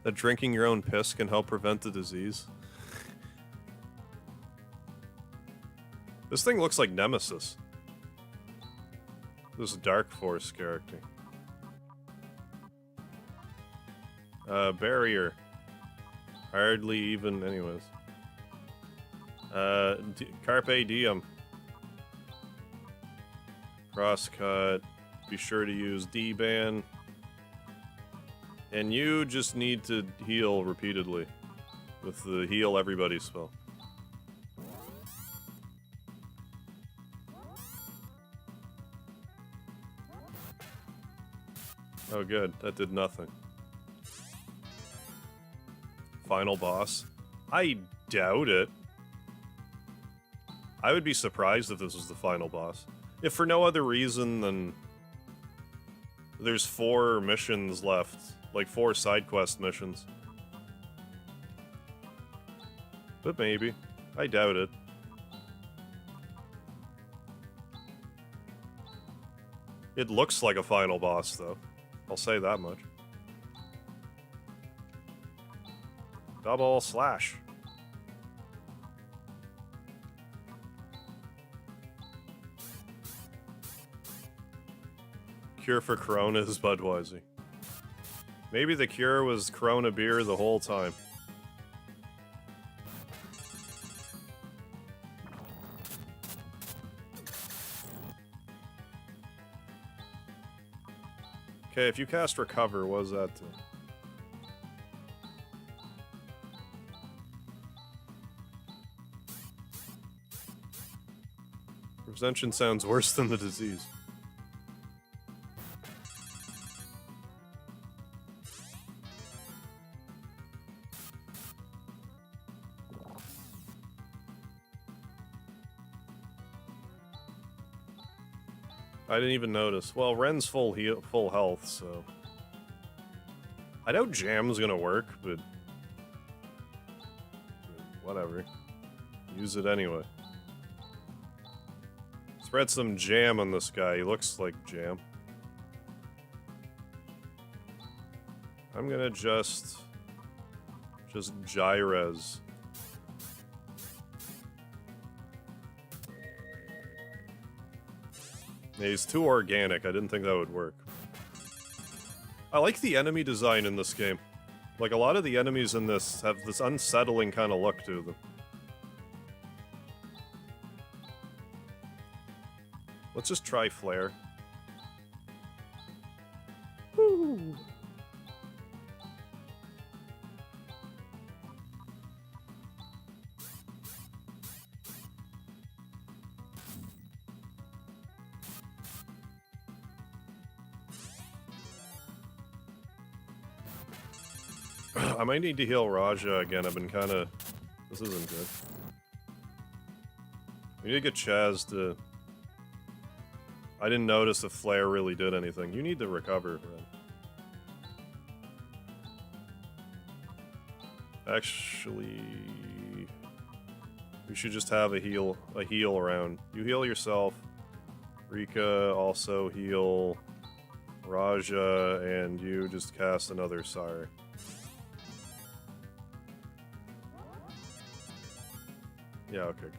that drinking your own piss can help prevent the disease. This thing looks like Nemesis. This Dark Force character. Barrier. Hardly even, anyways. Carpe Diem. Crosscut. Be sure to use D-Ban. And you just need to heal repeatedly. With the heal everybody spell. Oh good, that did nothing. Final boss? I doubt it. I would be surprised if this was the final boss. If for no other reason than... there's 4 missions left. Like 4 side quest missions. But maybe. I doubt it. It looks like a final boss, though. I'll say that much. Double slash. Cure for Corona is Budweiser. Maybe the cure was Corona beer the whole time. Okay, if you cast Recover, what does that do? Prevention sounds worse than the disease. I didn't even notice. Well, Ren's full health, so... I know Jam's gonna work, but... whatever. Use it anyway. Spread some jam on this guy. He looks like jam. I'm gonna just Gyrez. Yeah, he's too organic. I didn't think that would work. I like the enemy design in this game. Like, a lot of the enemies in this have this unsettling kind of look to them. Let's just try Flare. Woo! I might need to heal Raja again. I've been kind of... This isn't good. We need to get Chaz to... I didn't notice if Flare really did anything. You need to recover, Ren. Actually... We should just have a heal around. You heal yourself. Rika also heal Raja, and you just cast another Sire. Yeah, okay, good.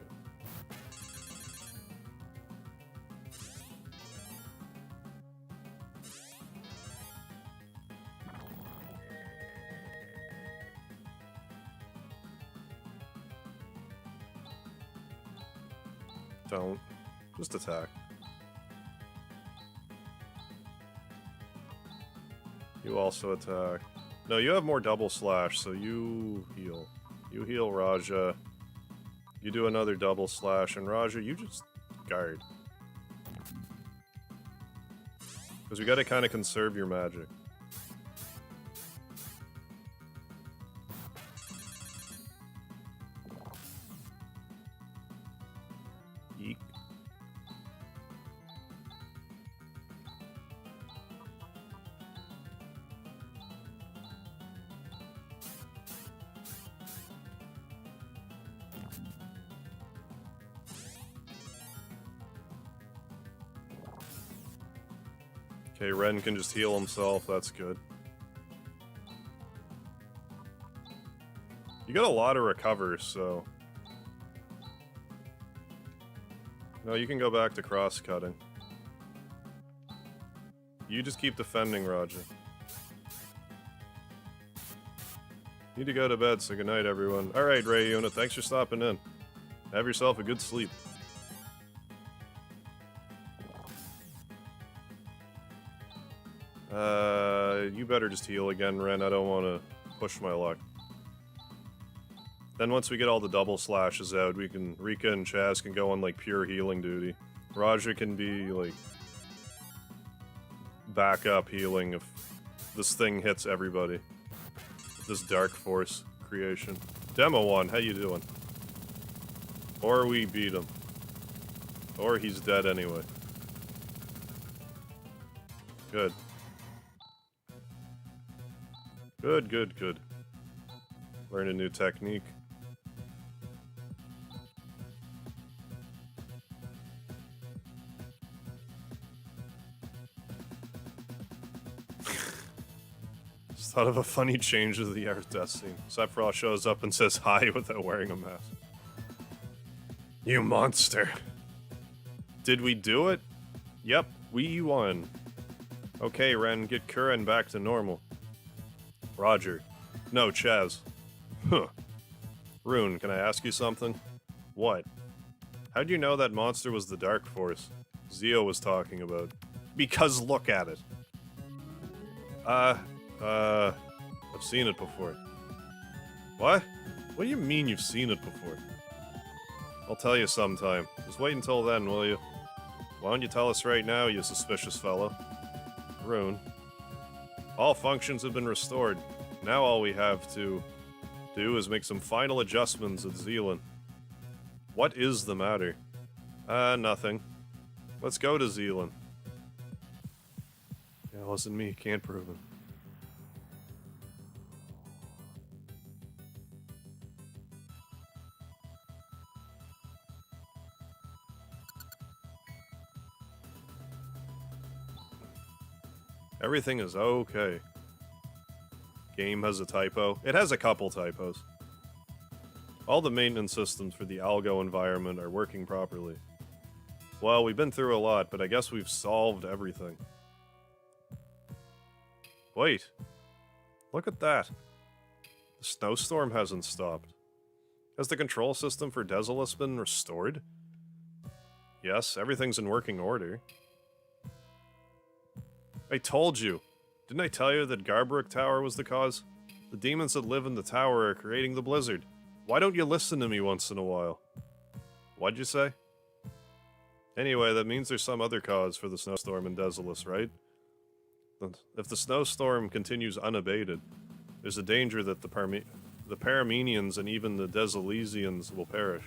Don't. Just attack. You also attack. No, you have more double slash, so you heal. You heal Raja. You do another double slash, and Raja, you just guard. Because we gotta kind of conserve your magic. Yeek. Okay, Ren can just heal himself, that's good. You got a lot of recover, so... No, you can go back to cross-cutting. You just keep defending, Raja. Need to go to bed, so good night, everyone. Alright, Ray Unit, thanks for stopping in. Have yourself a good sleep. You better just heal again, Ren. I don't want to push my luck. Then once we get all the double slashes out, Rika and Chaz can go on, like, pure healing duty. Raja can be, like, backup healing if this thing hits everybody. This Dark Force creation. Demo 1, how you doing? Or we beat him. Or he's dead anyway. Good. Good, good, good. Learn a new technique. Just thought of a funny change of the Earth Death scene. Sephiroth shows up and says hi without wearing a mask. You monster. Did we do it? Yep, we won. Okay, Ren, get Curran back to normal. Roger. No, Chaz. Huh. Rune, can I ask you something? What? How'd you know that monster was the Dark Force Zio was talking about? Because look at it. I've seen it before. What? What do you mean you've seen it before? I'll tell you sometime. Just wait until then, will you? Why don't you tell us right now, you suspicious fellow? Rune. All functions have been restored. Now all we have to do is make some final adjustments at Zealand. What is the matter? Nothing. Let's go to Zealand. Yeah, it wasn't me. Can't prove it. Everything is okay. Game has a typo. It has a couple typos. All the maintenance systems for the Algo environment are working properly. Well, we've been through a lot, but I guess we've solved everything. Wait. Look at that. The snowstorm hasn't stopped. Has the control system for Desolus been restored? Yes, everything's in working order. I told you! Didn't I tell you that Garbrook Tower was the cause? The demons that live in the tower are creating the blizzard. Why don't you listen to me once in a while? What'd you say? Anyway, that means there's some other cause for the snowstorm in Desolus, right? If the snowstorm continues unabated, there's a danger that the Paramenians and even the Desolesians will perish.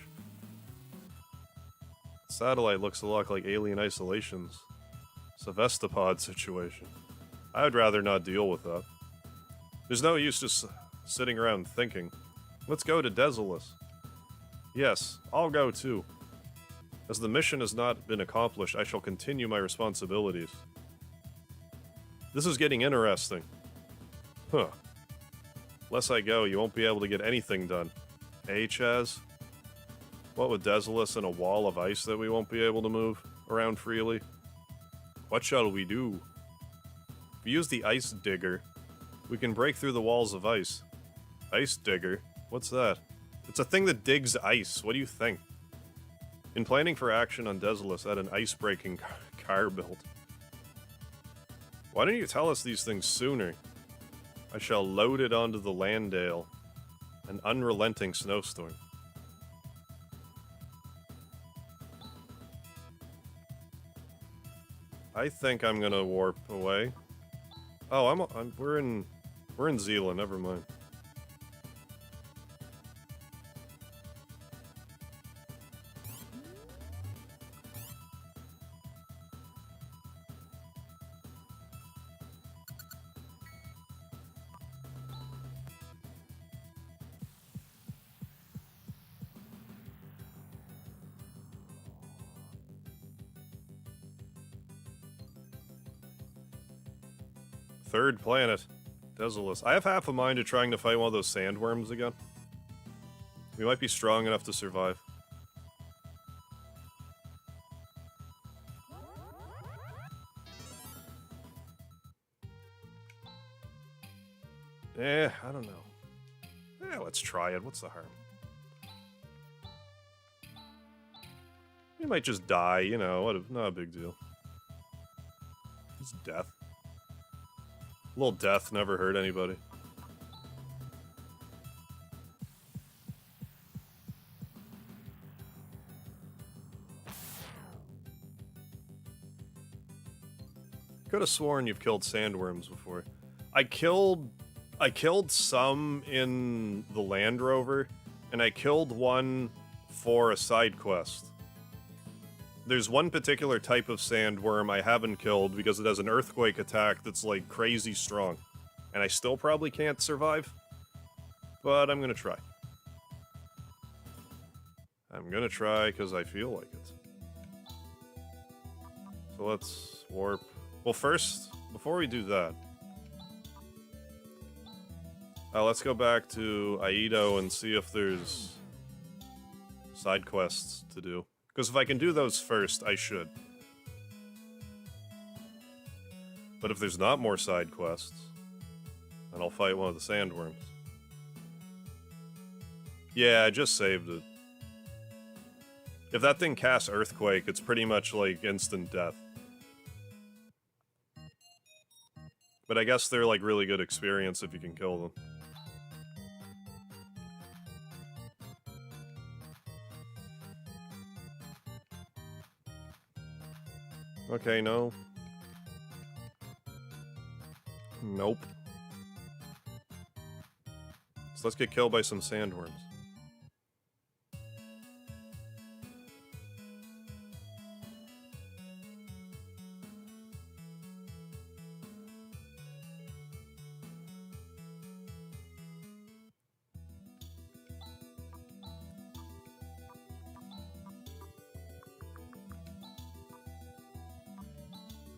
The satellite looks a lot like Alien Isolation's Sevastopod situation. I would rather not deal with that. There's no use just sitting around thinking. Let's go to Desolus. Yes, I'll go too. As the mission has not been accomplished, I shall continue my responsibilities. This is getting interesting. Huh. Unless I go, you won't be able to get anything done. Eh, Chaz? What with Desolus and a wall of ice that we won't be able to move around freely? What shall we do? If we use the ice digger, we can break through the walls of ice. Ice digger? What's that? It's a thing that digs ice. What do you think? In planning for action on Desolus, I had an ice-breaking car built. Why didn't you tell us these things sooner? I shall load it onto the Landale. An unrelenting snowstorm. I think I'm gonna warp away. Oh, we're in Zealand. Never mind. Third planet. Desolus. I have half a mind to trying to fight one of those sandworms again. We might be strong enough to survive. I don't know. Let's try it. What's the harm? We might just die, you know, not a big deal. It's death. A little death never hurt anybody. Could have sworn you've killed sandworms before. I killed some in the Land Rover, and I killed one for a side quest. There's one particular type of sandworm I haven't killed because it has an earthquake attack that's like crazy strong. And I still probably can't survive. But I'm gonna try. I'm gonna try because I feel like it. So let's warp. Well, first, before we do that, let's go back to Aido and see if there's side quests to do. Because if I can do those first, I should. But if there's not more side quests, then I'll fight one of the sandworms. Yeah, I just saved it. If that thing casts Earthquake, it's pretty much like instant death. But I guess they're like really good experience if you can kill them. Okay, no. Nope. So let's get killed by some sandworms.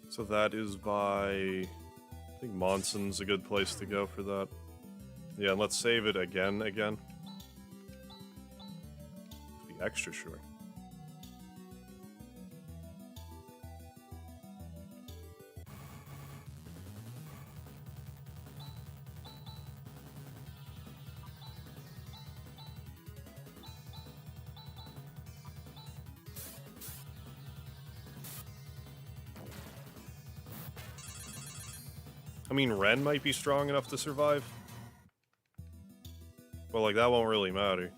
So that is by... I think Monson's a good place to go for that. Yeah, and let's save it again. Be extra sure. I mean, Ren might be strong enough to survive. But, like, that won't really matter.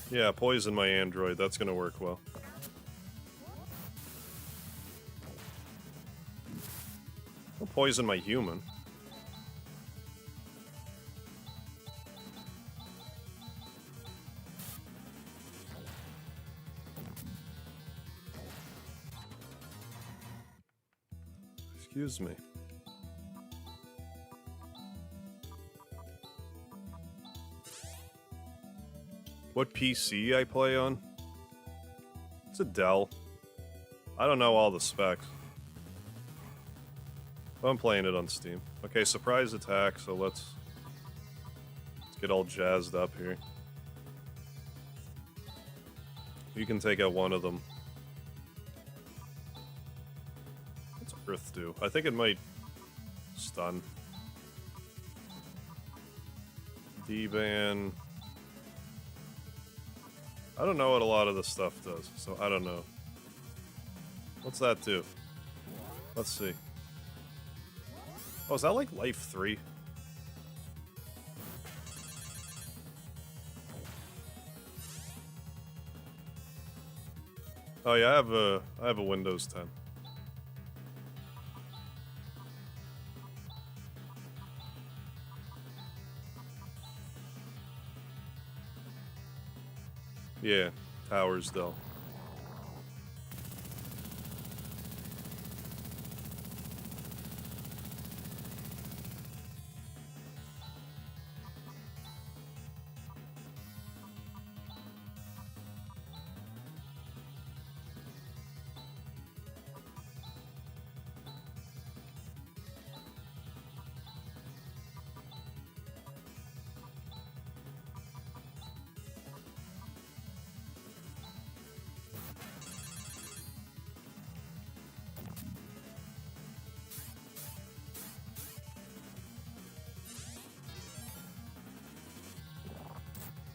Yeah, poison my android. That's gonna work well. I'll poison my human. Excuse me. What PC I play on? It's a Dell. I don't know all the specs. But I'm playing it on Steam. Okay, surprise attack, so let's get all jazzed up here. You can take out one of them. What's Earth do? I think it might stun. D-ban. I don't know what a lot of this stuff does, so I don't know. What's that do? Let's see. Oh, is that like life 3? Oh yeah, I have a Windows 10. Yeah, towers though.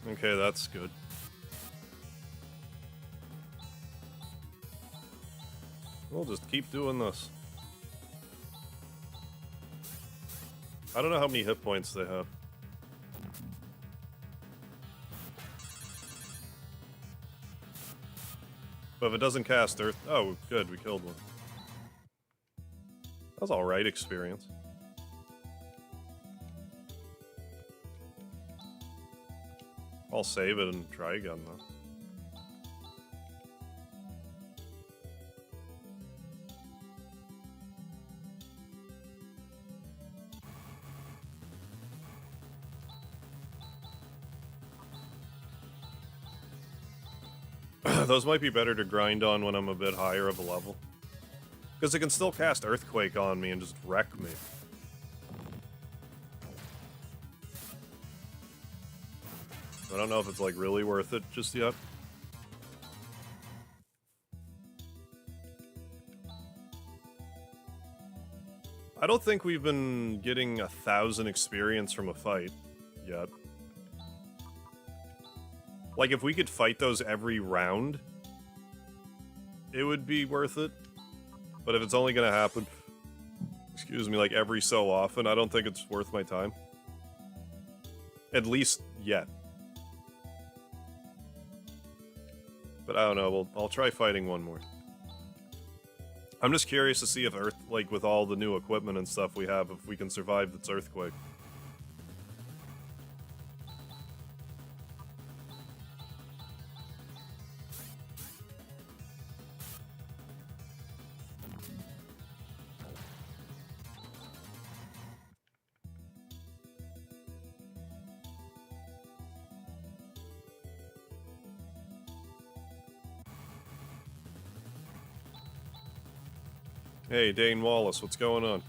Okay, that's good. We'll just keep doing this. I don't know how many hit points they have. But if it doesn't cast Earth... Oh, good, we killed one. That was alright experience. I'll save it and try again, though. Those might be better to grind on when I'm a bit higher of a level. Because it can still cast Earthquake on me and just wreck me. I don't know if it's, like, really worth it just yet. I don't think we've been getting 1,000 experience from a fight yet. Like, if we could fight those every round, it would be worth it. But if it's only gonna happen, excuse me, like every so often, I don't think it's worth my time. At least yet. But I don't know, I'll try fighting one more. I'm just curious to see if like with all the new equipment and stuff we have, if we can survive this earthquake. Hey, Dane Wallace, what's going on?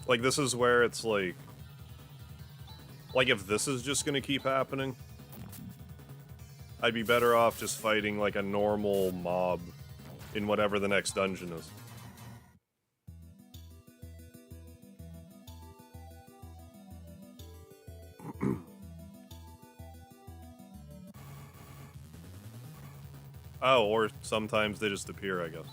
Like, this is where it's like if this is just gonna keep happening, I'd be better off just fighting, like, a normal mob in whatever the next dungeon is. Oh, or sometimes they just appear, I guess.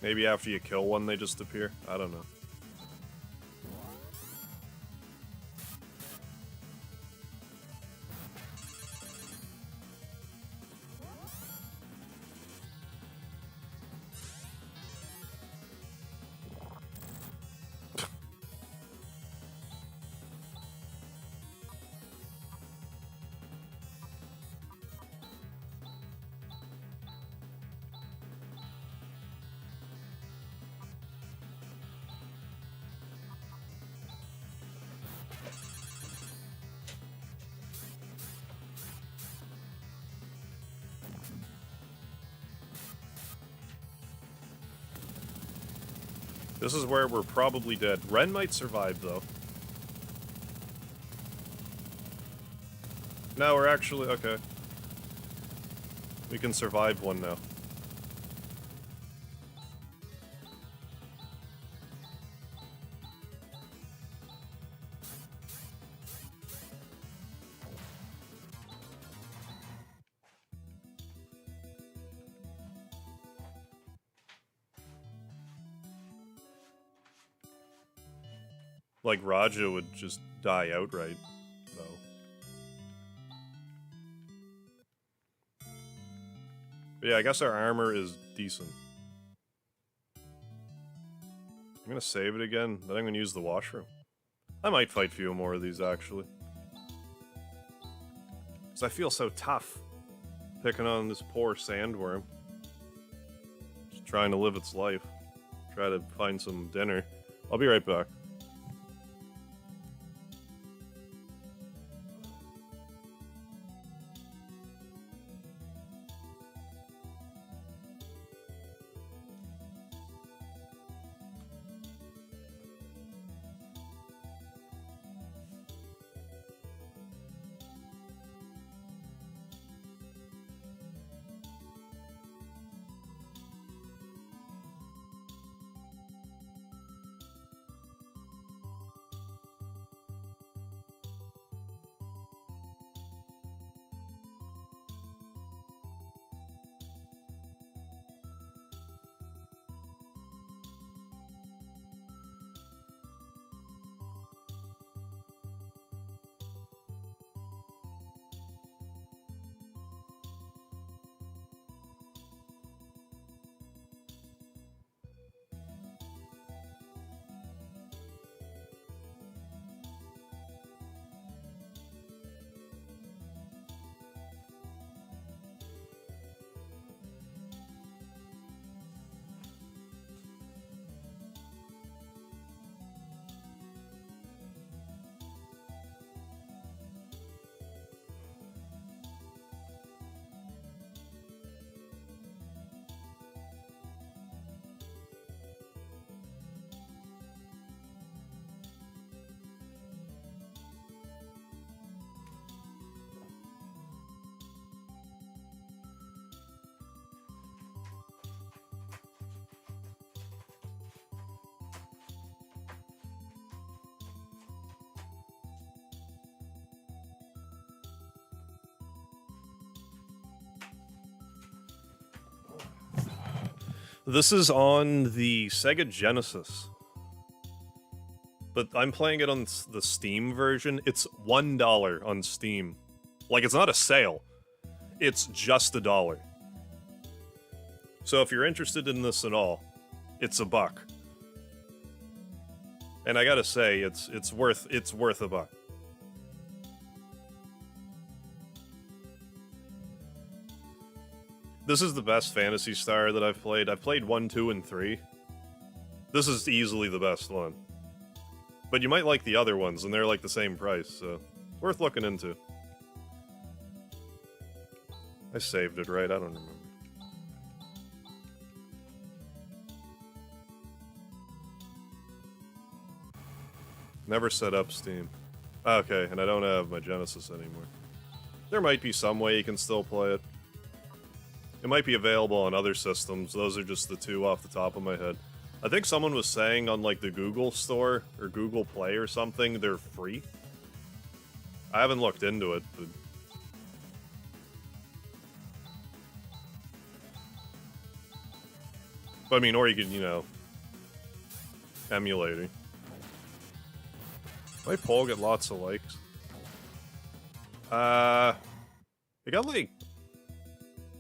Maybe after you kill one, they just appear? I don't know. This is where we're probably dead. Ren might survive, though. No, we're actually... okay. We can survive one now. Like, Raja would just die outright, though. But yeah, I guess our armor is decent. I'm gonna save it again, then I'm gonna use the washroom. I might fight a few more of these, actually. Because I feel so tough picking on this poor sandworm. Just trying to live its life. Try to find some dinner. I'll be right back. This is on the Sega Genesis. But I'm playing it on the Steam version. It's $1 on Steam. Like, it's not a sale. It's just $1. So if you're interested in this at all, it's $1. And I gotta say, it's worth $1. This is the best Phantasy Star that I've played. I've played 1, 2, and 3. This is easily the best one. But you might like the other ones, and they're like the same price, so worth looking into. I saved it, right? I don't remember. Never set up Steam. Okay, and I don't have my Genesis anymore. There might be some way you can still play it. It might be available on other systems. Those are just the two off the top of my head. I think someone was saying on, like, the Google Store or Google Play or something, they're free. I haven't looked into it, but... I mean, or you could, you know, emulate it. My poll get lots of likes. It got, like...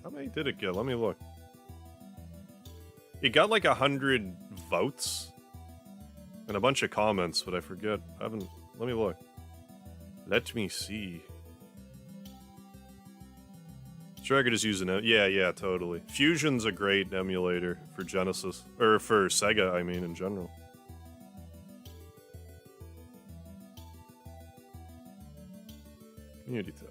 How many did it get? Let me look. It got like 100 votes and a bunch of comments, but I forget. I haven't. Let me look. Let me see. Sure, I could just use an. Yeah, totally. Fusion's a great emulator for Genesis or for Sega. I mean, in general. Community tab.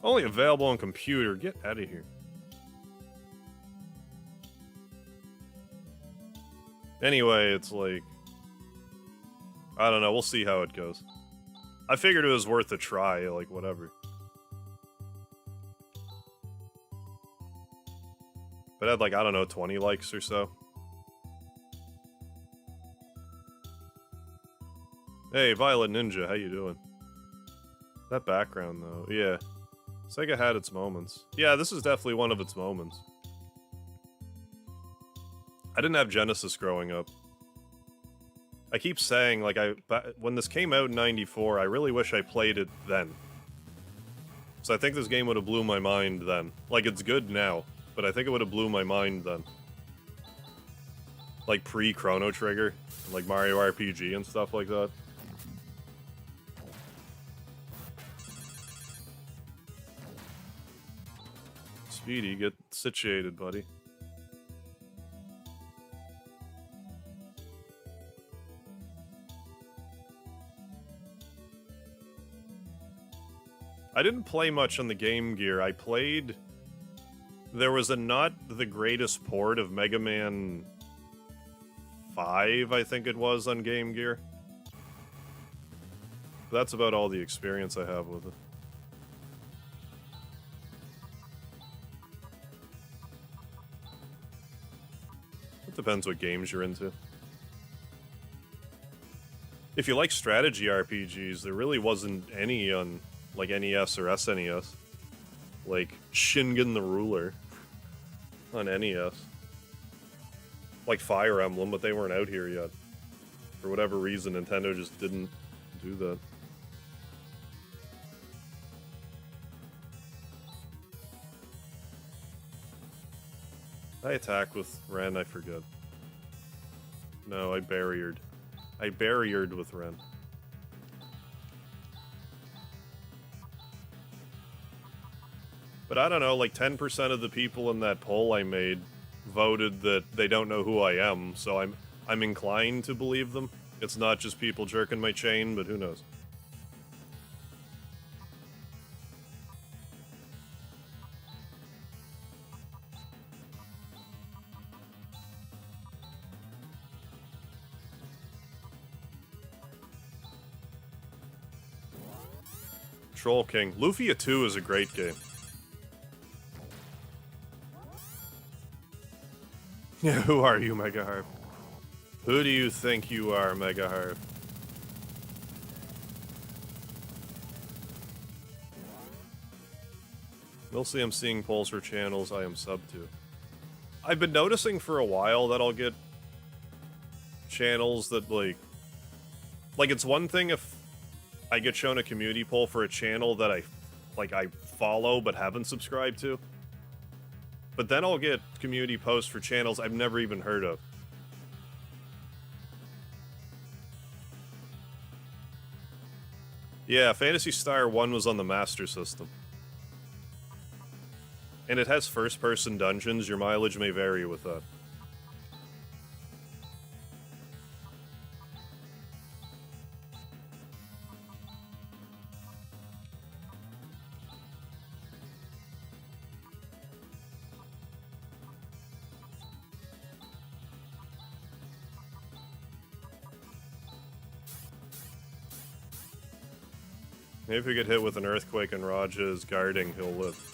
Only available on computer. Get out of here. Anyway, it's like... I don't know, we'll see how it goes. I figured it was worth a try, like, whatever. But it had, like, I don't know, 20 likes or so. Hey, Violet Ninja, how you doing? That background, though, yeah. Sega had its moments. Yeah, this is definitely one of its moments. I didn't have Genesis growing up. I keep saying, like, when this came out in '94, I really wish I played it then. So I think this game would have blew my mind then. Like, it's good now, but I think it would have blew my mind then. Like, pre-Chrono Trigger, like Mario RPG and stuff like that. Speedy, get situated, buddy. I didn't play much on the Game Gear. I played... There was a not the greatest port of Mega Man 5, I think it was, on Game Gear. That's about all the experience I have with it. It depends what games you're into. If you like strategy RPGs, there really wasn't any on... like NES or SNES. Like Shingen the Ruler on NES. Like Fire Emblem, but they weren't out here yet. For whatever reason, Nintendo just didn't do that. I attack with Ren, I forget. No, I barriered. I barriered with Ren. But I don't know, like 10% of the people in that poll I made voted that they don't know who I am, so I'm inclined to believe them. It's not just people jerking my chain, but who knows. Troll King. Lufia 2 is a great game. Yeah, who are you, Mega Harp? Who do you think you are, Mega Harp? We'll see. I'm seeing polls for channels I am sub to. I've been noticing for a while that I'll get channels that, like, it's one thing if I get shown a community poll for a channel that I follow but haven't subscribed to. But then I'll get community posts for channels I've never even heard of. Yeah, Phantasy Star 1 was on the Master System. And it has first-person dungeons. Your mileage may vary with that. Maybe if we get hit with an earthquake and Raja is guarding, he'll live.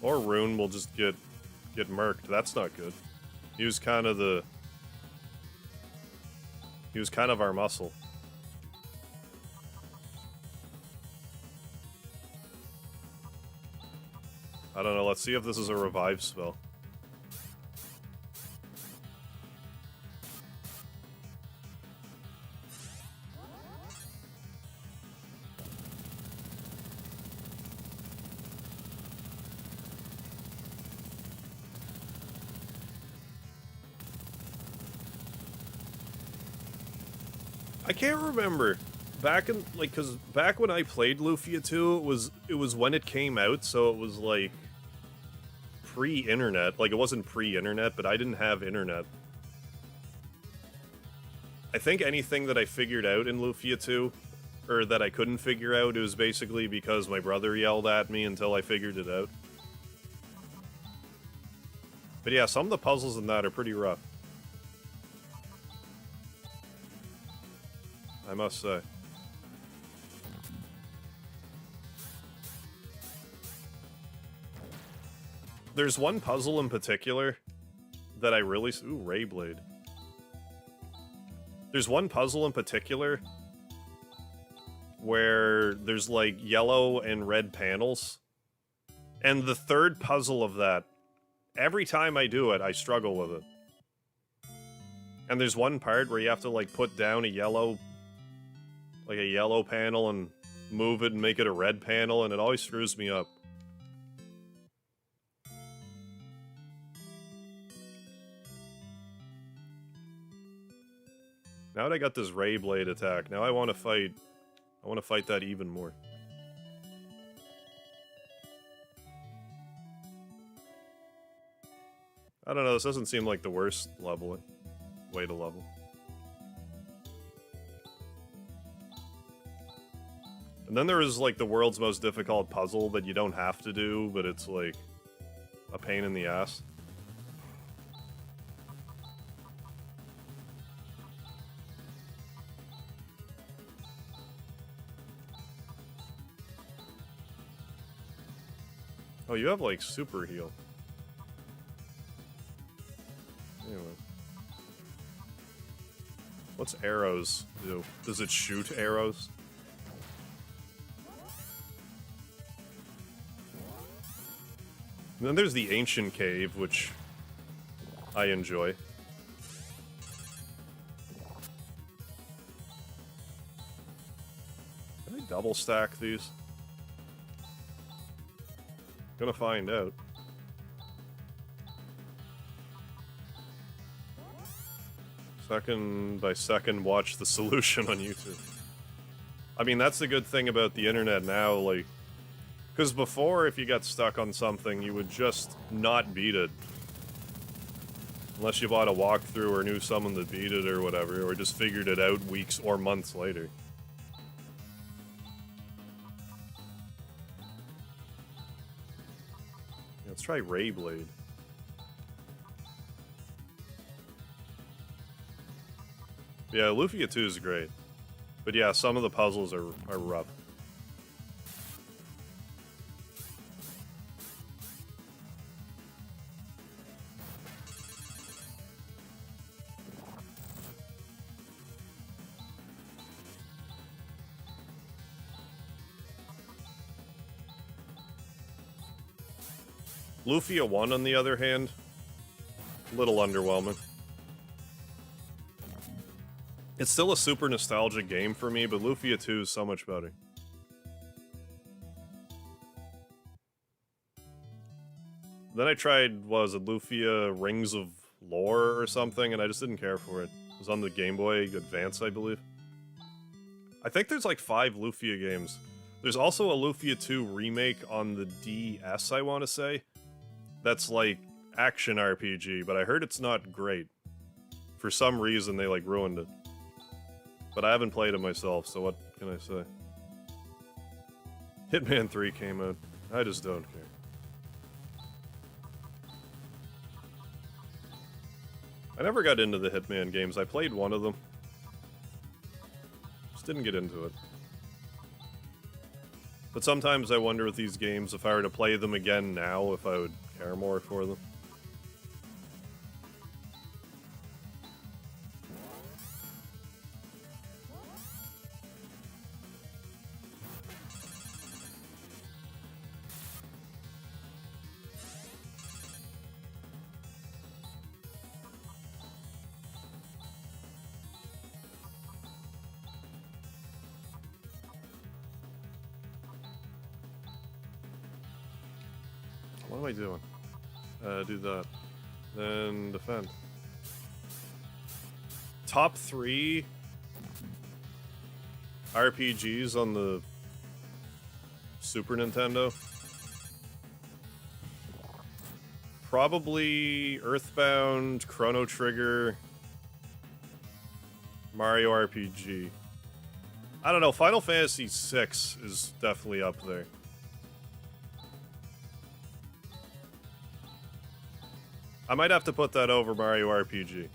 Or Rune will just get murked. That's not good. He was kind of our muscle. I don't know, let's see if this is a revive spell. I can't remember. Back in, like, cause back when I played Lufia 2, it was when it came out, so it was like pre-internet. Like, it wasn't pre-internet, but I didn't have internet. I think anything that I figured out in Lufia 2, or that I couldn't figure out, it was basically because my brother yelled at me until I figured it out. But yeah, some of the puzzles in that are pretty rough. I must say. There's one puzzle in particular that I really... Ooh, Rayblade. There's one puzzle in particular where there's, like, yellow and red panels. And the third puzzle of that, every time I do it, I struggle with it. And there's one part where you have to, like, put down a yellow panel and move it and make it a red panel, and it always screws me up. Now that I got this Rayblade attack, now I want to fight that even more. I don't know, this doesn't seem like the worst way to level. And then there is, like, the world's most difficult puzzle that you don't have to do, but it's, like, a pain in the ass. Oh, you have, like, super heal. Anyway. What's arrows do? Does it shoot arrows? And then there's the Ancient Cave, which I enjoy. Can I double stack these? Gonna find out. Second by second, watch the solution on YouTube. I mean, that's the good thing about the internet now, like... Because before, if you got stuck on something, you would just not beat it. Unless you bought a walkthrough or knew someone that beat it or whatever, or just figured it out weeks or months later. Let's try Rayblade. Yeah, Lufia 2 is great. But yeah, some of the puzzles are rough. Lufia 1, on the other hand, a little underwhelming. It's still a super nostalgic game for me, but Lufia 2 is so much better. Then I tried, was it Lufia Rings of Lore or something, and I just didn't care for it. It was on the Game Boy Advance, I believe. I think there's like 5 Lufia games. There's also a Lufia 2 remake on the DS, I want to say. That's like action RPG, but I heard it's not great. For some reason, they like ruined it. But I haven't played it myself, so what can I say? Hitman 3 came out. I just don't care. I never got into the Hitman games. I played one of them. Just didn't get into it. But sometimes I wonder with these games, if I were to play them again now, if I would care more for them. What am I doing? Do that. Then defend. Top 3 RPGs on the Super Nintendo. Probably Earthbound, Chrono Trigger, Mario RPG. I don't know, Final Fantasy VI is definitely up there. I might have to put that over Mario RPG.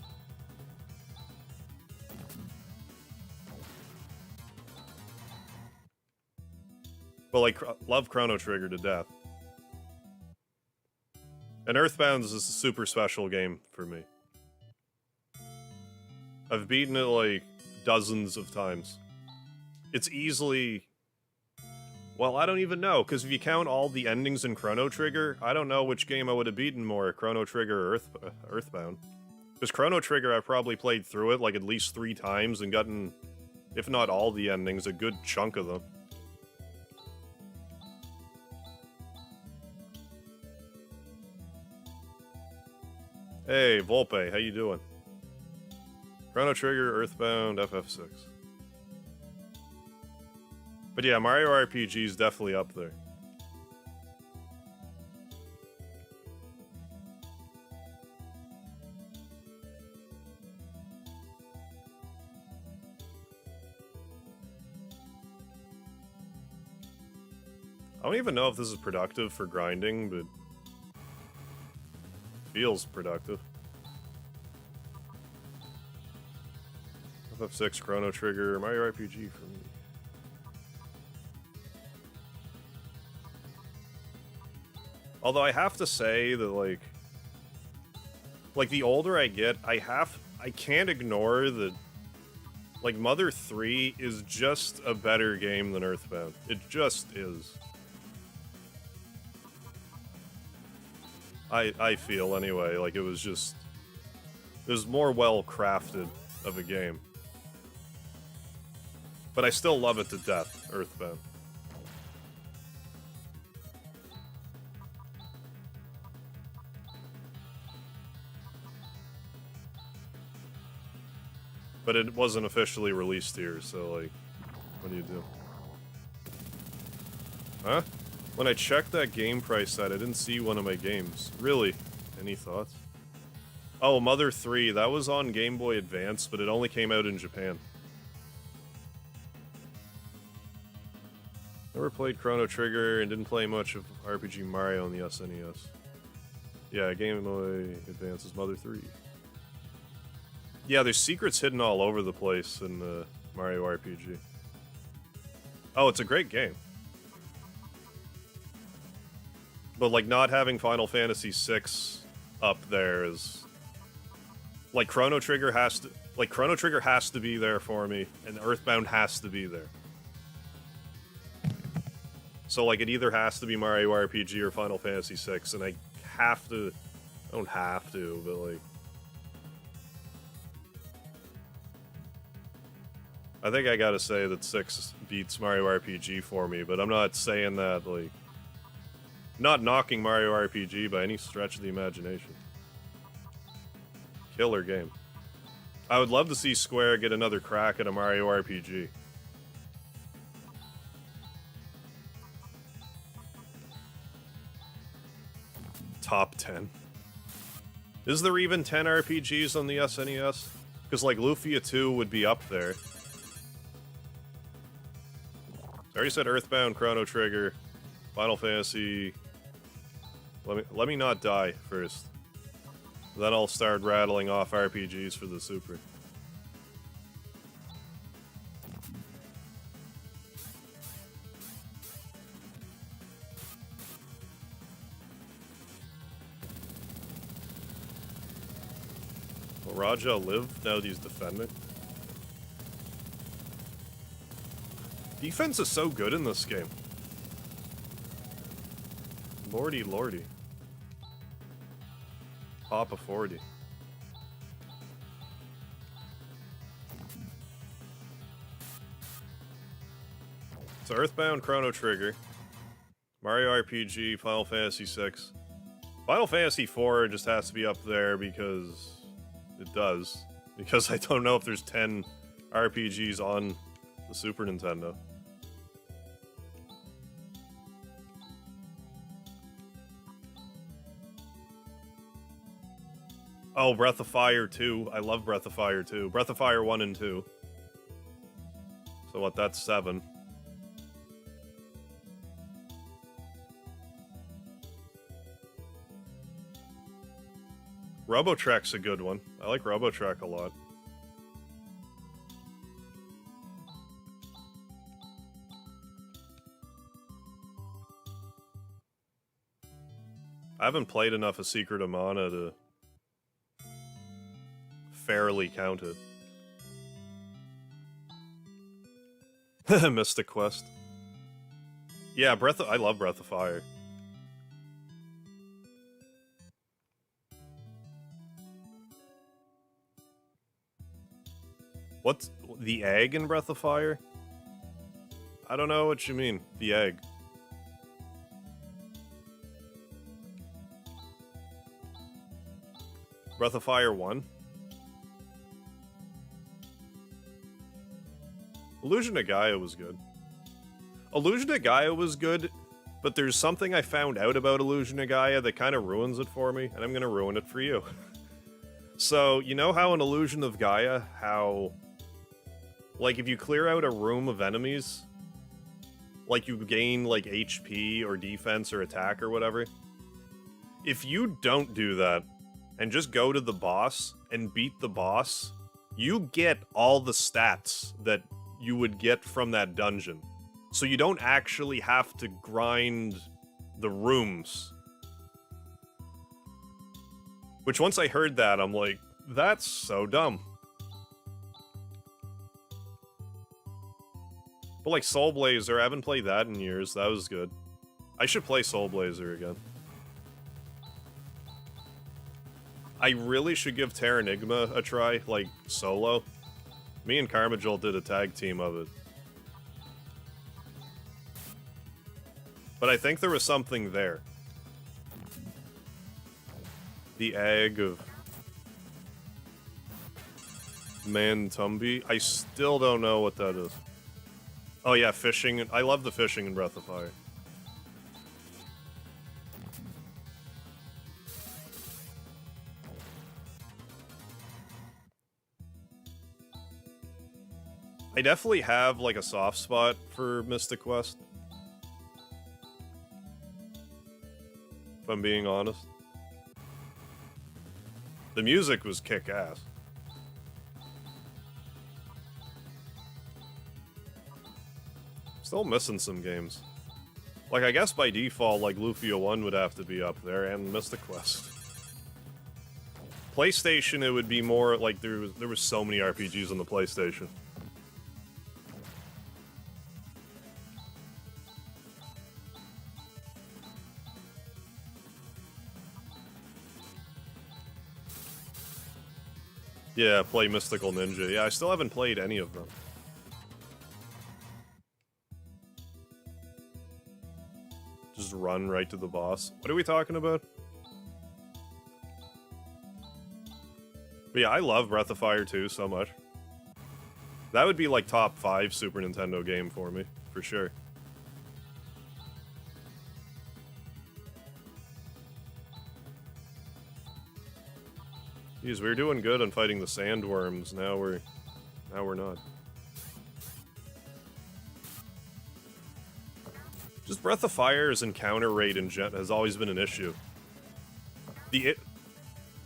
But like, love Chrono Trigger to death. And Earthbound is a super special game for me. I've beaten it like dozens of times. It's easily... Well, I don't even know, because if you count all the endings in Chrono Trigger, I don't know which game I would have beaten more, Chrono Trigger or Earthbound. Because Chrono Trigger, I've probably played through it like at least 3 times and gotten, if not all the endings, a good chunk of them. Hey, Volpe, how you doing? Chrono Trigger, Earthbound, FF6. But yeah, Mario RPG is definitely up there. I don't even know if this is productive for grinding, but feels productive. FF6, Chrono Trigger, Mario RPG for me. Although I have to say that, like the older I get, I can't ignore that, like, Mother 3 is just a better game than Earthbound. It just is. I feel, anyway, like it was more well-crafted of a game. But I still love it to death, Earthbound. But it wasn't officially released here, so, like, what do you do? Huh? When I checked that game price site, I didn't see one of my games. Really? Any thoughts? Oh, Mother 3, that was on Game Boy Advance, but it only came out in Japan. Never played Chrono Trigger and didn't play much of RPG Mario on the SNES. Yeah, Game Boy Advance is Mother 3. Yeah, there's secrets hidden all over the place in Mario RPG. Oh, it's a great game. But, like, not having Final Fantasy VI up there is... Like, Chrono Trigger has to be there for me, and Earthbound has to be there. So, like, it either has to be Mario RPG or Final Fantasy VI, and I have to... I don't have to, but, like... I think I gotta say that 6 beats Mario RPG for me, but I'm not saying that, like... Not knocking Mario RPG by any stretch of the imagination. Killer game. I would love to see Square get another crack at a Mario RPG. Top 10. Is there even 10 RPGs on the SNES? Because, like, Lufia 2 would be up there. I already said Earthbound, Chrono Trigger, Final Fantasy... Let me not die first. Then I'll start rattling off RPGs for the Super. Will Raja live now that he's defending? Defense is so good in this game. Lordy, lordy. Papa 40. So Earthbound, Chrono Trigger, Mario RPG, Final Fantasy VI. Final Fantasy IV just has to be up there because it does. Because I don't know if there's 10 RPGs on the Super Nintendo. Oh, Breath of Fire 2. I love Breath of Fire 2. Breath of Fire 1 and 2. So what, that's 7. Robotrek's a good one. I like Robotrek a lot. I haven't played enough of Secret of Mana to fairly count it. Mystic Quest. Yeah, I love Breath of Fire. What's the egg in Breath of Fire? I don't know what you mean, the egg. Breath of Fire 1? Illusion of Gaia was good. Illusion of Gaia was good, but there's something I found out about Illusion of Gaia that kind of ruins it for me, and I'm gonna ruin it for you. So, you know how in Illusion of Gaia, how... Like, if you clear out a room of enemies, like, you gain, like, HP or defense or attack or whatever? If you don't do that, and just go to the boss and beat the boss, you get all the stats that you would get from that dungeon. So you don't actually have to grind the rooms. Which, once I heard that, I'm like, that's so dumb. But like Soul Blazer, I haven't played that in years. That was good. I should play Soul Blazer again. I really should give Terranigma a try, like, solo. Me and Carmajol did a tag team of it. But I think there was something there. The egg of Mantumbi. I still don't know what that is. Oh yeah, fishing. I love the fishing in Breath of Fire. I definitely have, like, a soft spot for Mystic Quest. If I'm being honest. The music was kick-ass. Still missing some games. Like, I guess by default, like, Lufia 1 would have to be up there, and Mystic Quest. PlayStation, it would be more, like, there was so many RPGs on the PlayStation. Yeah, play Mystical Ninja. Yeah, I still haven't played any of them. Just run right to the boss. What are we talking about? But yeah, I love Breath of Fire 2 so much. That would be like top 5 Super Nintendo game for me, for sure. Jeez, we were doing good on fighting the sandworms, now we're not. Just Breath of Fire's encounter rate in gen has always been an issue.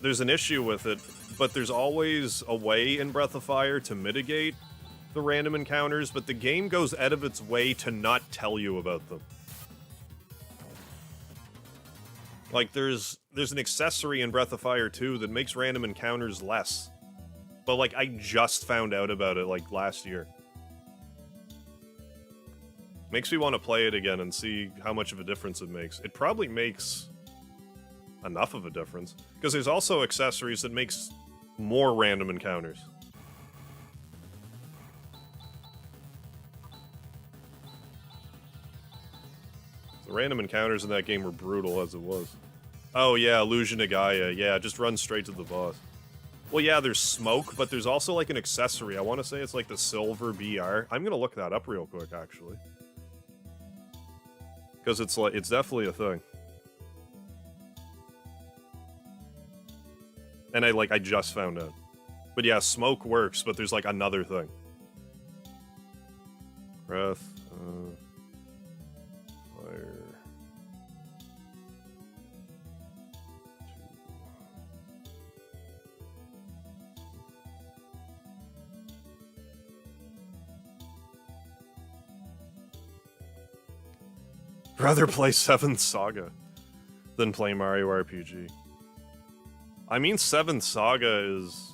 There's an issue with it, but there's always a way in Breath of Fire to mitigate the random encounters, but the game goes out of its way to not tell you about them. Like, there's an accessory in Breath of Fire 2 that makes random encounters less. But, like, I just found out about it, like, last year. Makes me want to play it again and see how much of a difference it makes. It probably makes enough of a difference. Because there's also accessories that makes more random encounters. The random encounters in that game were brutal as it was. Oh yeah, Illusion of Gaia. Yeah, just run straight to the boss. Well, yeah, there's smoke, but there's also like an accessory. I want to say it's like the Silver BR. I'm gonna look that up real quick, actually. Because it's definitely a thing. And I just found out. But yeah, smoke works, but there's like another thing. Breath, fire. Rather play 7th Saga than play Mario RPG. I mean, 7th Saga is...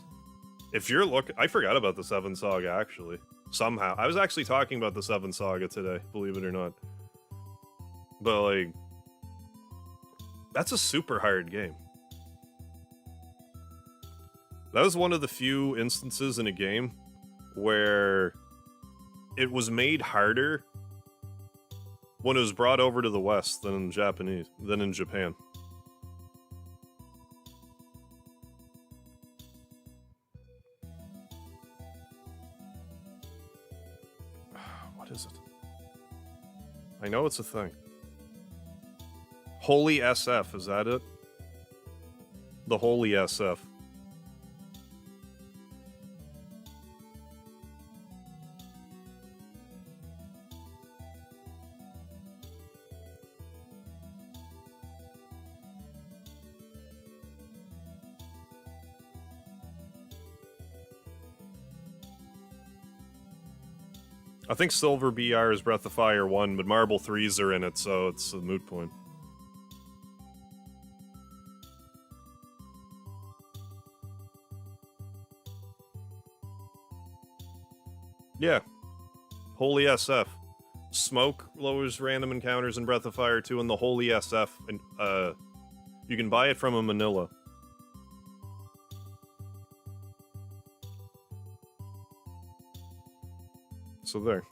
If you're looking... I forgot about the 7th Saga, actually. Somehow. I was actually talking about the 7th Saga today, believe it or not. But, like... That's a super hard game. That was one of the few instances in a game where it was made harder when it was brought over to the West than in Japan. What is it? I know it's a thing. Holy SF, is that it? The Holy SF. I think Silver BR is Breath of Fire 1, but Marble 3s are in it, so it's a moot point. Yeah. Holy SF. Smoke lowers random encounters in Breath of Fire 2, and the Holy SF, and you can buy it from a Manila. So there.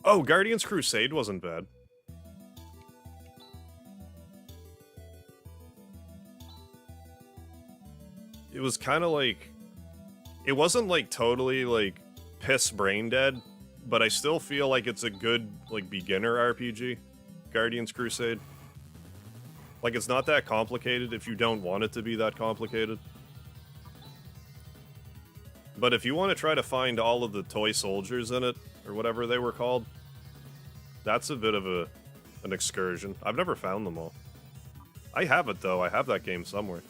Oh, Guardians Crusade wasn't bad. It was kind of like... It wasn't, like, totally, like, piss brain dead, but I still feel like it's a good, like, beginner RPG, Guardians Crusade. Like, it's not that complicated if you don't want it to be that complicated. But if you want to try to find all of the toy soldiers in it, or whatever they were called, that's a bit of an excursion. I've never found them all. I have it, though. I have that game somewhere.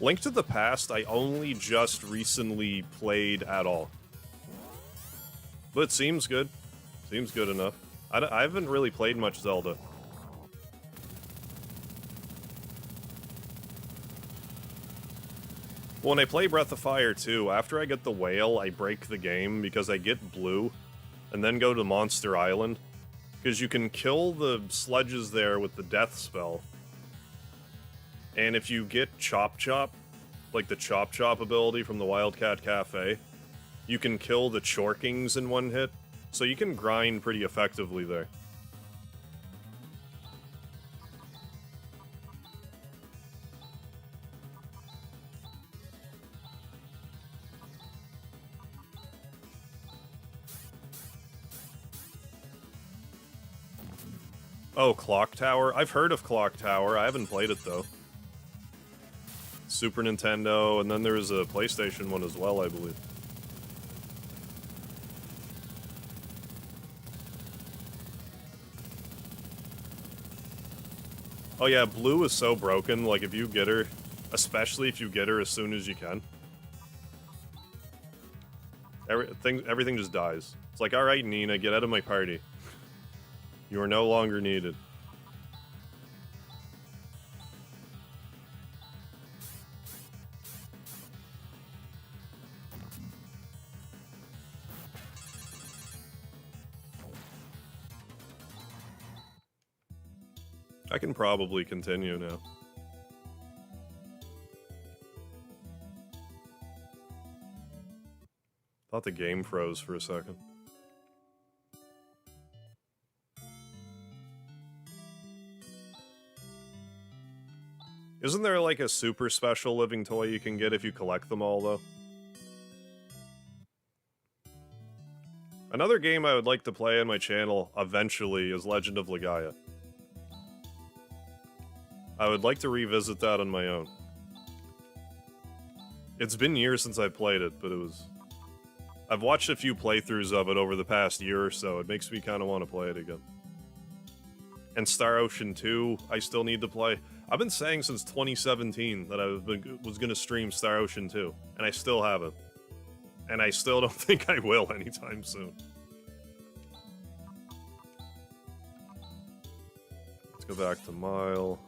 Link to the Past, I only just recently played at all. But it seems good. Seems good enough. I haven't really played much Zelda. When I play Breath of Fire 2, after I get the whale, I break the game because I get blue, and then go to Monster Island. Because you can kill the sledges there with the death spell. And if you get Chop Chop, like the Chop Chop ability from the Wildcat Cafe, you can kill the Chorkings in one hit. So you can grind pretty effectively there. Oh, Clock Tower? I've heard of Clock Tower. I haven't played it, though. Super Nintendo, and then there was a PlayStation one as well, I believe. Oh yeah, Blue is so broken, like if you get her, especially if you get her as soon as you can. Everything just dies. It's like, alright Nina, get out of my party. You are no longer needed. I can probably continue now. Thought the game froze for a second. Isn't there like a super special living toy you can get if you collect them all, though? Another game I would like to play on my channel eventually is Legend of Legaia. I would like to revisit that on my own. It's been years since I played it, but it was... I've watched a few playthroughs of it over the past year or so. It makes me kind of want to play it again. And Star Ocean 2, I still need to play. I've been saying since 2017 that I was going to stream Star Ocean 2, and I still haven't. And I still don't think I will anytime soon. Let's go back to Mile.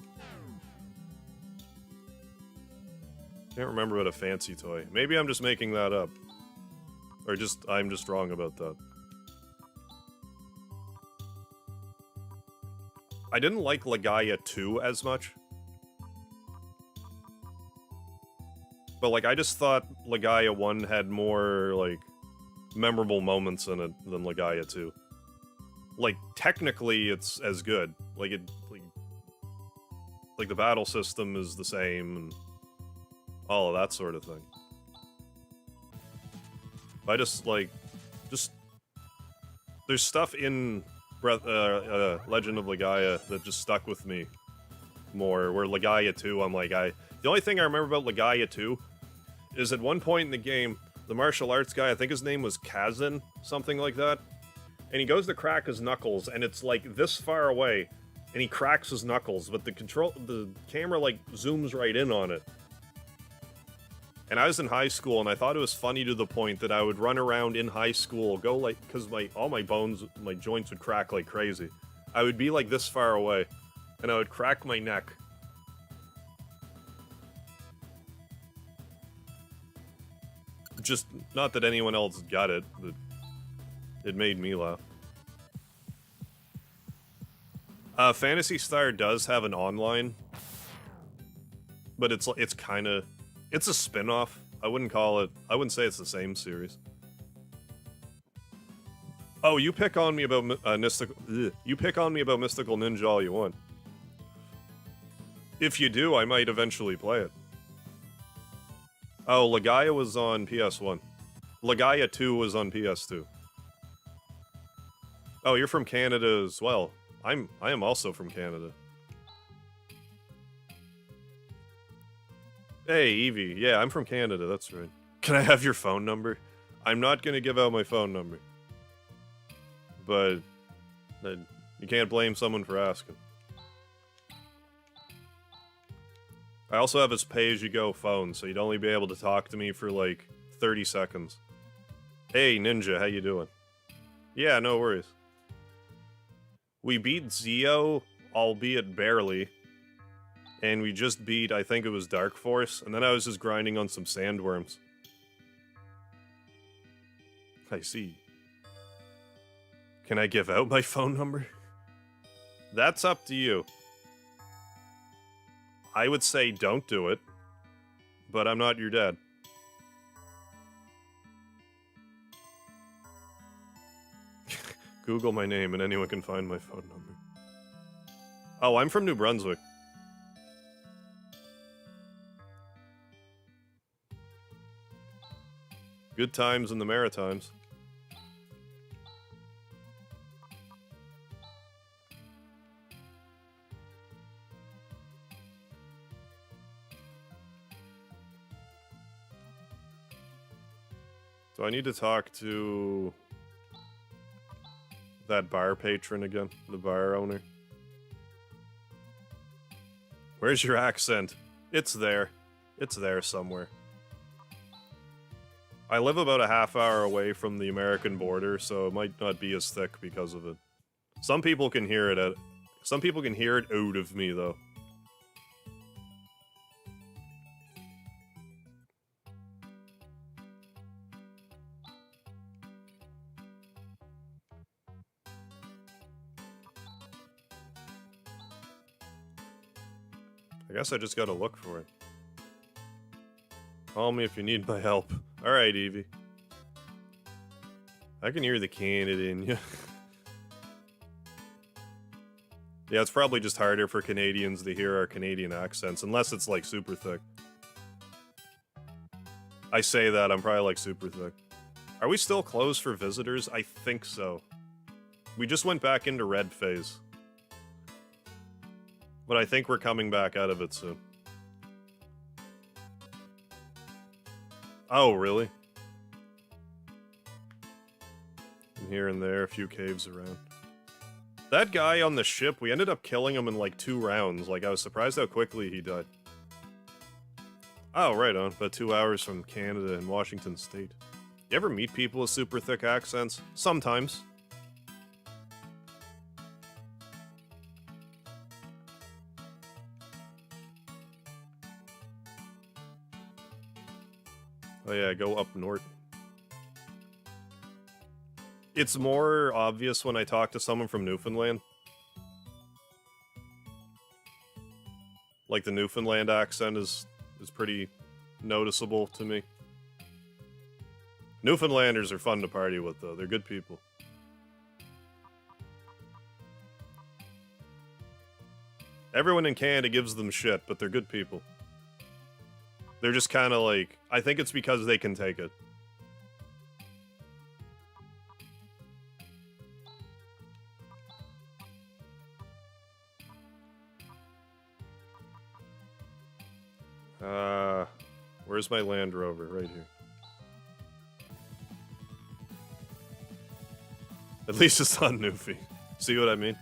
Can't remember what a fancy toy. Maybe I'm just making that up. Or I'm just wrong about that. I didn't like Legaia 2 as much. But, like, I just thought Legaia 1 had more, like, memorable moments in it than Legaia 2. Like, technically, it's as good. Like, like, the battle system is the same, and all of that sort of thing. I just, like, there's stuff in Legend of Legaia that just stuck with me more, where Legaia 2, I'm like, the only thing I remember about Legaia 2 is at one point in the game, the martial arts guy, I think his name was Kazan, something like that, and he goes to crack his knuckles, and it's like this far away, and he cracks his knuckles, but the camera, like, zooms right in on it. And I was in high school, and I thought it was funny to the point that I would run around in high school, go like, because all my bones, my joints would crack like crazy. I would be like this far away, and I would crack my neck. Just, not that anyone else got it, but it made me laugh. Phantasy Star does have an online, but it's kind of... It's a spin-off. I wouldn't say it's the same series. Oh, you pick on me about Mystical Ninja all you want. If you do, I might eventually play it. Oh, Legaia was on PS1. Legaia 2 was on PS2. Oh, you're from Canada as well. I am also from Canada. Hey, Evie. Yeah, I'm from Canada, that's right. Can I have your phone number? I'm not gonna give out my phone number. But you can't blame someone for asking. I also have his pay-as-you-go phone, so you'd only be able to talk to me for, like, 30 seconds. Hey, Ninja, how you doing? Yeah, no worries. We beat Zio, albeit barely. And we just beat, I think it was Dark Force, and then I was just grinding on some sandworms. I see. Can I give out my phone number? That's up to you. I would say don't do it, but I'm not your dad. Google my name and anyone can find my phone number. Oh, I'm from New Brunswick. Good times in the Maritimes. So I need to talk to that bar patron again, the bar owner. Where's your accent? It's there. It's there somewhere. I live about a half hour away from the American border, so it might not be as thick because of it. Some people can hear it some people can hear it out of me though. I guess I just gotta look for it. Call me if you need my help. Alright, Evie. I can hear the Canada in you. Yeah, it's probably just harder for Canadians to hear our Canadian accents, unless it's like super thick. I say that, I'm probably like super thick. Are we still closed for visitors? I think so. We just went back into red phase. But I think we're coming back out of it soon. Oh, really? And here and there, a few caves around. That guy on the ship, we ended up killing him in like 2 rounds. Like, I was surprised how quickly he died. Oh, right on. About 2 hours from Canada and Washington State. You ever meet people with super thick accents? Sometimes. Oh yeah, go up north. It's more obvious when I talk to someone from Newfoundland. Like, the Newfoundland accent is pretty noticeable to me. Newfoundlanders are fun to party with, though. They're good people. Everyone in Canada gives them shit, but they're good people. They're just kind of like... I think it's because they can take it. Where's my Land Rover? Right here. At least it's on Newfie. See what I mean?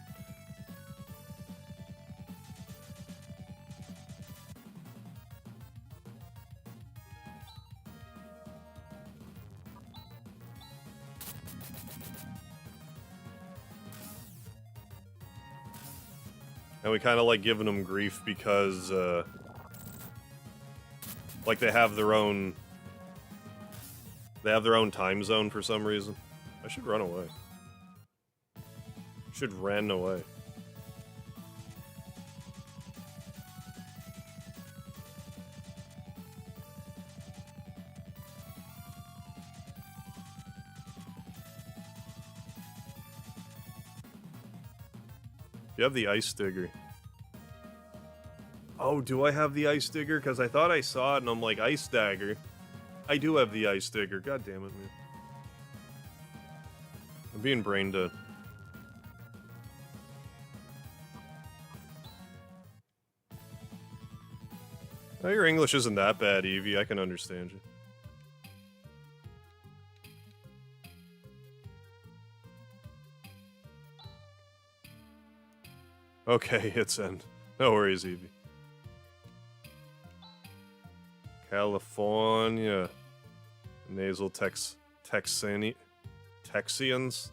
And we kind of like giving them grief because, like they have their own time zone for some reason. I should run away. Should ran away. You have the ice digger. Oh, do I have the ice digger? Because I thought I saw it and I'm like, ice dagger. I do have the ice digger. God damn it, man. I'm being brain dead. Oh, your English isn't that bad, Evie. I can understand you. Okay, it's end. No worries, Evie. California. Nasal Texians? Texans?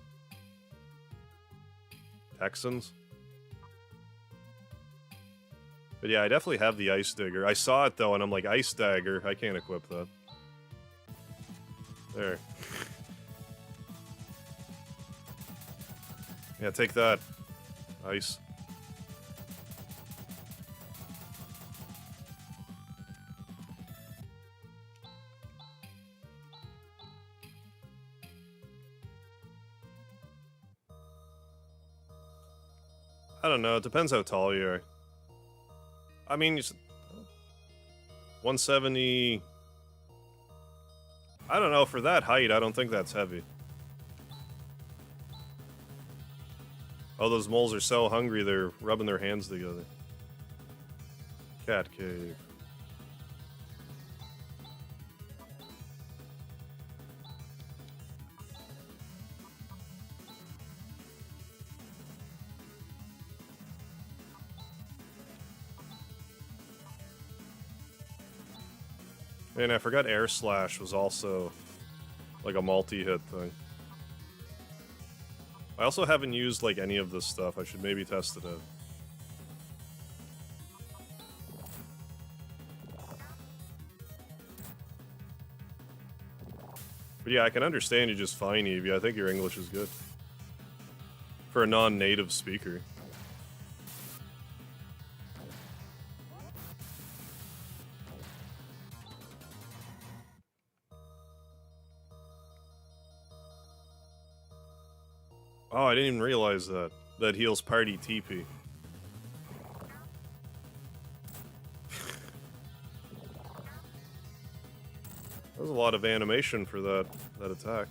But yeah, I definitely have the Ice Digger. I saw it though, and I'm like, Ice Dagger. I can't equip that. There. Yeah, take that. Ice. I don't know. It depends how tall you are. I mean, 170... I don't know, for that height, I don't think that's heavy. Oh, those moles are so hungry, they're rubbing their hands together. Cat cave. And I forgot Air Slash was also like a multi-hit thing. I also haven't used like any of this stuff. I should maybe test it out. But yeah, I can understand you just fine, Eevee. I think your English is good. For a non-native speaker. Oh, I didn't even realize that. That heals party TP. That was a lot of animation for that attack.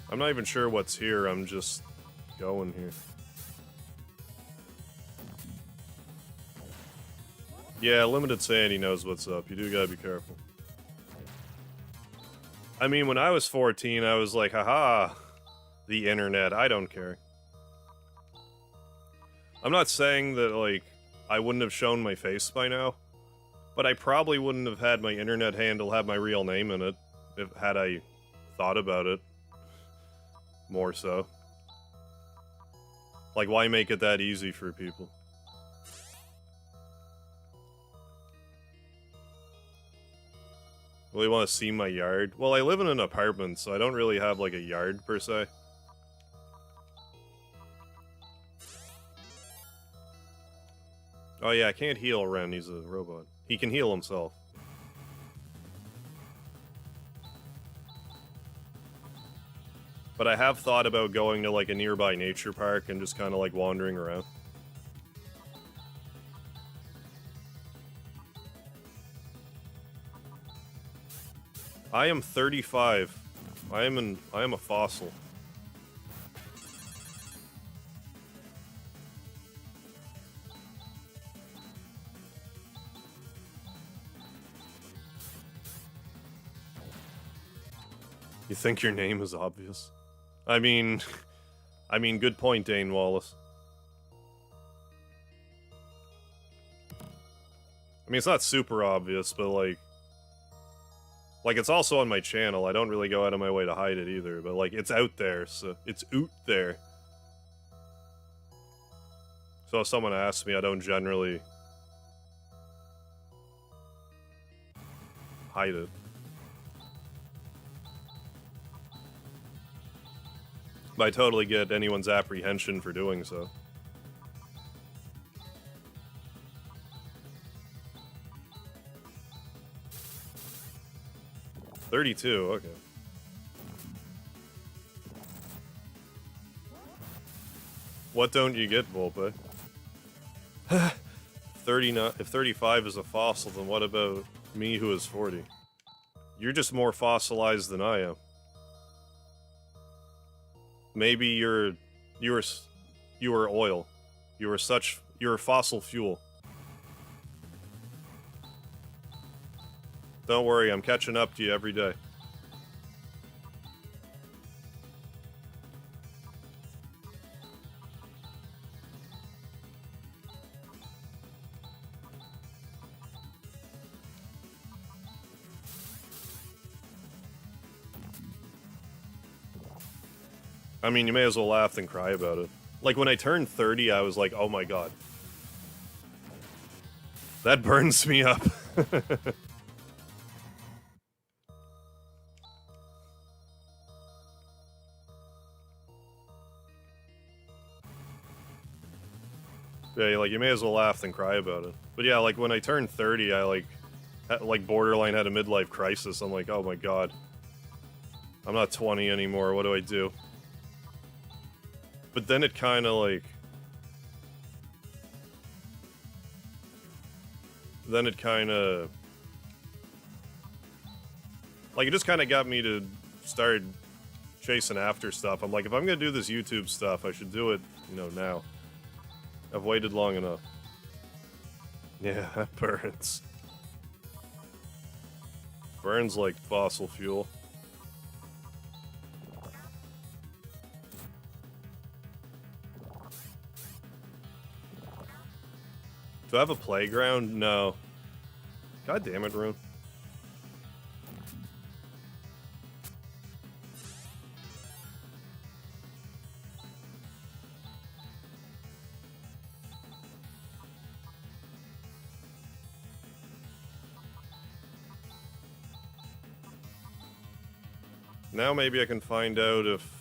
I'm not even sure what's here, I'm just going here. Yeah, Limited Sandy knows what's up. You do gotta be careful. I mean, when I was 14, I was like, haha, the internet, I don't care. I'm not saying that, like, I wouldn't have shown my face by now, but I probably wouldn't have had my internet handle have my real name in it, had I thought about it. More so. Like, why make it that easy for people? Really want to see my yard? Well, I live in an apartment, so I don't really have, like, a yard, per se. Oh yeah, I can't heal Ren, he's a robot. He can heal himself. But I have thought about going to, like, a nearby nature park and just kind of, like, wandering around. I am 35. I am a fossil. You think your name is obvious? I mean, good point, Dane Wallace. I mean, it's not super obvious, but, like, it's also on my channel. I don't really go out of my way to hide it either, but, like, it's out there, so it's out there. So if someone asks me, I don't generally hide it. But I totally get anyone's apprehension for doing so. $32, okay. What don't you get, Volpe? 39. If 35 is a fossil, then what about me who is 40? You're just more fossilized than I am. Maybe you were oil. You were fossil fuel. Don't worry, I'm catching up to you every day. I mean, you may as well laugh than cry about it. Like, when I turned 30, I was like, oh my god. That burns me up. Yeah, like, you may as well laugh than cry about it. But yeah, like, when I turned 30, I, like, borderline had a midlife crisis. I'm like, oh my god. I'm not 20 anymore, what do I do? But then it kinda, like... Then it kinda... Like, it just kinda got me to start chasing after stuff. I'm like, if I'm gonna do this YouTube stuff, I should do it, you know, now. I've waited long enough. Yeah, that burns. Burns like fossil fuel. Do I have a playground? No. God damn it, Rune. Now maybe I can find out if...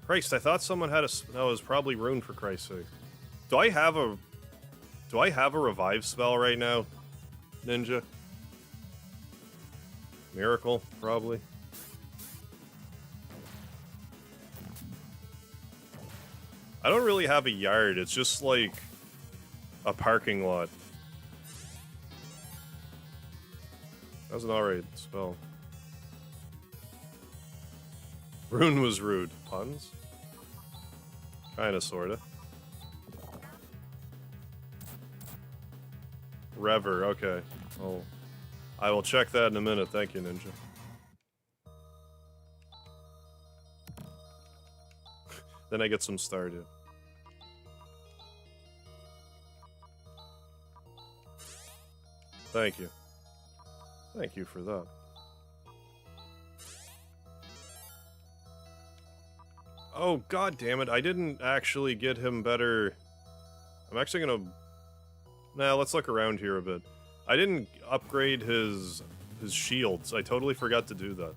Christ, I thought someone had a... No, it was probably Rune, for Christ's sake. Do I have a revive spell right now, Ninja? Miracle, probably. I don't really have a yard, it's just like a parking lot. That was an alright spell. Rune was rude. Puns? Kinda, sorta. Rever, okay. Oh, I will check that in a minute, thank you, Ninja. Then I get some Stardew. Thank you. Thank you for that. Oh, god damn it, I didn't actually get him better... I'm actually gonna... Nah, let's look around here a bit. I didn't upgrade his shields. I totally forgot to do that.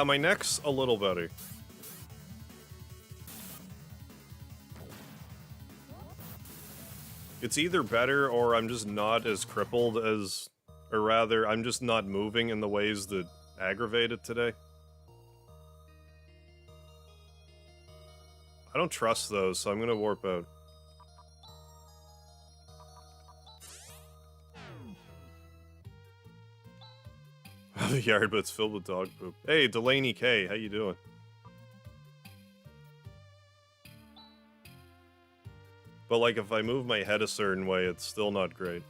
My neck's a little better. It's either better or I'm just not as crippled as... Or rather, I'm just not moving in the ways that aggravate it today. I don't trust those, so I'm gonna warp out. The yard, but it's filled with dog poop. Hey, Delaney K, how you doing? But like, if I move my head a certain way, it's still not great.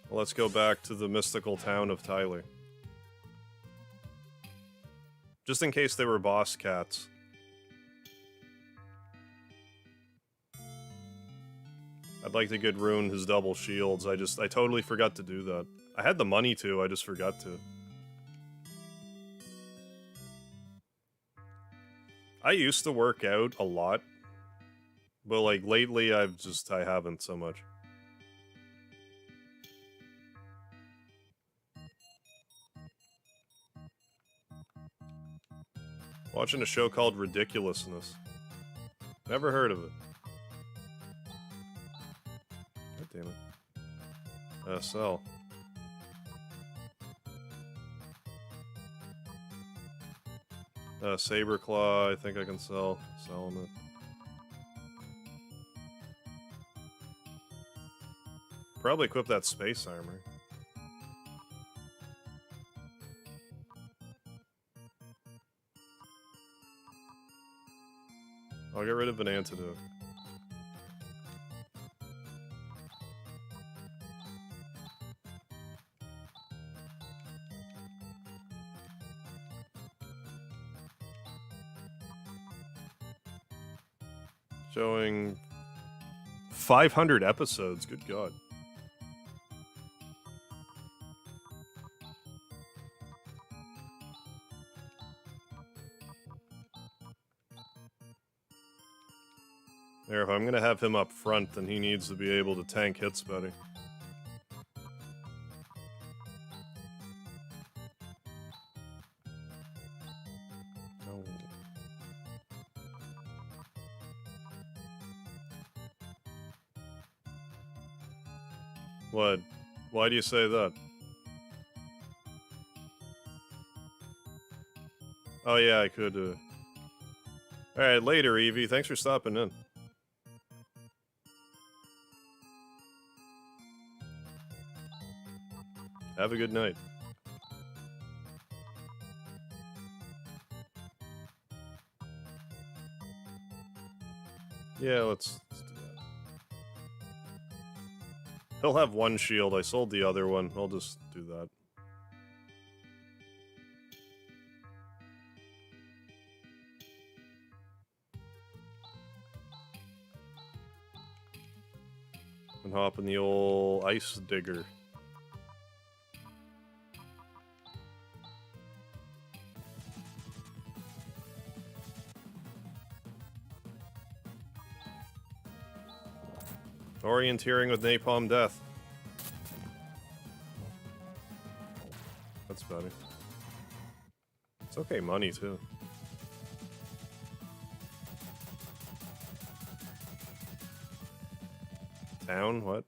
Well, let's go back to the mystical town of Tyler. Just in case they were boss cats. I'd like to get Rune his double shields. I totally forgot to do that. I had the money to, I just forgot to. I used to work out a lot, but like lately I haven't so much. Watching a show called Ridiculousness. Never heard of it. God damn it. Sell. Saberclaw, I think I can sell him it. Probably equip that space armor. I'll get rid of an antidote. Showing 500 episodes, good god. There, if I'm gonna have him up front, then he needs to be able to tank hits better. No. What? Why do you say that? Oh yeah, I could, Alright, later, Evie. Thanks for stopping in. Have a good night. Yeah, let's do that. He'll have one shield. I sold the other one. I'll just do that. And hop in the old ice digger. Orienteering with Napalm Death. That's better. It's okay money, too. Town? What?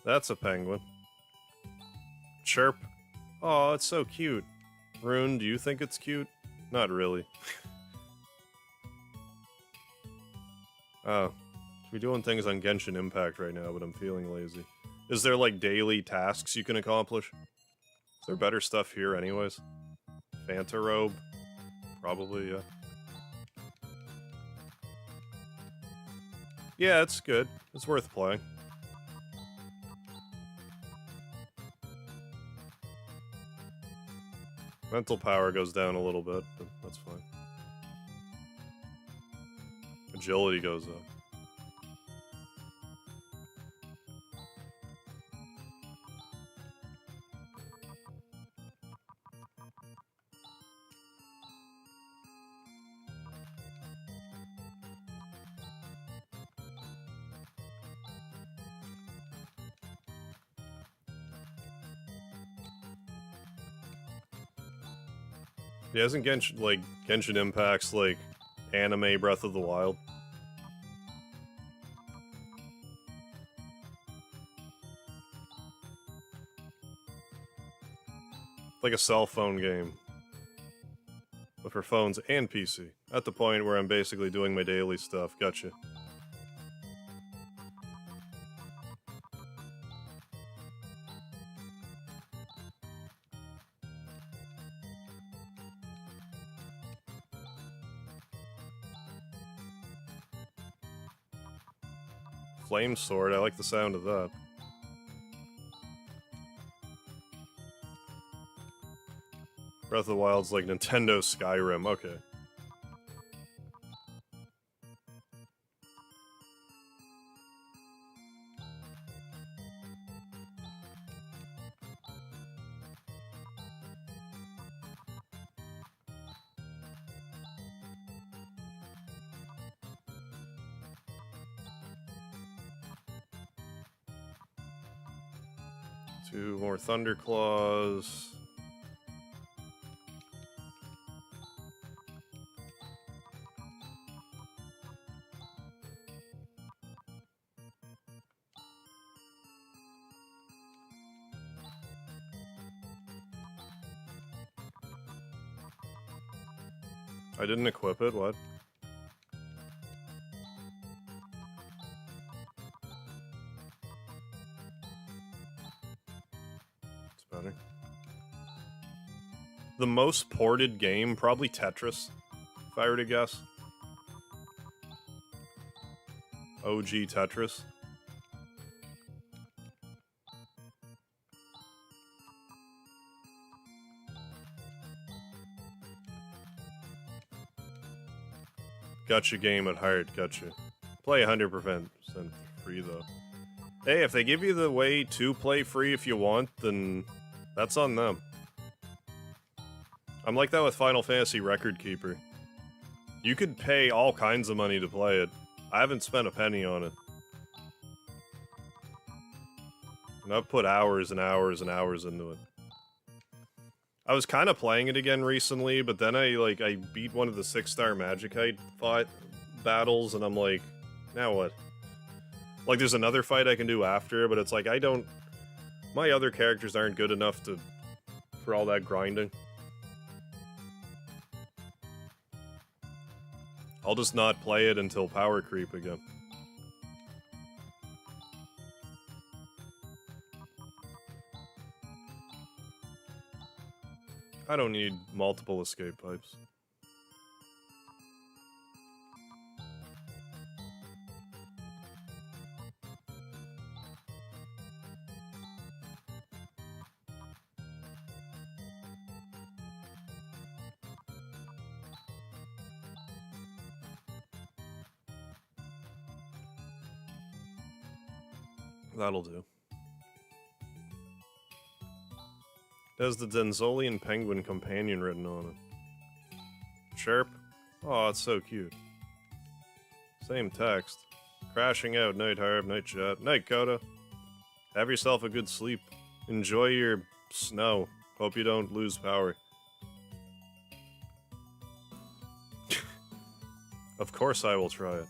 That's a penguin. Chirp. Oh, it's so cute. Rune, do you think it's cute? Not really. Oh. We're doing things on Genshin Impact right now, but I'm feeling lazy. Is there, like, daily tasks you can accomplish? Is there better stuff here anyways? Phanta Robe? Probably, yeah. Yeah, it's good. It's worth playing. Mental power goes down a little bit, but that's fine. Agility goes up. Yeah, isn't Genshin Impact's, like, anime Breath of the Wild? Like a cell phone game. But for phones and PC. At the point where I'm basically doing my daily stuff. Gotcha. Flame Sword, I like the sound of that. Breath of the Wild's like Nintendo Skyrim, okay. Two more Thunderclaws. I didn't equip it, what? It's better. The most ported game, probably Tetris, if I were to guess. OG Tetris. Gotcha game at heart, gotcha. Play 100% free, though. Hey, if they give you the way to play free if you want, then that's on them. I'm like that with Final Fantasy Record Keeper. You could pay all kinds of money to play it. I haven't spent a penny on it. And I've put hours and hours and hours into it. I was kind of playing it again recently, but then I beat one of the 6-star Magicite battles, and I'm like, now what? Like, there's another fight I can do after, but it's like, my other characters aren't good enough for all that grinding. I'll just not play it until power creep again. I don't need multiple escape pipes. That'll do. It has the Denzolian Penguin companion written on it. Chirp. Oh, it's so cute. Same text. Crashing out, night harp, night chat. Night, Coda. Have yourself a good sleep. Enjoy your snow. Hope you don't lose power. Of course I will try it.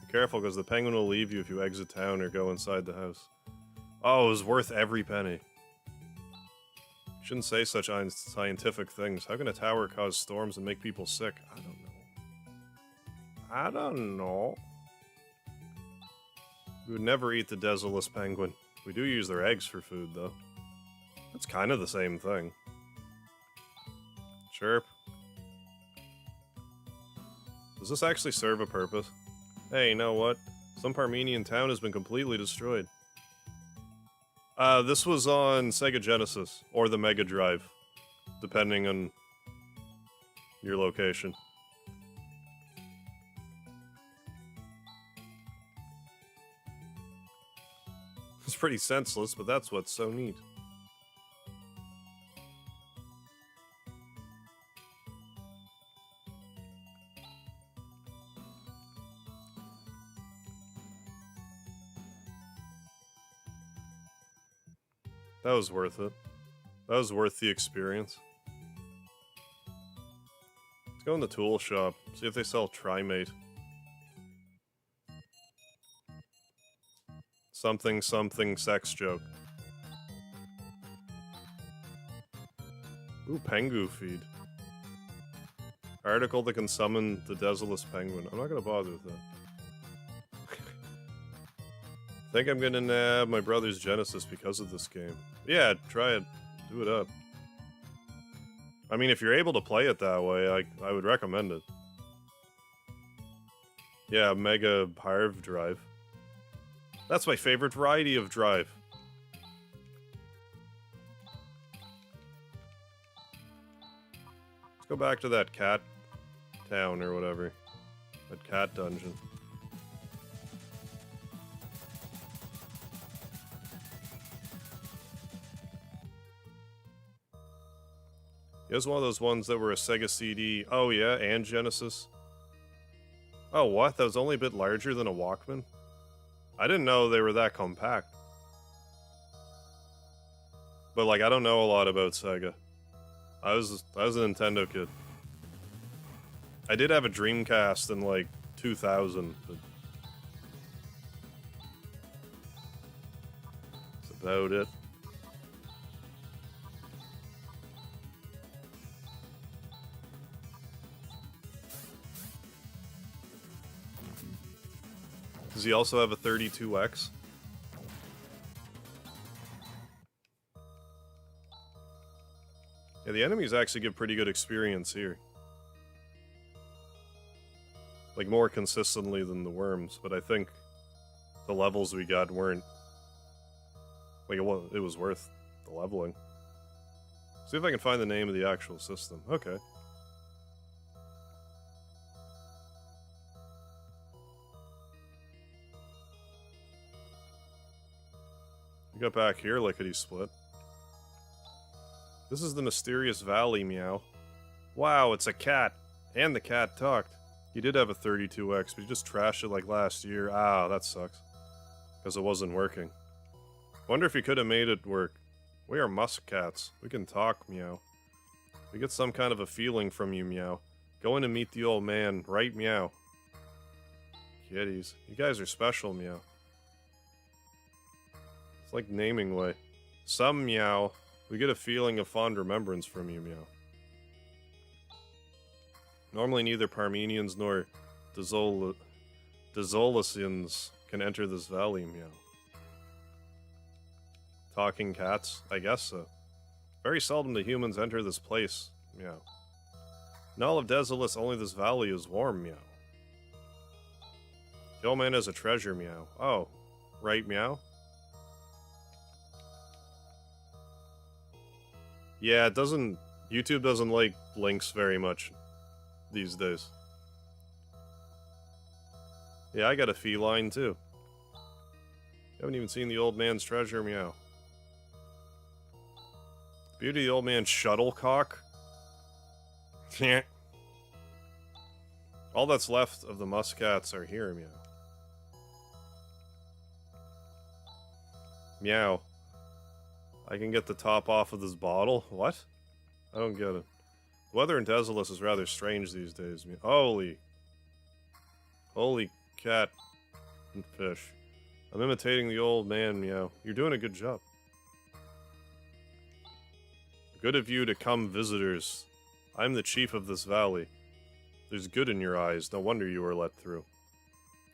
Be careful, because the penguin will leave you if you exit town or go inside the house. Oh, it was worth every penny. Shouldn't say such scientific things. How can a tower cause storms and make people sick? I don't know. We would never eat the Desolus penguin. We do use their eggs for food, though. That's kind of the same thing. Chirp. Does this actually serve a purpose? Hey, you know what? Some Parmenian town has been completely destroyed. This was on Sega Genesis, or the Mega Drive, depending on your location. It's pretty senseless, but that's what's so neat. That was worth it. That was worth the experience. Let's go in the tool shop, see if they sell Trimate. Something something sex joke. Ooh, Pengu feed. Article that can summon the Desolus penguin. I'm not gonna bother with that. I think I'm gonna nab my brother's Genesis because of this game. Yeah, try it. Do it up. I mean, if you're able to play it that way, I would recommend it. Yeah, Mega Harv Drive. That's my favorite variety of drive. Let's go back to that cat town or whatever. That cat dungeon. It was one of those ones that were a Sega CD. Oh yeah, and Genesis. Oh what? That was only a bit larger than a Walkman? I didn't know they were that compact. But like, I don't know a lot about Sega. I was a Nintendo kid. I did have a Dreamcast in like 2000, but that's about it. Does he also have a 32X? Yeah, the enemies actually give pretty good experience here. Like, more consistently than the worms, but I think the levels we got weren't... Like, it was worth the leveling. See if I can find the name of the actual system. Okay. Get back here, lickety-split. This is the mysterious valley, meow. Wow, it's a cat. And the cat talked. He did have a 32X, but he just trashed it like last year. Ah, that sucks. Because it wasn't working. Wonder if he could have made it work. We are musk cats. We can talk, meow. We get some kind of a feeling from you, meow. Go in and meet the old man, right, meow? Kitties. You guys are special, meow. It's like naming way. Some meow. We get a feeling of fond remembrance from you, meow. Normally neither Parmenians nor Dezolicians can enter this valley, meow. Talking cats? I guess so. Very seldom do humans enter this place, meow. In all of Desolus, only this valley is warm, meow. The old man has a treasure, meow. Oh, right, meow? Yeah, YouTube doesn't like links very much these days. Yeah, I got a feline too. Haven't even seen the old man's treasure, meow. Beauty of the old man's shuttlecock? Yeah. All that's left of the muskats are here, meow. Meow. I can get the top off of this bottle? What? I don't get it. The weather in Desolus is rather strange these days. Holy cat and fish. I'm imitating the old man, meow. You're doing a good job. Good of you to come, visitors. I'm the chief of this valley. There's good in your eyes. No wonder you were let through.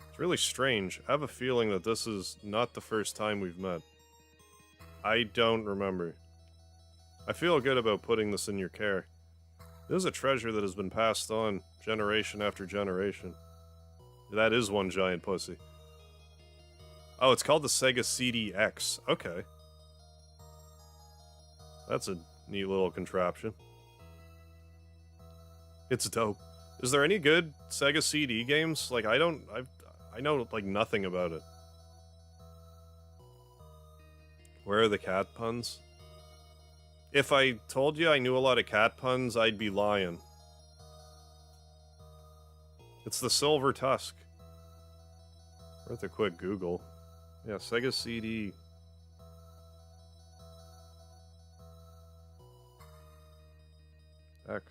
It's really strange. I have a feeling that this is not the first time we've met. I don't remember. I feel good about putting this in your care. This is a treasure that has been passed on generation after generation. That is one giant pussy. Oh, it's called the Sega CDX. Okay. That's a neat little contraption. It's dope. Is there any good Sega CD games? Like, I know, like, nothing about it. Where are the cat puns? If I told you I knew a lot of cat puns, I'd be lying. It's the Silver Tusk. Worth a quick Google. Yeah, Sega CD. X.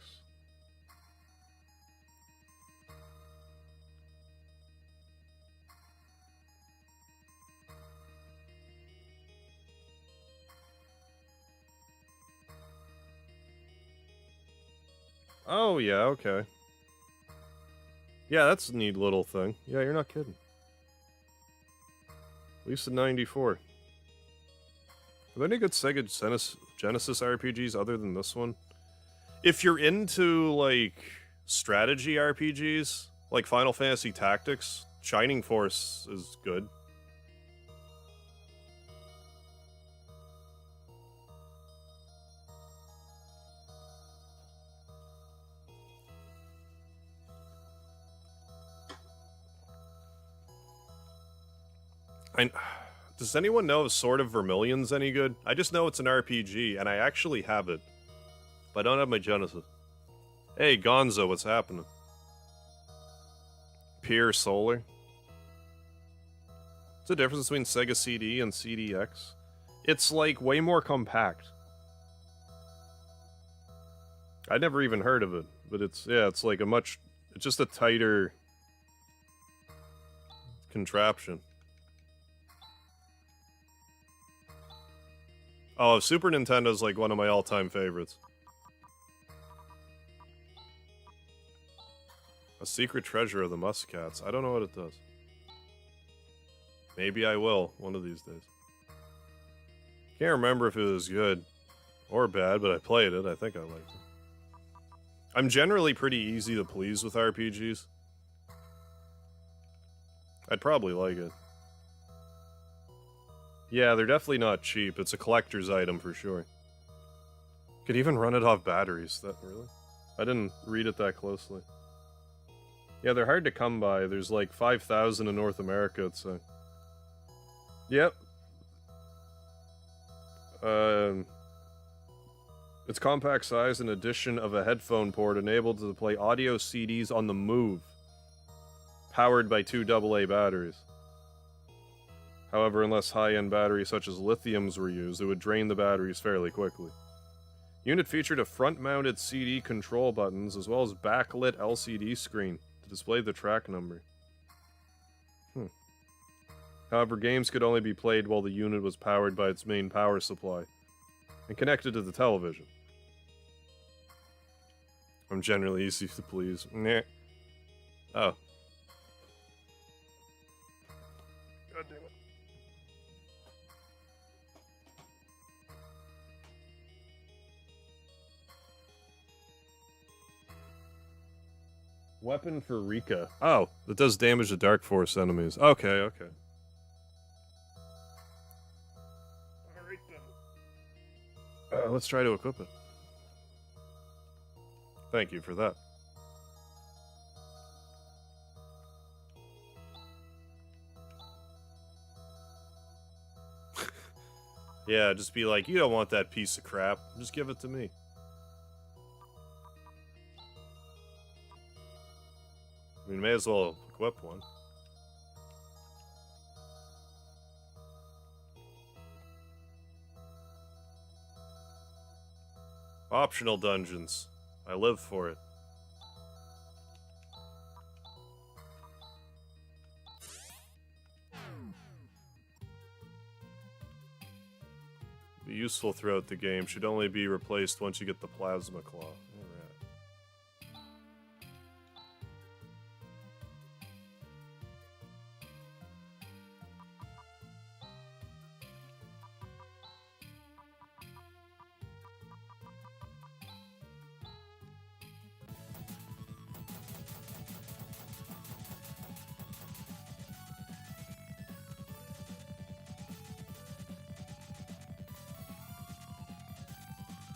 Oh, yeah, okay. Yeah, that's a neat little thing. Yeah, you're not kidding. At least in 94. Are there any good Sega Genesis RPGs other than this one? If you're into, like, strategy RPGs, like Final Fantasy Tactics, Shining Force is good. Does anyone know if Sword of Vermilion's any good? I just know it's an RPG, and I actually have it. But I don't have my Genesis. Hey, Gonzo, what's happening? Pure Solar? What's the difference between Sega CD and CDX? It's, like, way more compact. I'd never even heard of it, but it's like it's just a tighter contraption. Oh, Super Nintendo's like one of my all-time favorites. A secret treasure of the Muskats. I don't know what it does. Maybe I will, one of these days. Can't remember if it was good or bad, but I played it. I think I liked it. I'm generally pretty easy to please with RPGs. I'd probably like it. Yeah, they're definitely not cheap. It's a collector's item for sure. Could even run it off batteries. That really? I didn't read it that closely. Yeah, they're hard to come by. There's like 5,000 in North America, it's Yep. Its compact size and addition of a headphone port enabled to play audio CDs on the move, powered by 2 AA batteries. However, unless high-end batteries such as lithiums were used, it would drain the batteries fairly quickly. Unit featured a front-mounted CD control buttons as well as backlit LCD screen to display the track number. However, games could only be played while the unit was powered by its main power supply and connected to the television. I'm generally easy to please. Nah. Oh. God damn it. Weapon for Rika. Oh, that does damage to Dark Force enemies. Okay, okay. Alright then. Let's try to equip it. Thank you for that. Yeah, just be like, you don't want that piece of crap. Just give it to me. I mean, may as well equip one. Optional dungeons. I live for it. Be useful throughout the game. Should only be replaced once you get the plasma claw. Alright.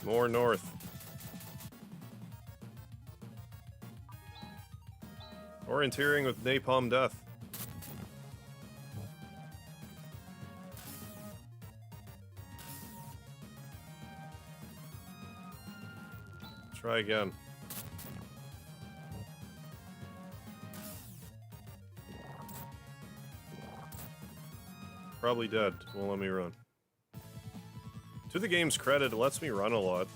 More north. Orienteering with napalm death. Try again. Probably dead. Won't let me run. To the game's credit, it lets me run a lot.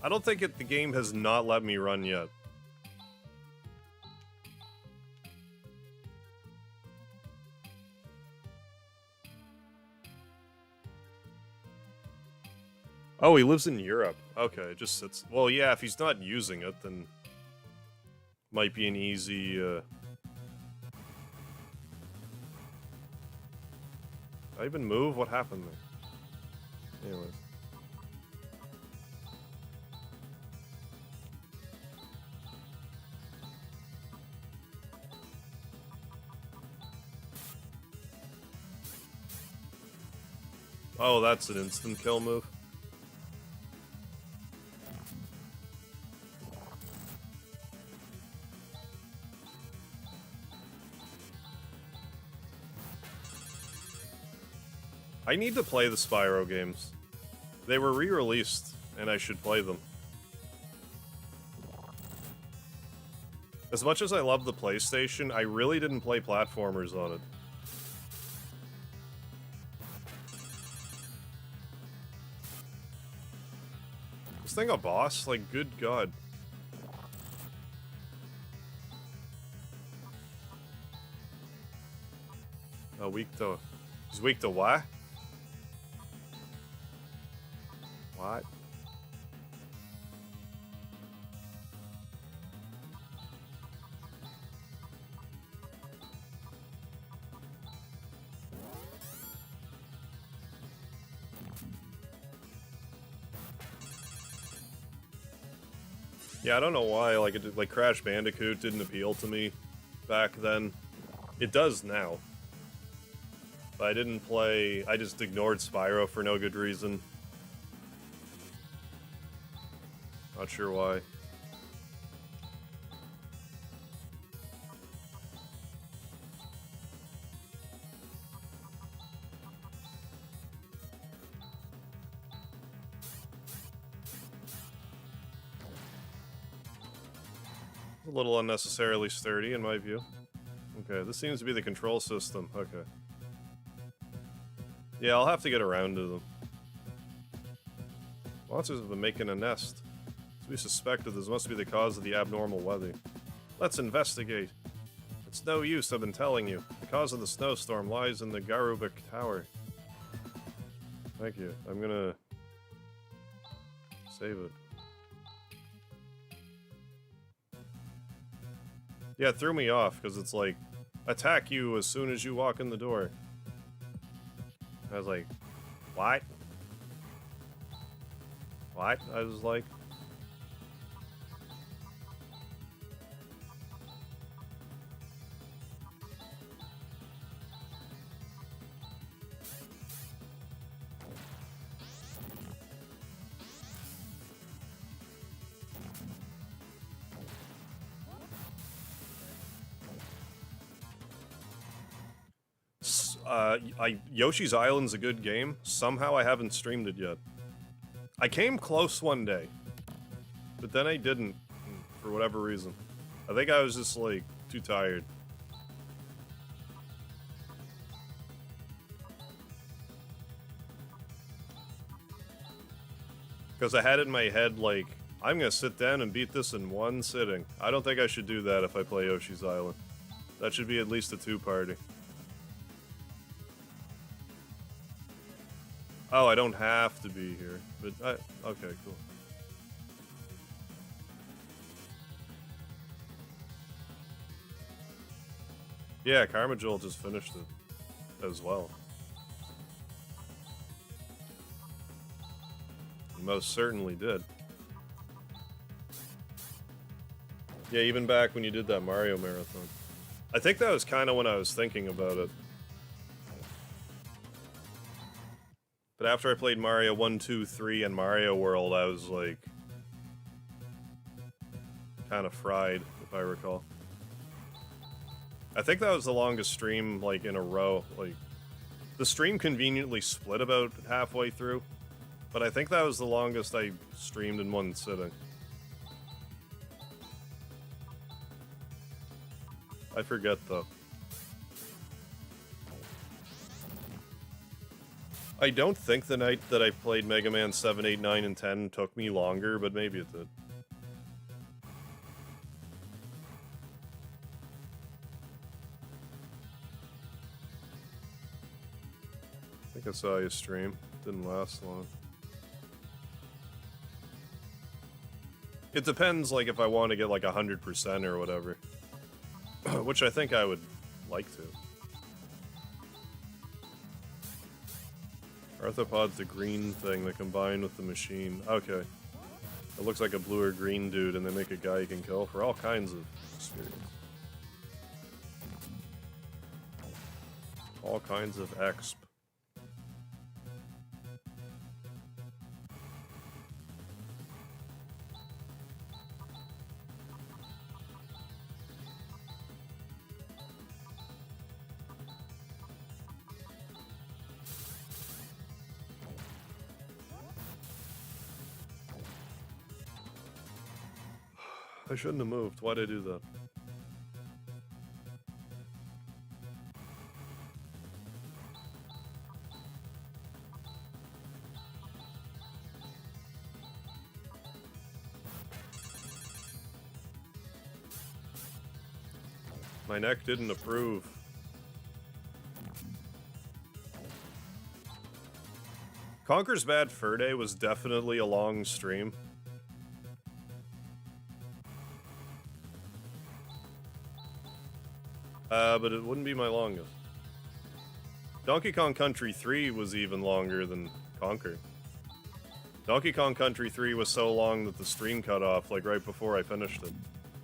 I don't think the game has not let me run yet. Oh, he lives in Europe. Okay, it just sits... Well, yeah, if he's not using it, then... Might be an easy, Did I even move? What happened there? Anyways. Oh, that's an instant kill move. I need to play the Spyro games. They were re-released, and I should play them. As much as I love the PlayStation, I really didn't play platformers on it. This thing a boss? Like, good god. Weak to... He's weak to what? What? Yeah, I don't know why, like Crash Bandicoot didn't appeal to me back then. It does now. But I didn't play... I just ignored Spyro for no good reason. Not sure why. A little unnecessarily sturdy in my view. Okay, this seems to be the control system. Okay. Yeah, I'll have to get around to them. Monsters have been making a nest. As we suspected, this must be the cause of the abnormal weather. Let's investigate. It's no use, I've been telling you. The cause of the snowstorm lies in the Garubik Tower. Thank you. I'm gonna save it. Yeah, it threw me off, because it's like, attack you as soon as you walk in the door. I was like, what? What? I was like... Yoshi's Island's a good game. Somehow I haven't streamed it yet. I came close one day, but then I didn't, for whatever reason. I think I was just, like, too tired. Because I had it in my head, like, I'm gonna sit down and beat this in one sitting. I don't think I should do that if I play Yoshi's Island. That should be at least a two-party. Oh, I don't have to be here, but okay, cool. Yeah, Karma Joel just finished it as well. He most certainly did. Yeah, even back when you did that Mario marathon. I think that was kind of when I was thinking about it. But after I played Mario 1, 2, 3, and Mario World, I was, like, kind of fried, if I recall. I think that was the longest stream, like, in a row. Like, the stream conveniently split about halfway through, but I think that was the longest I streamed in one sitting. I forget, though. I don't think the night that I played Mega Man 7, 8, 9, and 10 took me longer, but maybe it did. I think I saw you stream. Didn't last long. It depends, like, if I want to get, like, 100% or whatever. Which I think I would like to. Arthropod's the green thing that combined with the machine. Okay. It looks like a blue or green dude, and they make a guy you can kill for all kinds of experience. All kinds of exp. I shouldn't have moved. Why'd I do that? My neck didn't approve. Conker's Bad Fur Day was definitely a long stream. But it wouldn't be my longest. Donkey Kong Country 3 was even longer than Conker. Donkey Kong Country 3 was so long that the stream cut off, like, right before I finished it.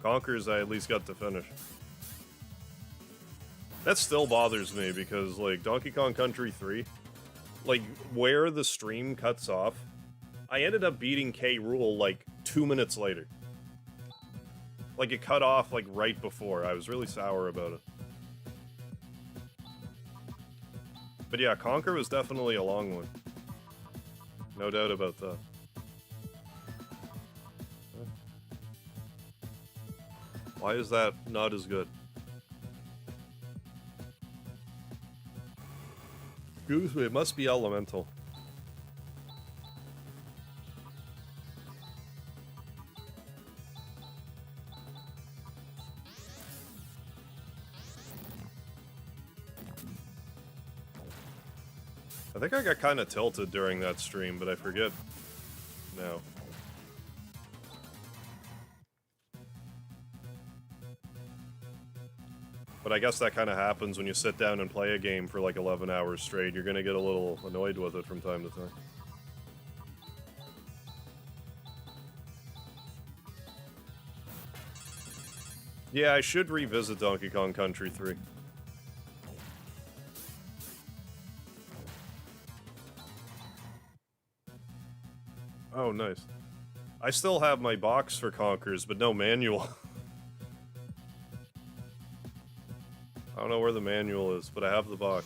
Conker's I at least got to finish. That still bothers me, because, like, Donkey Kong Country 3, like, where the stream cuts off, I ended up beating K. Rool, like, 2 minutes later. Like, it cut off, like, right before. I was really sour about it. But yeah, Conker was definitely a long one. No doubt about that. Why is that not as good? Excuse me, it must be elemental. I think I got kind of tilted during that stream, but I forget now. But I guess that kind of happens when you sit down and play a game for like 11 hours straight. You're gonna get a little annoyed with it from time to time. Yeah, I should revisit Donkey Kong Country 3. Oh, nice. I still have my box for Conkers, but no manual. I don't know where the manual is, but I have the box.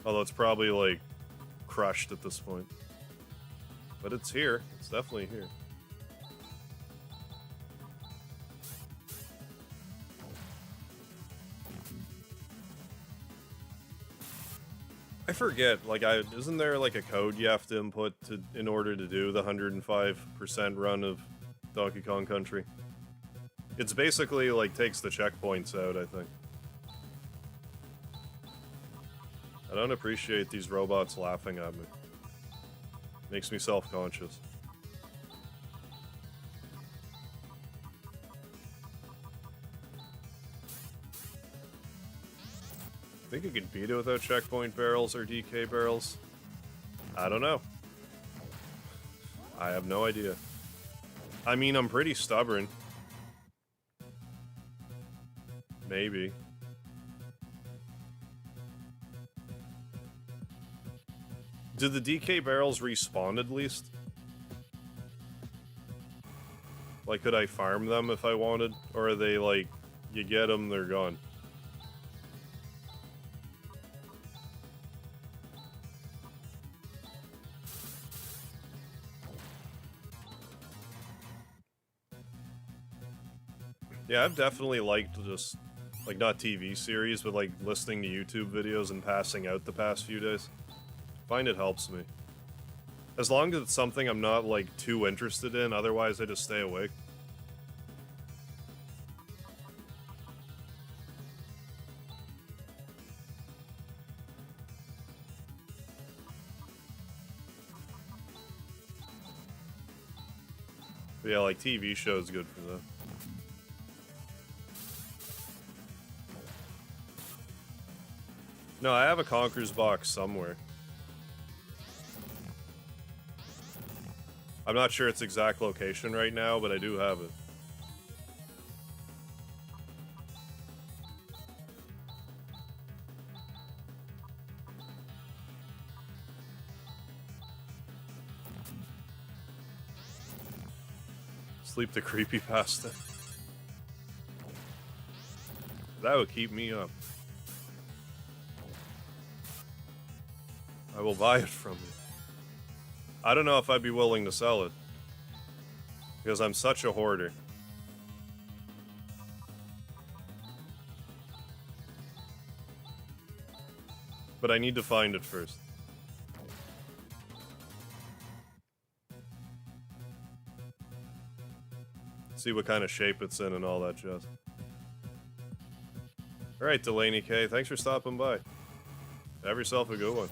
Although it's probably, like, crushed at this point. But it's here. It's definitely here. I forget, like, isn't there, like, a code you have to input in order to do the 105% run of Donkey Kong Country? It's basically, like, takes the checkpoints out, I think. I don't appreciate these robots laughing at me. Makes me self-conscious. Think you could beat it without checkpoint barrels or DK barrels? I don't know. I have no idea. I mean, I'm pretty stubborn. Maybe. Did the DK barrels respawn at least? Like, could I farm them if I wanted? Or are they like, you get them, they're gone? Yeah, I've definitely liked just, like, not TV series, but, like, listening to YouTube videos and passing out the past few days. I find it helps me. As long as it's something I'm not, like, too interested in, otherwise I just stay awake. But yeah, like, TV shows good for that. No, I have a Conker's box somewhere. I'm not sure its exact location right now, but I do have it. Sleep the creepypasta. That would keep me up. I will buy it from you. I don't know if I'd be willing to sell it. Because I'm such a hoarder. But I need to find it first. See what kind of shape it's in and all that jazz. Alright, Delaney K, thanks for stopping by. Have yourself a good one.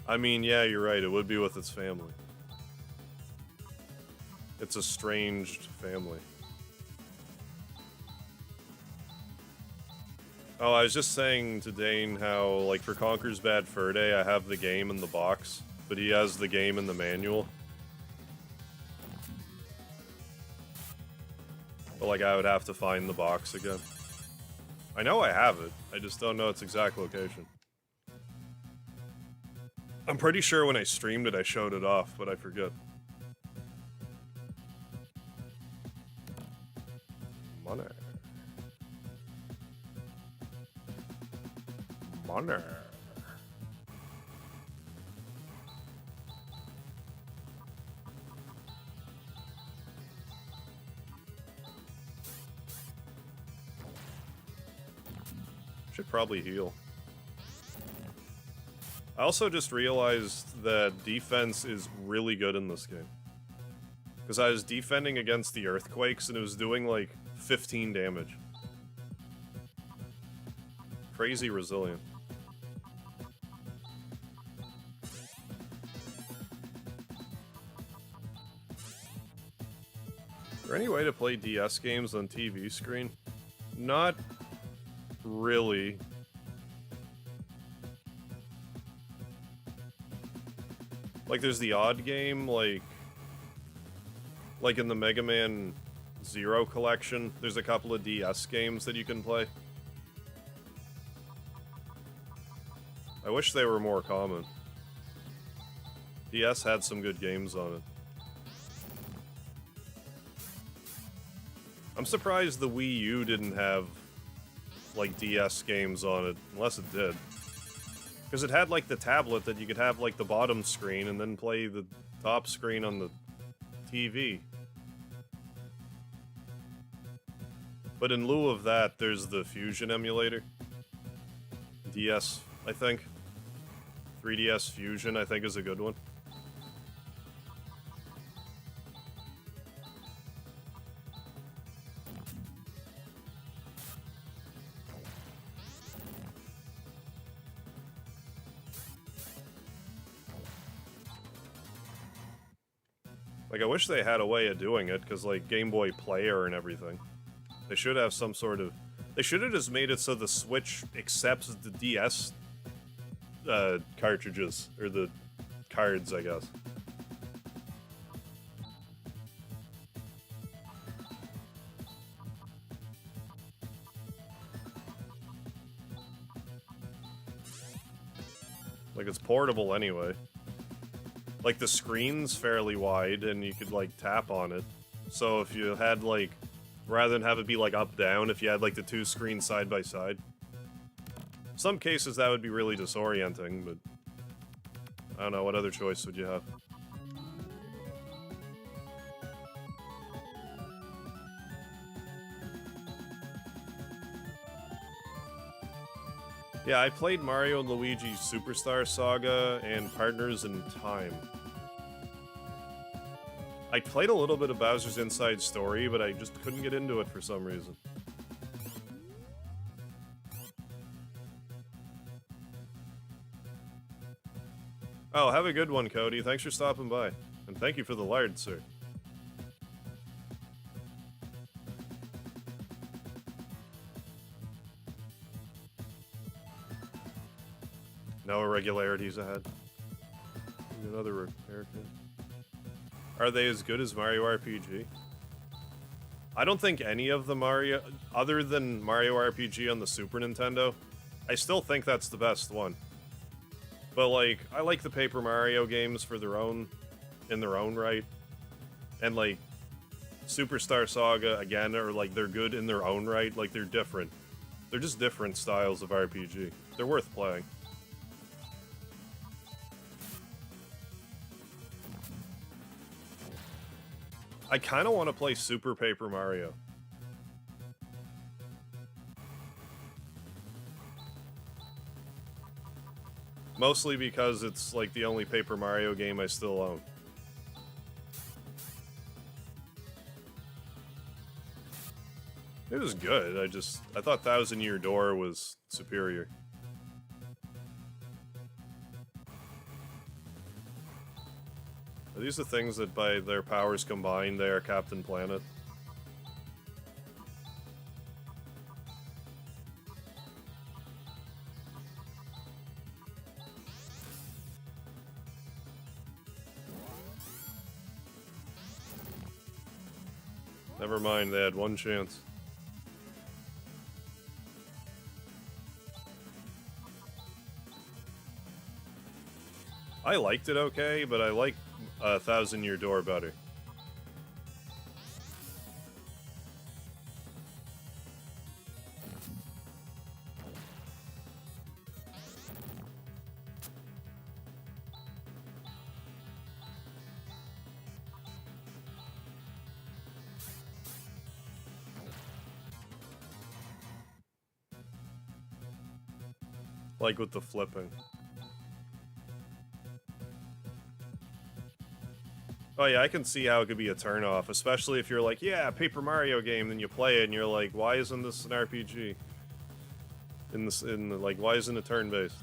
I mean, yeah, you're right, it would be with its family. It's a estranged family. Oh, I was just saying to Dane how, like, for Conker's Bad Fur Day, I have the game in the box, but he has the game in the manual. But, like, I would have to find the box again. I know I have it, I just don't know its exact location. I'm pretty sure when I streamed it, I showed it off, but I forget. Money. Money. Should probably heal. I also just realized that defense is really good in this game. Because I was defending against the earthquakes and it was doing like 15 damage. Crazy resilient. Is there any way to play DS games on TV screen? Not really. Like, there's the odd game, like in the Mega Man Zero collection, there's a couple of DS games that you can play. I wish they were more common. DS had some good games on it. I'm surprised the Wii U didn't have, like, DS games on it, unless it did. Because it had, like, the tablet that you could have, like, the bottom screen and then play the top screen on the TV. But in lieu of that, there's the Fusion emulator. DS, I think. 3DS Fusion, I think, is a good one. Like, I wish they had a way of doing it, because, like, Game Boy Player and everything. They should have some sort of... They should have just made it so the Switch accepts the DS cartridges, or the cards, I guess. Like, it's portable anyway. Like, the screen's fairly wide, and you could, like, tap on it. So if you had, like, rather than have it be, like, up-down, if you had, like, the two screens side by side. Some cases that would be really disorienting, but I don't know, what other choice would you have? Yeah, I played Mario & Luigi Superstar Saga and Partners in Time. I played a little bit of Bowser's Inside Story, but I just couldn't get into it for some reason. Oh, have a good one, Cody. Thanks for stopping by. And thank you for the lard, sir. No irregularities ahead. Another repair kit. Are they as good as Mario RPG? I don't think any of the Mario, other than Mario RPG on the Super Nintendo, I still think that's the best one. But, like, I like the Paper Mario games for their own, in their own right. And, like, Superstar Saga, again, are, like, they're good in their own right. Like, they're different. They're just different styles of RPG. They're worth playing. I kind of want to play Super Paper Mario. Mostly because it's, like, the only Paper Mario game I still own. It was good, I thought Thousand Year Door was superior. Are these the things that, by their powers combined, they are Captain Planet? Never mind, they had one chance. I liked it okay, but I like Thousand Year Door better. Like with the flipping. Oh yeah, I can see how it could be a turnoff, especially if you're like, yeah, Paper Mario game, then you play it and you're like, why isn't this an RPG? Like, why isn't it turn-based?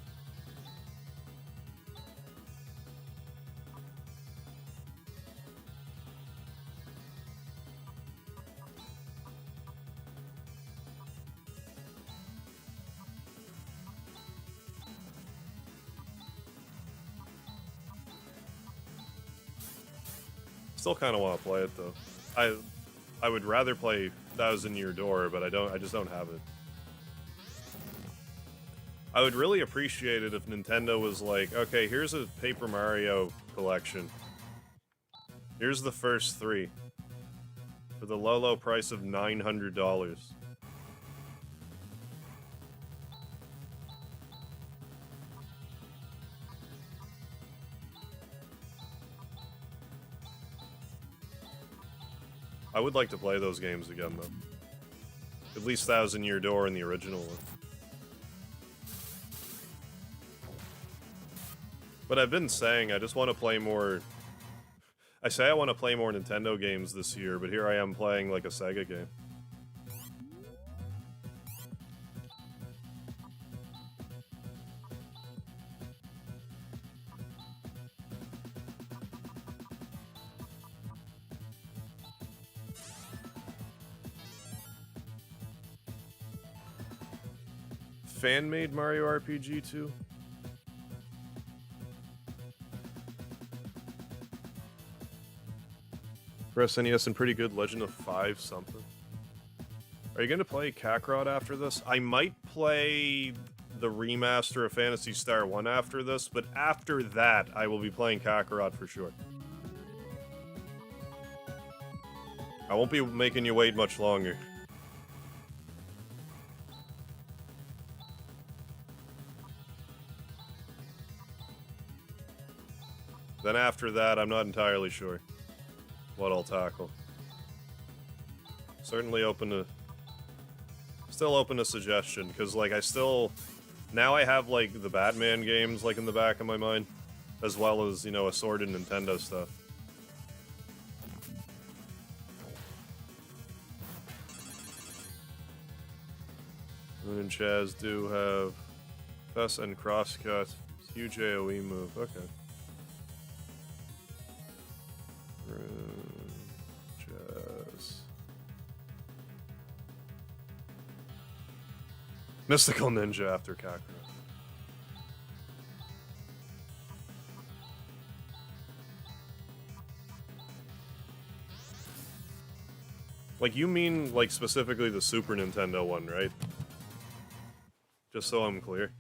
Still kind of want to play it though. I would rather play Thousand Year Door, but I just don't have it. I would really appreciate it if Nintendo was like, okay, here's a Paper Mario collection. Here's the first 3 for the low price of $900. I would like to play those games again, though. At least Thousand Year Door and the original one. But I've been saying I just want to play more... I say I want to play more Nintendo games this year, but here I am playing like a Sega game. Fan-made Mario RPG 2? For SNES and pretty good Legend of 5 something. Are you gonna play Kakarot after this? I might play the remaster of Phantasy Star 1 after this, but after that, I will be playing Kakarot for sure. I won't be making you wait much longer. Then after that, I'm not entirely sure what I'll tackle. Certainly open to... Still open to suggestion, because, like, now I have, like, the Batman games, like, in the back of my mind, as well as, you know, assorted Nintendo stuff. Moon and Chaz do have Fess and Crosscut. Huge AoE move, okay. Chaz. Mystical Ninja after Kakarot. Like, you mean, like, specifically the Super Nintendo one, right? Just so I'm clear.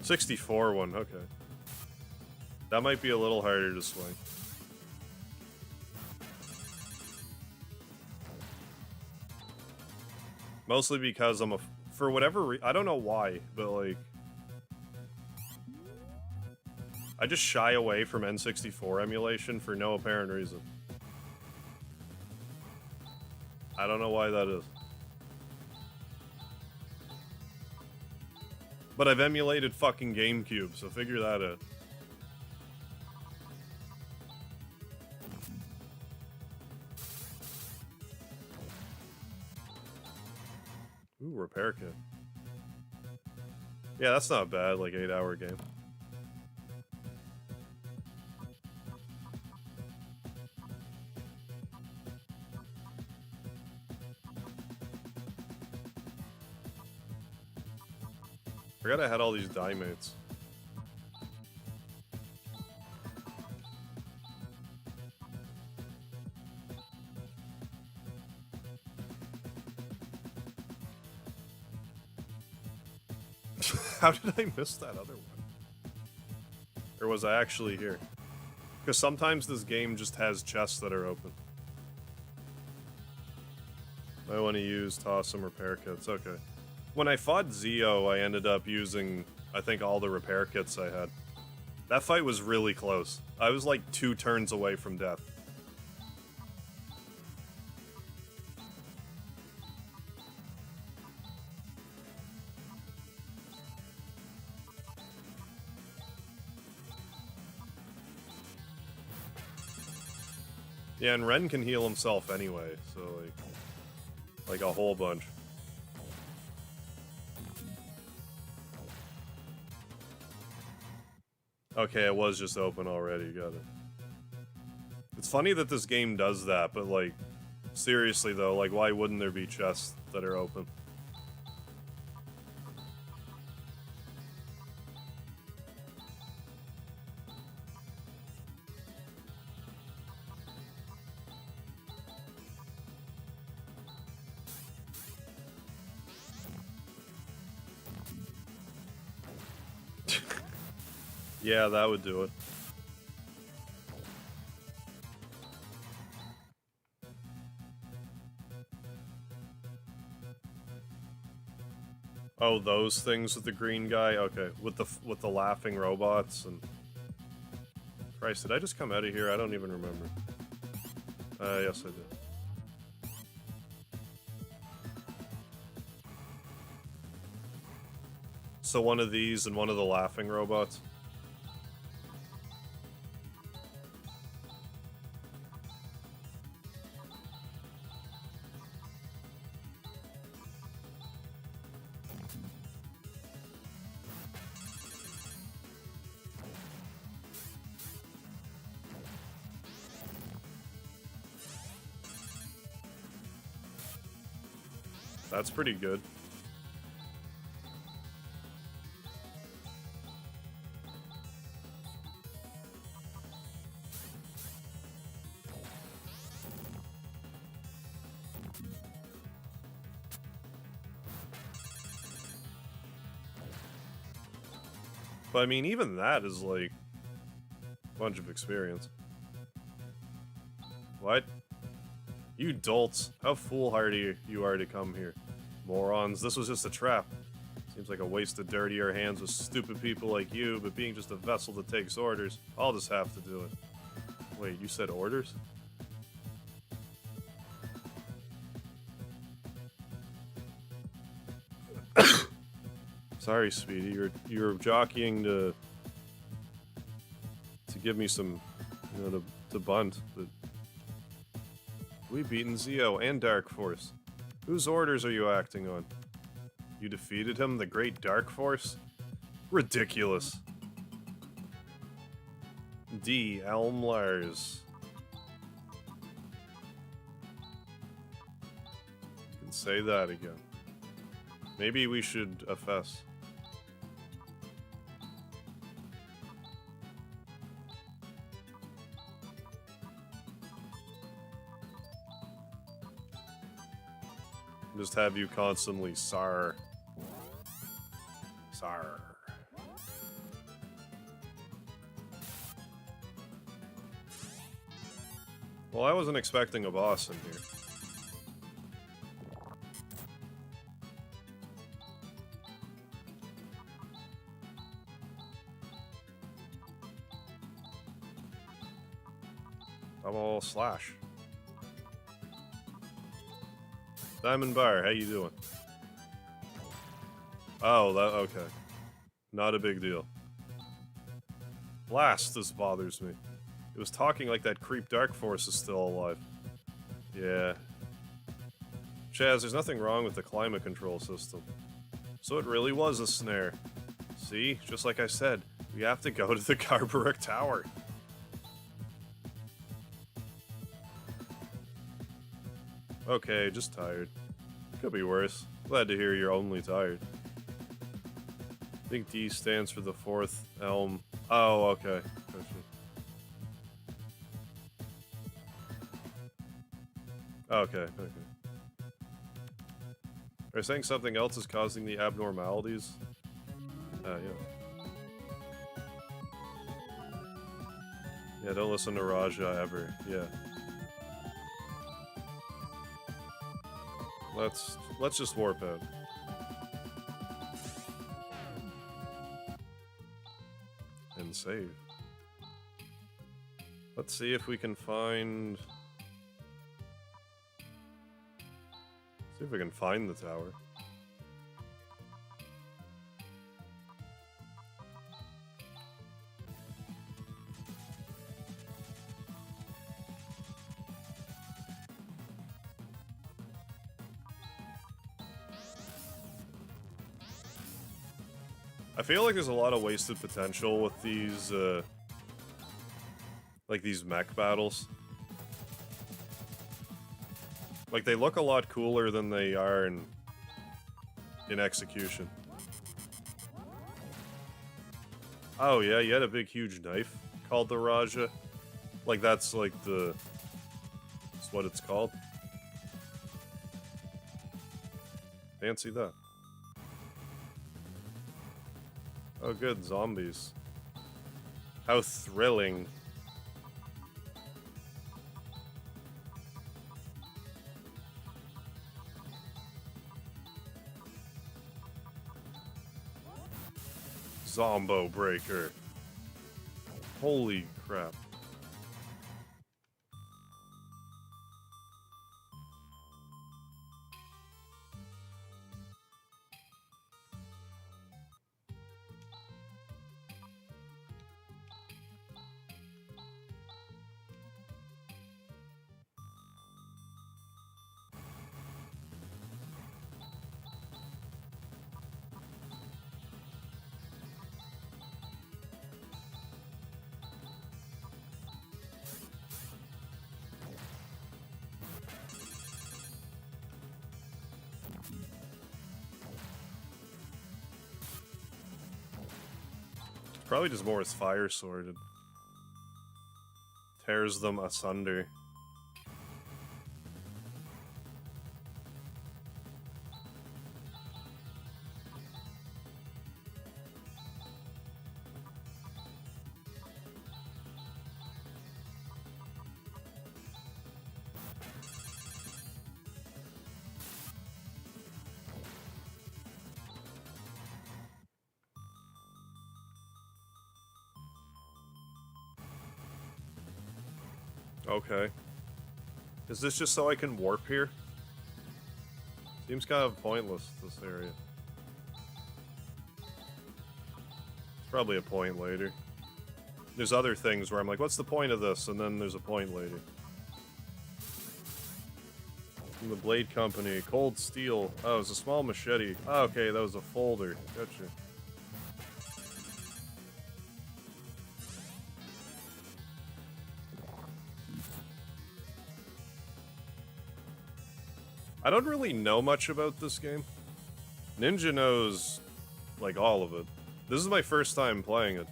'64 one, okay. That might be a little harder to swing. Mostly because I'm for whatever I don't know why, but like... I just shy away from N64 emulation for no apparent reason. I don't know why that is. But I've emulated fucking GameCube, so figure that out. Ooh, repair kit. Yeah, that's not bad, like 8-hour game. Forgot I had all these die mates. How did I miss that other one? Or was I actually here? Because sometimes this game just has chests that are open. I want to use toss some repair kits. Okay. When I fought Zio, I ended up using, I think, all the repair kits I had. That fight was really close. I was like 2 turns away from death. Yeah, and Ren can heal himself anyway, so like a whole bunch. Okay, it was just open already, got it. It's funny that this game does that, but like, seriously though, like why wouldn't there be chests that are open? Yeah, that would do it. Oh, those things with the green guy? Okay, with the laughing robots and... Christ, did I just come out of here? I don't even remember. Yes I did. So one of these and one of the laughing robots? That's pretty good. But I mean, even that is like a bunch of experience. What? You dolts. How foolhardy you are to come here. Morons, this was just a trap. Seems like a waste of dirtier hands with stupid people like you, but being just a vessel that takes orders, I'll just have to do it. Wait, you said orders? Sorry, Speedy, you're jockeying to give me some, you know, to bunt, but... We've beaten Zio and Dark Force. Whose orders are you acting on? You defeated him, the Great Dark Force? Ridiculous. D. Elm Lars. You can say that again. Maybe we should FS. Just have you constantly Sar. Well, I wasn't expecting a boss in here. Double slash. Diamond Bar, how you doing? Oh, that okay. Not a big deal. Blast, this bothers me. It was talking like that creep Dark Force is still alive. Yeah. Chaz, there's nothing wrong with the climate control system. So it really was a snare. See? Just like I said, we have to go to the Garbaruk Tower. Okay, just tired. Could be worse. Glad to hear you're only tired. I think D stands for the 4th Elm. Oh, okay. Okay. Are you saying something else is causing the abnormalities? Yeah. Yeah, don't listen to Raja ever. Yeah. Let's just warp out. And save. Let's see if we can find... See if we can find the tower. I feel like there's a lot of wasted potential with these, like these mech battles. Like, they look a lot cooler than they are in execution. Oh yeah, you had a big huge knife called the Raja. Like, that's like that's what it's called. Fancy that. Oh good, zombies. How thrilling. Zombo breaker. Holy crap. Probably just more as fire sworded. Tears them asunder. Okay. Is this just so I can warp here? Seems kind of pointless, this area. It's probably a point later. There's other things where I'm like, what's the point of this? And then there's a point later. From the Blade Company, Cold Steel. Oh, it's a small machete. Oh, okay, that was a folder. Gotcha. I don't really know much about this game. Ninja knows, like, all of it. This is my first time playing it.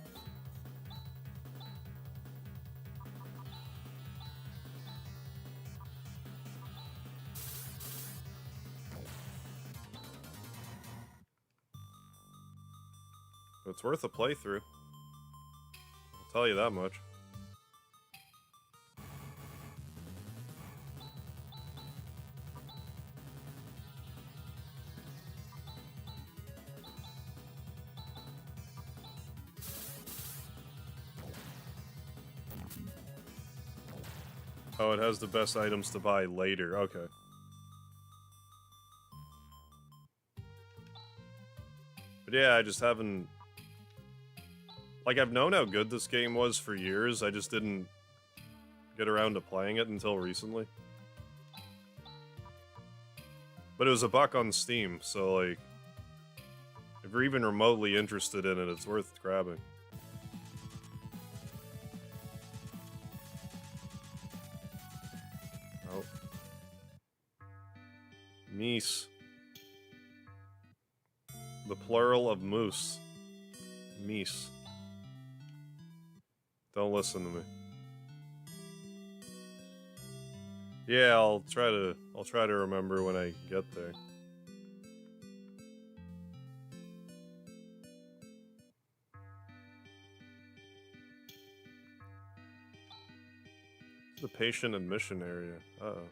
But it's worth a playthrough. I'll tell you that much. Oh, it has the best items to buy later. Okay. But yeah, I just haven't... Like, I've known how good this game was for years, I just didn't get around to playing it until recently. But it was $1 on Steam, so, like... If you're even remotely interested in it, it's worth grabbing. Oh. Meese. The plural of moose. Meese. Don't listen to me. Yeah, I'll try to remember when I get there. The patient admission area. Uh-oh.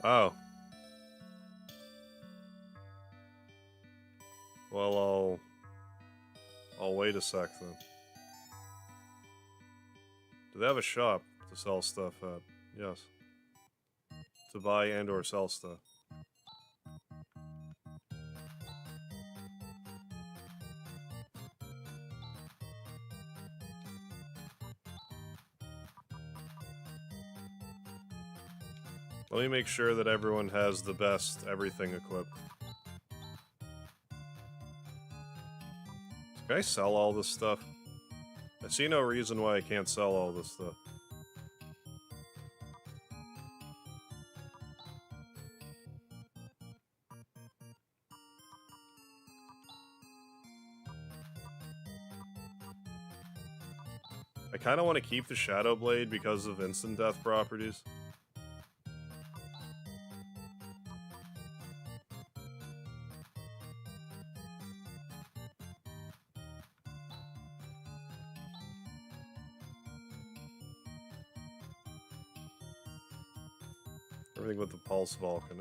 Oh. Well, I'll wait a sec then. Do they have a shop to sell stuff at? Yes. To buy and or sell stuff. Let me make sure that everyone has the best everything equipped. Can I sell all this stuff? I see no reason why I can't sell all this stuff. I kind of want to keep the Shadow Blade because of instant death properties. Everything with the Pulse Vulcan.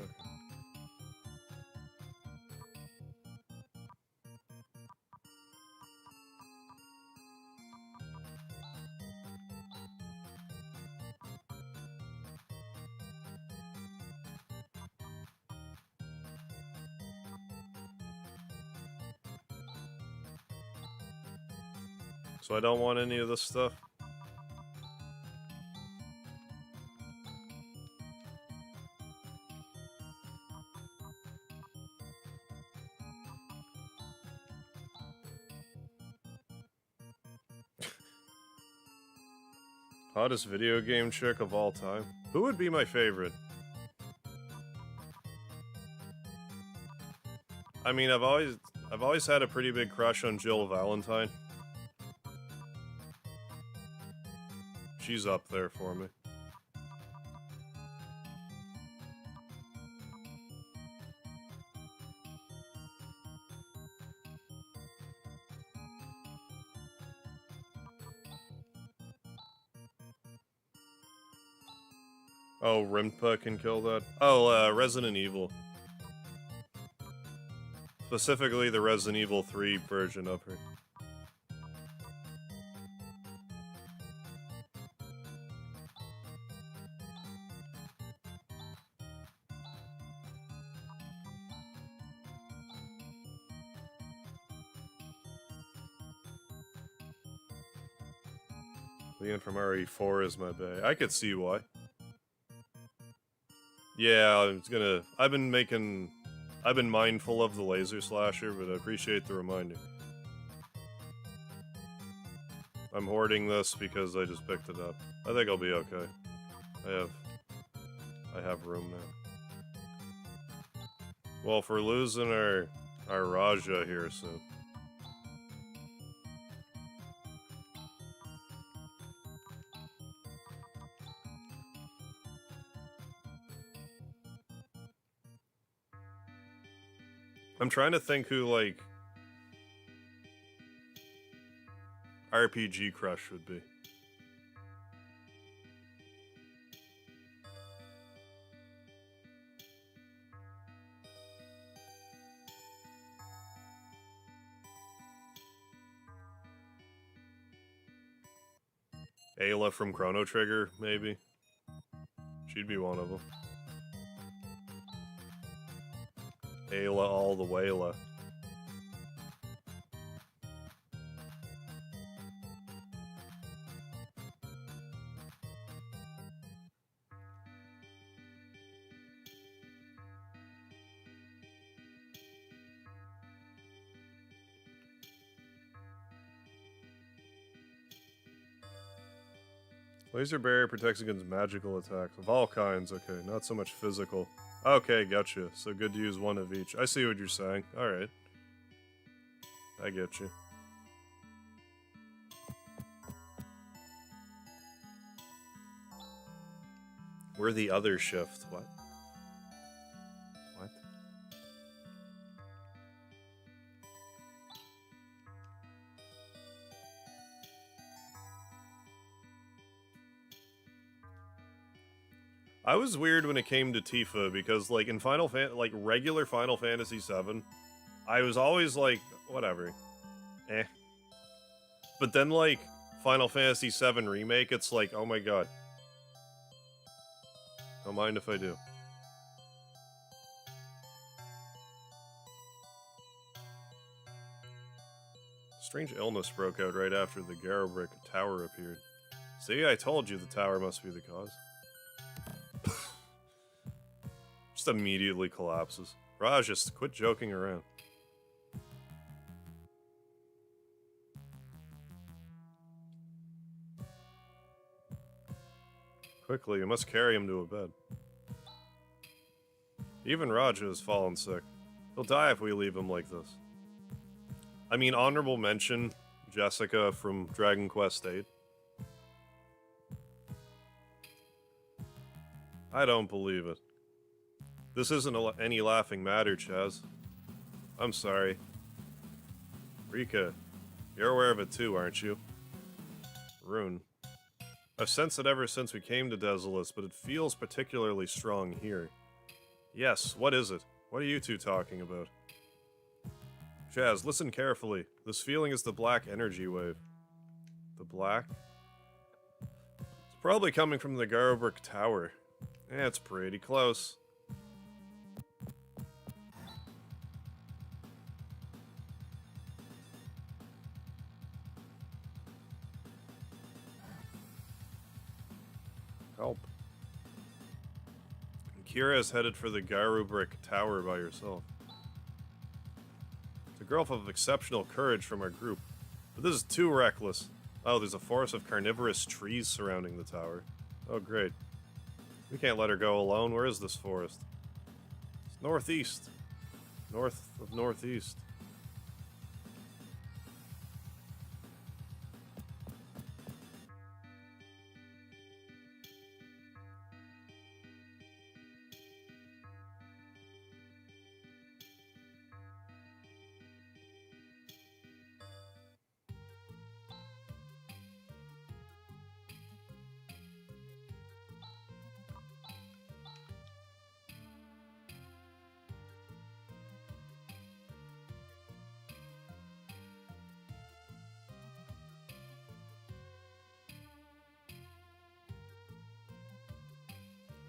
So I don't want any of this stuff. Hottest video game chick of all time? Who would be my favorite? I mean, I've always had a pretty big crush on Jill Valentine. She's up there for me. Oh, Rimpa can kill that? Oh, Resident Evil. Specifically the Resident Evil 3 version of her. Leon from RE4 is my bae. I could see why. Yeah, I've been mindful of the laser slasher, but I appreciate the reminder. I'm hoarding this because I just picked it up. I think I'll be okay. I have room now. Well, if we're losing our Raja here soon. I'm trying to think who, like, RPG crush would be. Ayla from Chrono Trigger, maybe. She'd be one of them. Ayla all the wayla. Laser barrier protects against magical attacks of all kinds. Okay, not so much physical. Okay, gotcha. So good to use one of each. I see what you're saying. Alright. I get you. We're the other shift. What? What? I was weird when it came to Tifa because, like, in regular Final Fantasy VII, I was always like, whatever, eh. But then, like, Final Fantasy VII Remake, it's like, oh my god. Don't mind if I do. Strange illness broke out right after the Garrobrick Tower appeared. See, I told you the tower must be the cause. Just immediately collapses. Raj, just quit joking around. Quickly, you must carry him to a bed. Even Raj has fallen sick. He'll die if we leave him like this. I mean, honorable mention, Jessica from Dragon Quest VIII. I don't believe it. This isn't any laughing matter, Chaz. I'm sorry. Rika, you're aware of it too, aren't you? Rune. I've sensed it ever since we came to Desolus, but it feels particularly strong here. Yes, what is it? What are you two talking about? Chaz, listen carefully. This feeling is the black energy wave. The black? It's probably coming from the Garrobrick Tower. Yeah, it's pretty close. Help. Kira is headed for the Garrobrick Tower by herself. It's a girl of exceptional courage from our group, but this is too reckless. Oh, there's a forest of carnivorous trees surrounding the tower. Oh, great. We can't let her go alone. Where is this forest? It's northeast. North of northeast.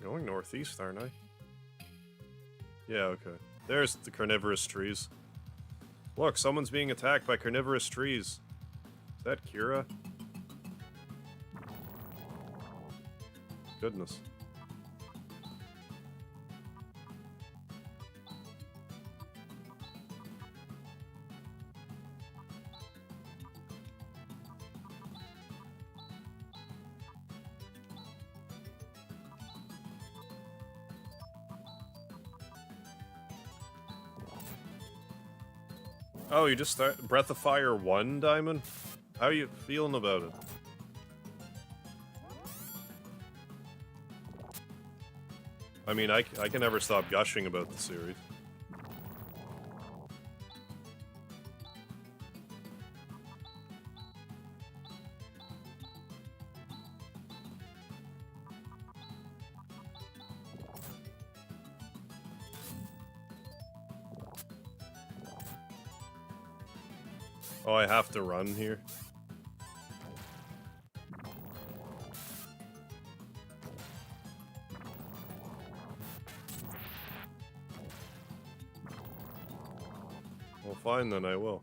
Going northeast, aren't I? Yeah, okay. There's the carnivorous trees. Look, someone's being attacked by carnivorous trees. Is that Kira? Goodness. Oh, you just start Breath of Fire 1, Diamond? How are you feeling about it? I mean, I can never stop gushing about the series. Oh, I have to run here? Well, fine then, I will.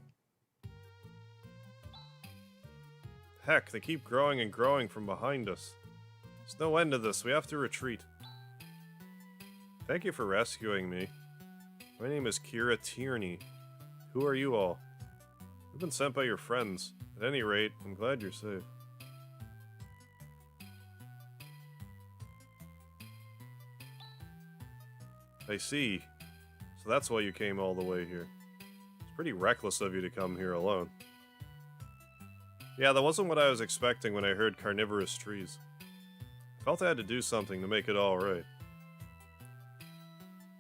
Heck, they keep growing and growing from behind us. There's no end to this, we have to retreat. Thank you for rescuing me. My name is Kira Tierney. Who are you all? We've been sent by your friends. At any rate, I'm glad you're safe. I see. So that's why you came all the way here. It's pretty reckless of you to come here alone. Yeah, that wasn't what I was expecting when I heard carnivorous trees. I felt I had to do something to make it all right.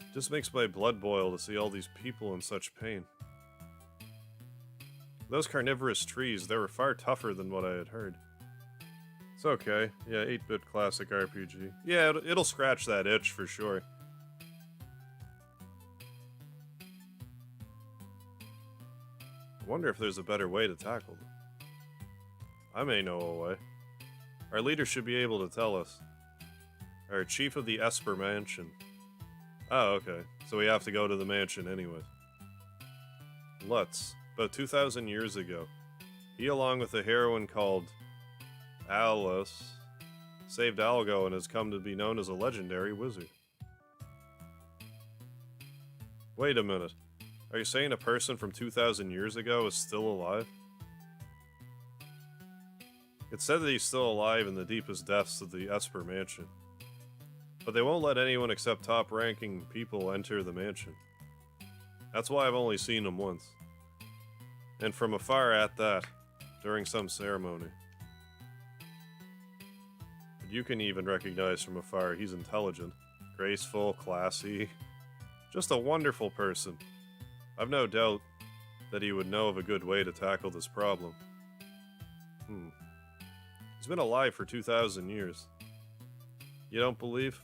It just makes my blood boil to see all these people in such pain. Those carnivorous trees, they were far tougher than what I had heard. It's okay. Yeah, 8-bit classic RPG. Yeah, it'll scratch that itch for sure. I wonder if there's a better way to tackle them. I may know a way. Our leader should be able to tell us. Our chief of the Esper Mansion. Oh, okay. So we have to go to the mansion anyway. Lutz, about 2,000 years ago, he, along with a heroine called Alice, saved Algo and has come to be known as a legendary wizard. Wait a minute. Are you saying a person from 2,000 years ago is still alive? It's said that he's still alive in the deepest depths of the Esper Mansion. But they won't let anyone except top-ranking people enter the mansion. That's why I've only seen him once. And from afar at that, during some ceremony. But you can even recognize from afar he's intelligent, graceful, classy, just a wonderful person. I've no doubt that he would know of a good way to tackle this problem. He's been alive for 2,000 years. You don't believe?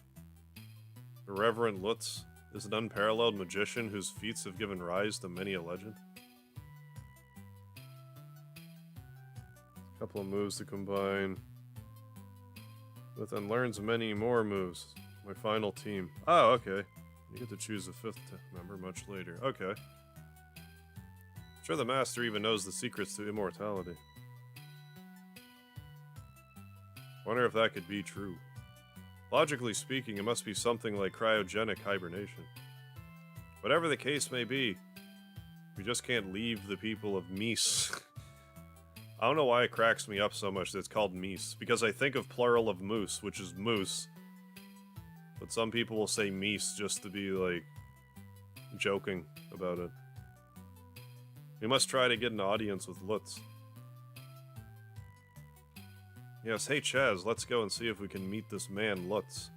The Reverend Lutz is an unparalleled magician whose feats have given rise to many a legend. A couple of moves to combine with, and learns many more moves. My final team. Oh, okay. You get to choose a 5th member much later. Okay. I'm sure the Master even knows the secrets to immortality. Wonder if that could be true. Logically speaking, it must be something like cryogenic hibernation. Whatever the case may be, we just can't leave the people of Mies. I don't know why it cracks me up so much that it's called Mies, because I think of plural of moose, which is moose. But some people will say Mies just to be, like, joking about it. We must try to get an audience with Lutz. Yes, hey Chaz, let's go and see if we can meet this man, Lutz.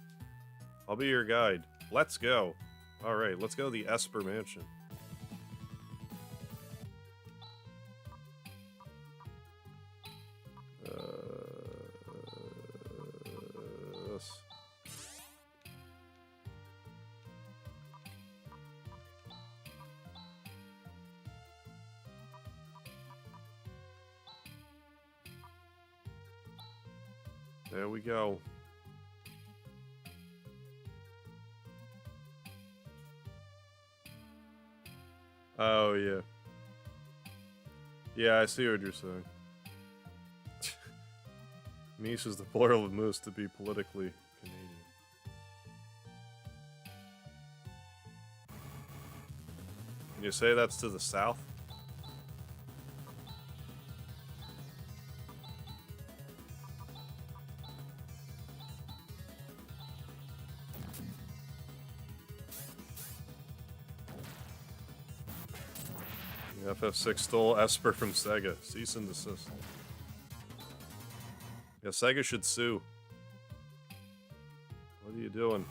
I'll be your guide. Let's go. Alright, let's go to the Esper Mansion. This. There we go. Oh, yeah. Yeah, I see what you're saying. Mies is the plural of moose to be politically Canadian. Can you say that's to the south? FF6 stole Esper from Sega. Cease and desist. Yeah, Sega should sue. What are you doing?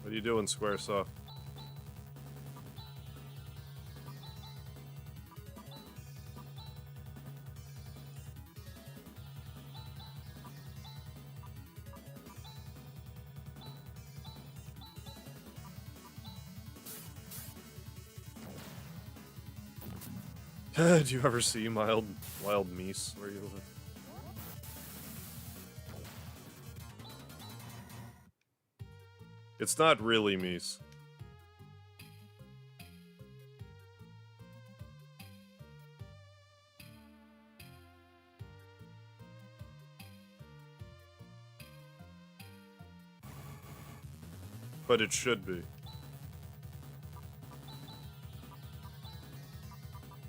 What are you doing, Squaresoft? Do you ever see wild Mies where you live? It's not really Mies. But it should be.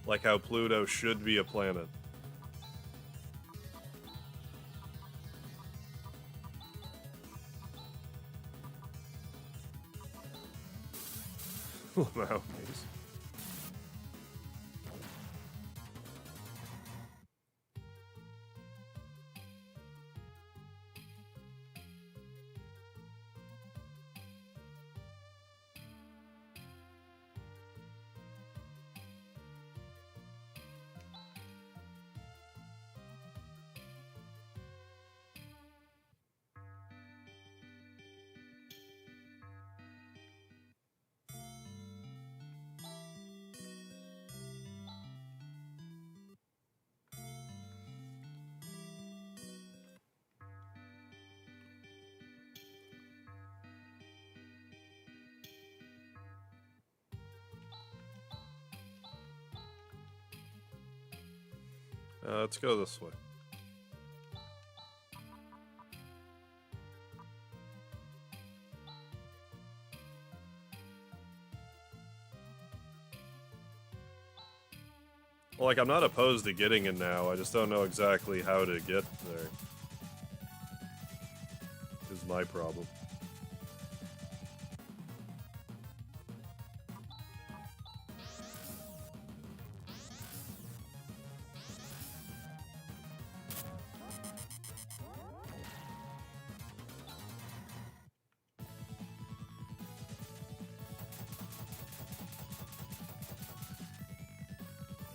Like how Pluto should be a planet. Wow, Mies. Let's go this way. Like, I'm not opposed to getting it now, I just don't know exactly how to get there. Is my problem.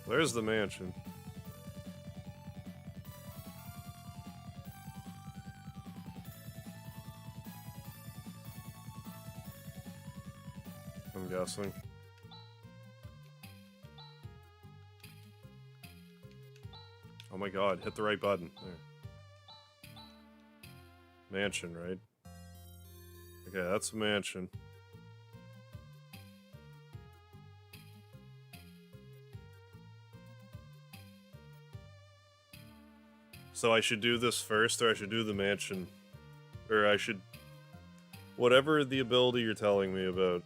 There's the mansion. I'm guessing. Oh my god, hit the right button. There. Mansion, right? Okay, that's a mansion. So I should do this first, or I should do the mansion? Or I should... Whatever the ability you're telling me about,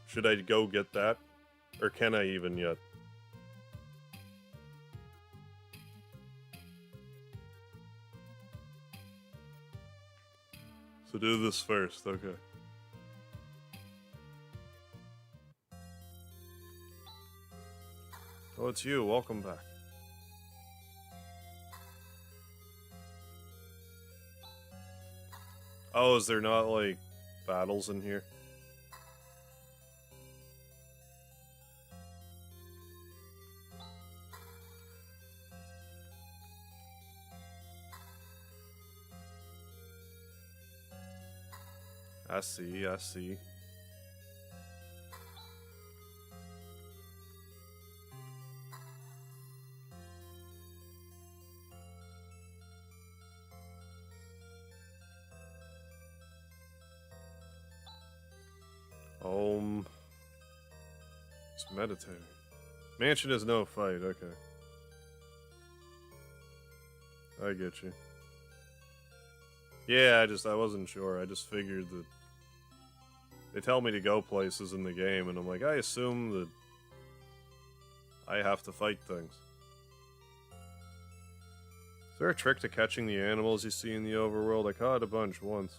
should I go get that? Or can I even yet? So do this first, okay. Oh, it's you. Welcome back. Oh, is there not, like, battles in here? I see, I see. It's meditating. Mansion is no fight, okay. I get you. Yeah, I wasn't sure. I just figured that they tell me to go places in the game, and I'm like, I assume that I have to fight things. Is there a trick to catching the animals you see in the overworld? I caught a bunch once.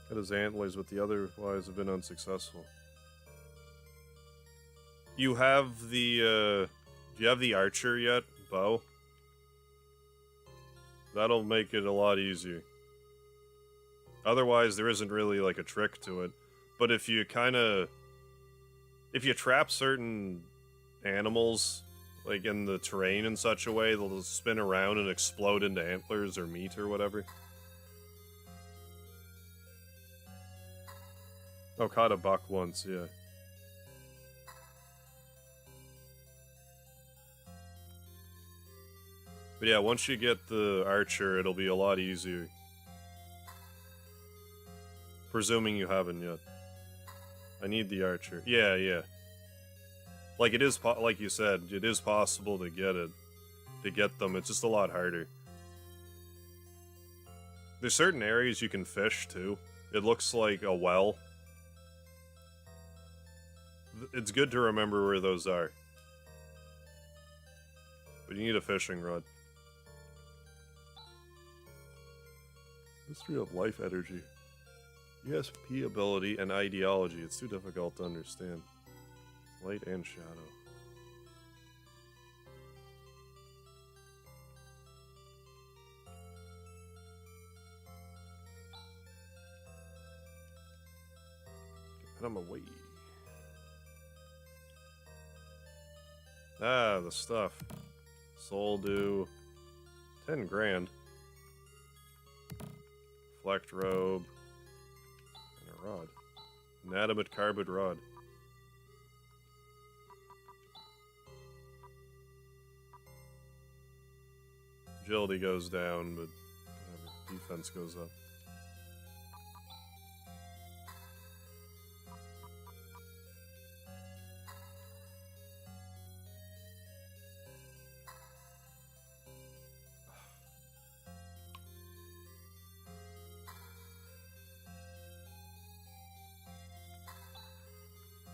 Got his antlers, but the otherwise have been unsuccessful. You have the, do you have the archer yet? Bow? That'll make it a lot easier. Otherwise, there isn't really, like, a trick to it. But if you if you trap certain animals, like, in the terrain in such a way, they'll just spin around and explode into antlers or meat or whatever. Oh, caught a buck once, yeah. But yeah, once you get the archer, it'll be a lot easier. Presuming you haven't yet. I need the archer. Yeah, yeah. Like, it is, like you said, it is possible to get it. To get them, it's just a lot harder. There's certain areas you can fish, too. It looks like a well. It's good to remember where those are. But you need a fishing rod. History of life energy. ESP ability and ideology. It's too difficult to understand. Light and shadow. Get him away. Ah, the stuff. Soul do 10 grand. Flecked robe. And a rod. Inanimate carbid rod. Agility goes down, but whatever. Defense goes up.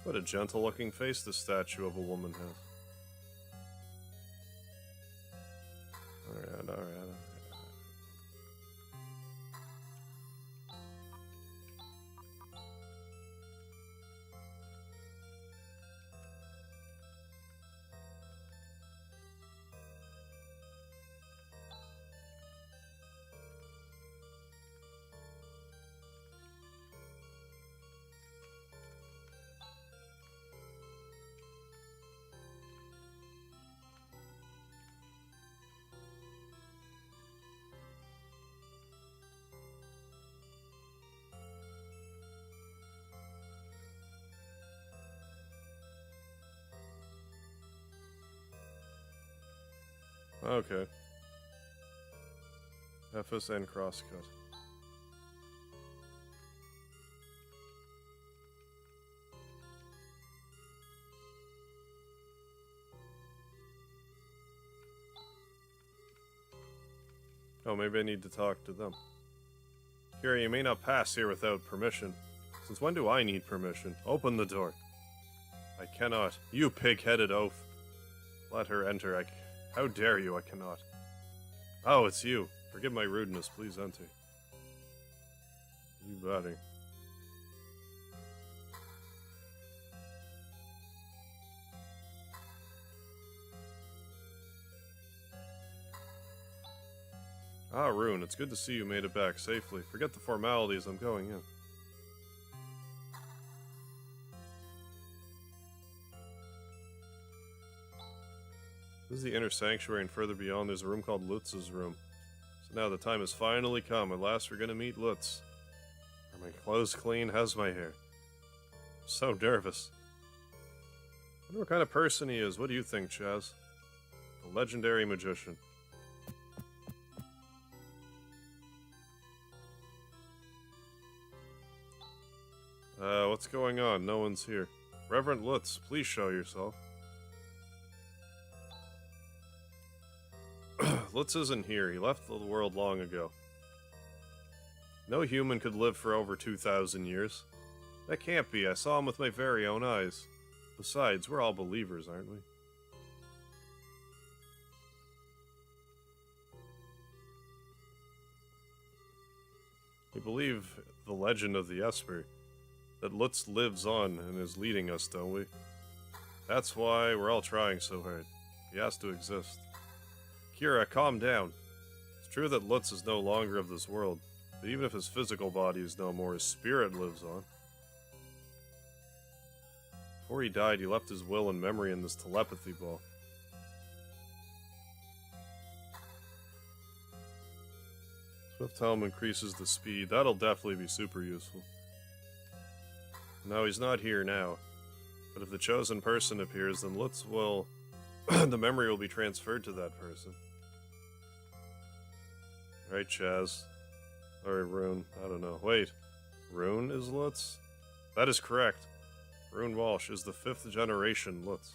What a gentle-looking face this statue of a woman has. Alright, alright. Okay. FSN crosscut. Oh, maybe I need to talk to them. Kira, you may not pass here without permission. Since when do I need permission? Open the door. I cannot. You pig-headed oaf. Let her enter. How dare you? I cannot. Oh, it's you. Forgive my rudeness. Please enter. You buddy. Ah, Rune, it's good to see you made it back safely. Forget the formalities, I'm going in. This is the inner sanctuary, and further beyond there's a room called Lutz's room. So now the time has finally come. At last we're gonna meet Lutz. Are my clothes clean? How's my hair? I'm so nervous. I wonder what kind of person he is. What do you think, Chaz? The legendary magician. What's going on? No one's here. Reverend Lutz, please show yourself. Lutz isn't here. He left the world long ago. No human could live for over 2,000 years. That can't be. I saw him with my very own eyes. Besides, we're all believers, aren't we? We believe the legend of the Esper. That Lutz lives on and is leading us, don't we? That's why we're all trying so hard. He has to exist. Kira, calm down. It's true that Lutz is no longer of this world, but even if his physical body is no more, his spirit lives on. Before he died, he left his will and memory in this telepathy ball. Swift Helm increases the speed. That'll definitely be super useful. No, he's not here now. But if the chosen person appears, then Lutz will... the memory will be transferred to that person. Right, Chaz. Or Rune. I don't know. Wait. Rune is Lutz? That is correct. Rune Walsh is the 5th generation Lutz.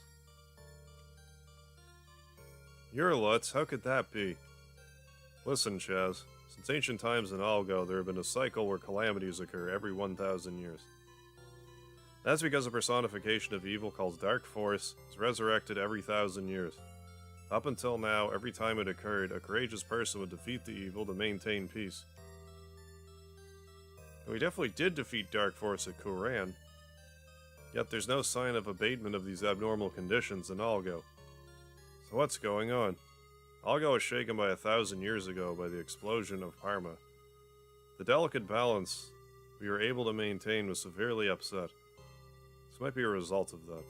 You're Lutz? How could that be? Listen, Chaz. Since ancient times in Algo, there have been a cycle where calamities occur every 1,000 years. That's because a personification of evil called Dark Force is resurrected every 1,000 years. Up until now, every time it occurred, a courageous person would defeat the evil to maintain peace. And we definitely did defeat Dark Force at Kuran. Yet there's no sign of abatement of these abnormal conditions in Algo. So what's going on? Algo was shaken by 1,000 years ago by the explosion of Parma. The delicate balance we were able to maintain was severely upset. This might be a result of that.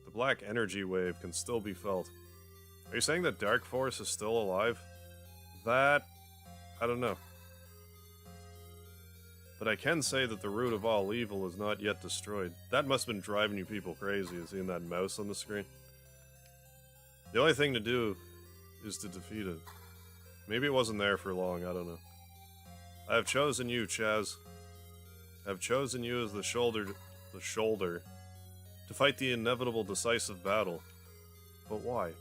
The black energy wave can still be felt. Are you saying that Dark Force is still alive? That... I don't know. But I can say that the root of all evil is not yet destroyed. That must have been driving you people crazy, seeing that mouse on the screen. The only thing to do is to defeat it. Maybe it wasn't there for long, I don't know. I have chosen you, Chaz. I have chosen you as the shoulder to fight the inevitable decisive battle. But why?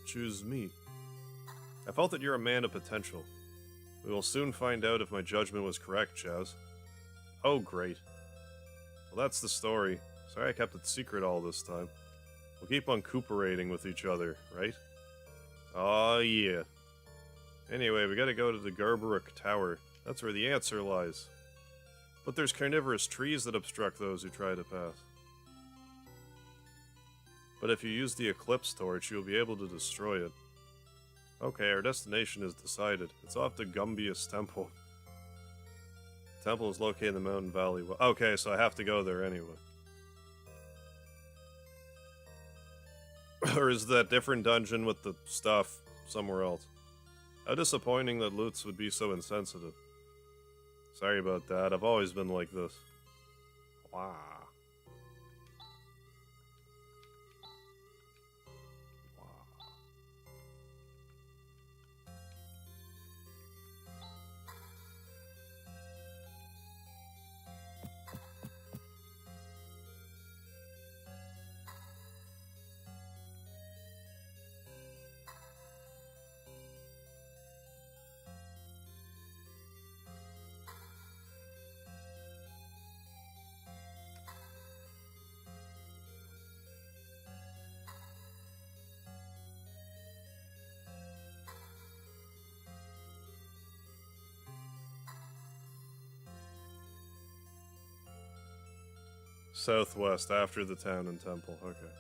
Choose me. I felt that you're a man of potential. We will soon find out if my judgment was correct, Chaz. Oh, great. Well, that's the story. Sorry I kept it secret all this time. We'll keep on cooperating with each other, right? Oh yeah. Anyway, we gotta go to the Garbaruk Tower. That's where the answer lies. But there's carnivorous trees that obstruct those who try to pass. But if you use the Eclipse Torch, you'll be able to destroy it. Okay, our destination is decided. It's off to Gumbius Temple. The temple is located in the mountain valley. Okay, so I have to go there anyway. Or is that different dungeon with the stuff somewhere else? How disappointing that Lutz would be so insensitive. Sorry about that, I've always been like this. Wow. Southwest, after the town and temple, okay.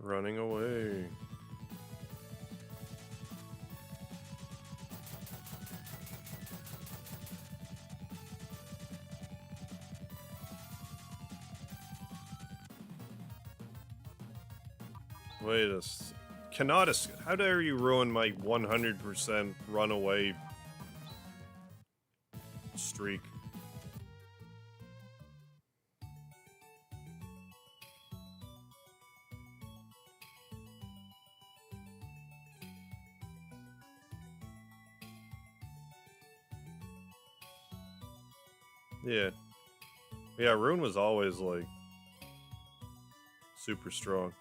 Running away. Wait a cannot how dare you ruin my 100% runaway streak? Yeah. Yeah, Rune was always, like, super strong.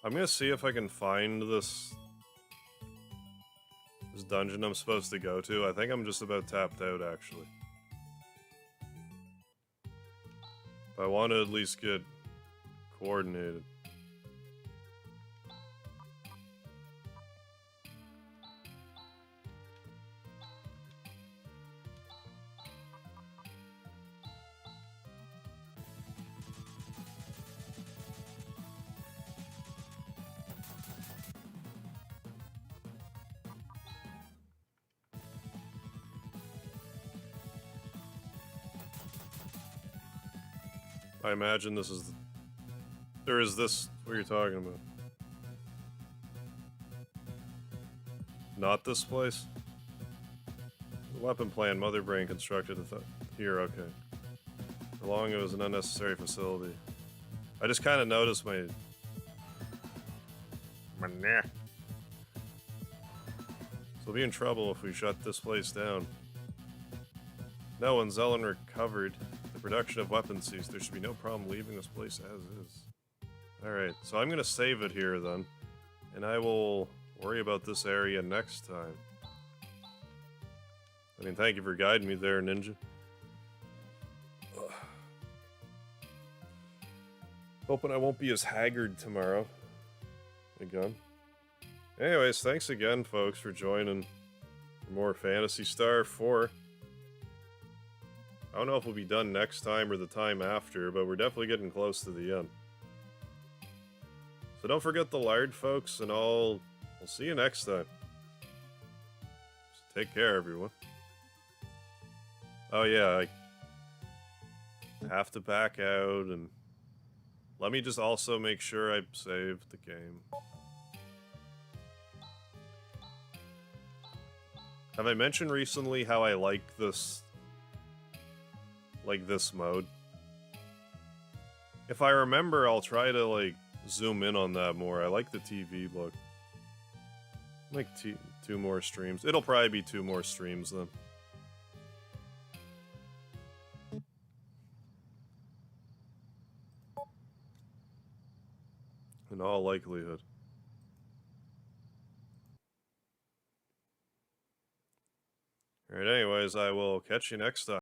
I'm gonna see if I can find this dungeon I'm supposed to go to. I think I'm just about tapped out, actually. But I want to at least get coordinated. I imagine this is... Or is this what you're talking about? Not this place? The weapon plan, Mother Brain constructed here, okay. For long it was an unnecessary facility. I just kind of noticed my... Nah. So we'll be in trouble if we shut this place down. No, when Zelen recovered, the production of weapons ceased. There should be no problem leaving this place as is. Alright, so I'm gonna save it here then. And I will worry about this area next time. I mean, thank you for guiding me there, Ninja. Ugh. Hoping I won't be as haggard tomorrow. Again. Anyways, thanks again, folks, for joining For more Phantasy Star IV. I don't know if we'll be done next time or the time after, but we're definitely getting close to the end. So don't forget the lard, folks, and we'll see you next time. So take care, everyone. Oh yeah, I have to back out, and let me just also make sure I saved the game. Have I mentioned recently how I like this mode? If I remember, I'll try to, like, zoom in on that more. I like the TV look. Like, 2 more streams. It'll probably be 2 more streams, then. In all likelihood. Alright, anyways, I will catch you next time.